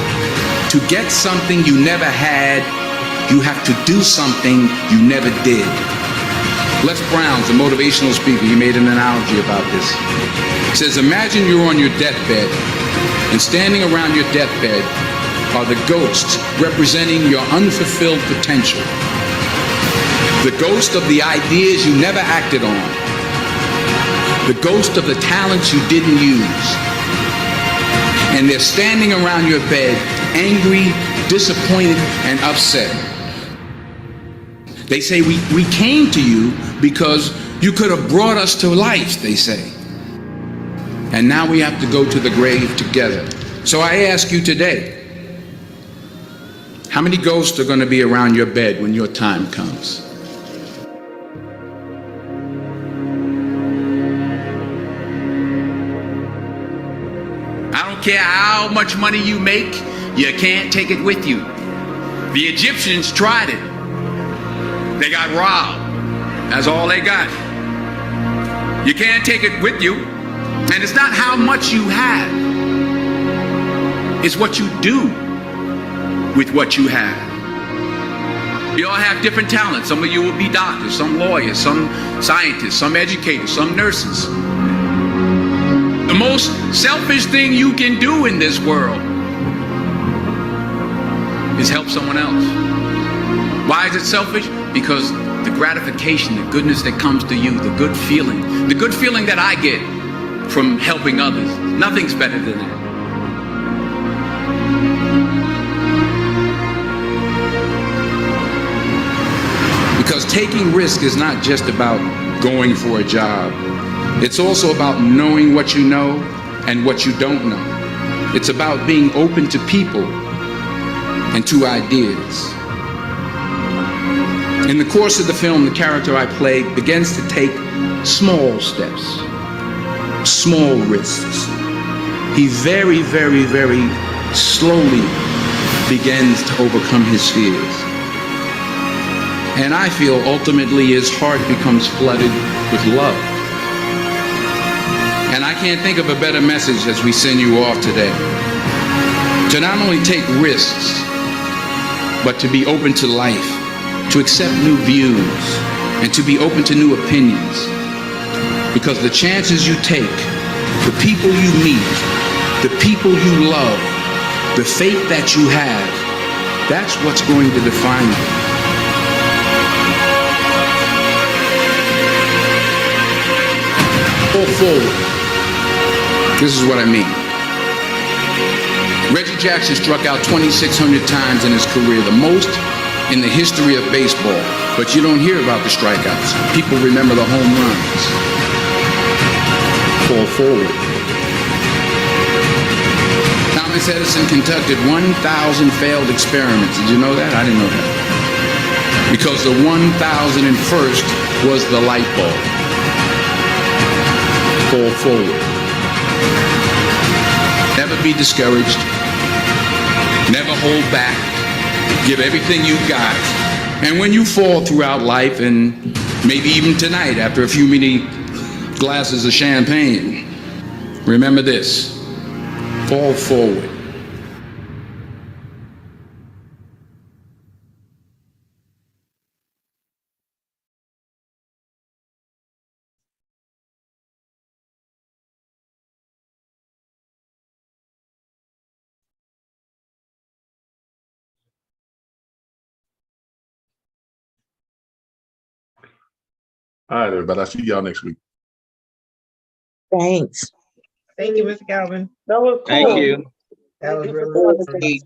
To get something you never had, you have to do something you never did. Les Brown's a motivational speaker. He made an analogy about this. He says, imagine you're on your deathbed, and standing around your deathbed are the ghosts representing your unfulfilled potential. The ghost of the ideas you never acted on. The ghost of the talents you didn't use. And they're standing around your bed, angry, disappointed, and upset. They say, we came to you because you could have brought us to life, they say. And now we have to go to the grave together. So I ask you today, how many ghosts are going to be around your bed when your time comes? I don't care how much money you make, you can't take it with you. The Egyptians tried it. They got robbed. That's all they got. You can't take it with you. And it's not how much you have. It's what you do with what you have. We all have different talents. Some of you will be doctors, some lawyers, some scientists, some educators, some nurses. The most selfish thing you can do in this world is help someone else. Why is it selfish? Because the gratification, the goodness that comes to you, the good feeling that I get from helping others, nothing's better than that. Because taking risk is not just about going for a job. It's also about knowing what you know and what you don't know. It's about being open to people and to ideas. In the course of the film, the character I play begins to take small steps, small risks. He very, very, very slowly begins to overcome his fears. And I feel ultimately his heart becomes flooded with love. And I can't think of a better message as we send you off today. To not only take risks, but to be open to life, to accept new views, and to be open to new opinions. Because the chances you take, the people you meet, the people you love, the faith that you have, that's what's going to define you. Fall forward. This is what I mean. Reggie Jackson struck out 2,600 times in his career, the most in the history of baseball. But you don't hear about the strikeouts. People remember the home runs. Fall forward. Thomas Edison conducted 1,000 failed experiments. Did you know that? I didn't know that. Because the 1,001st was the light bulb. Fall forward. Never be discouraged. Never hold back. Give everything you got. And when you fall throughout life, and maybe even tonight after a few many glasses of champagne, remember this: fall forward. All right, everybody. I'll see y'all next week. Thanks. Thank you, Mr. Calvin. That was cool. Thank you. That was Thank you for really doing good. this.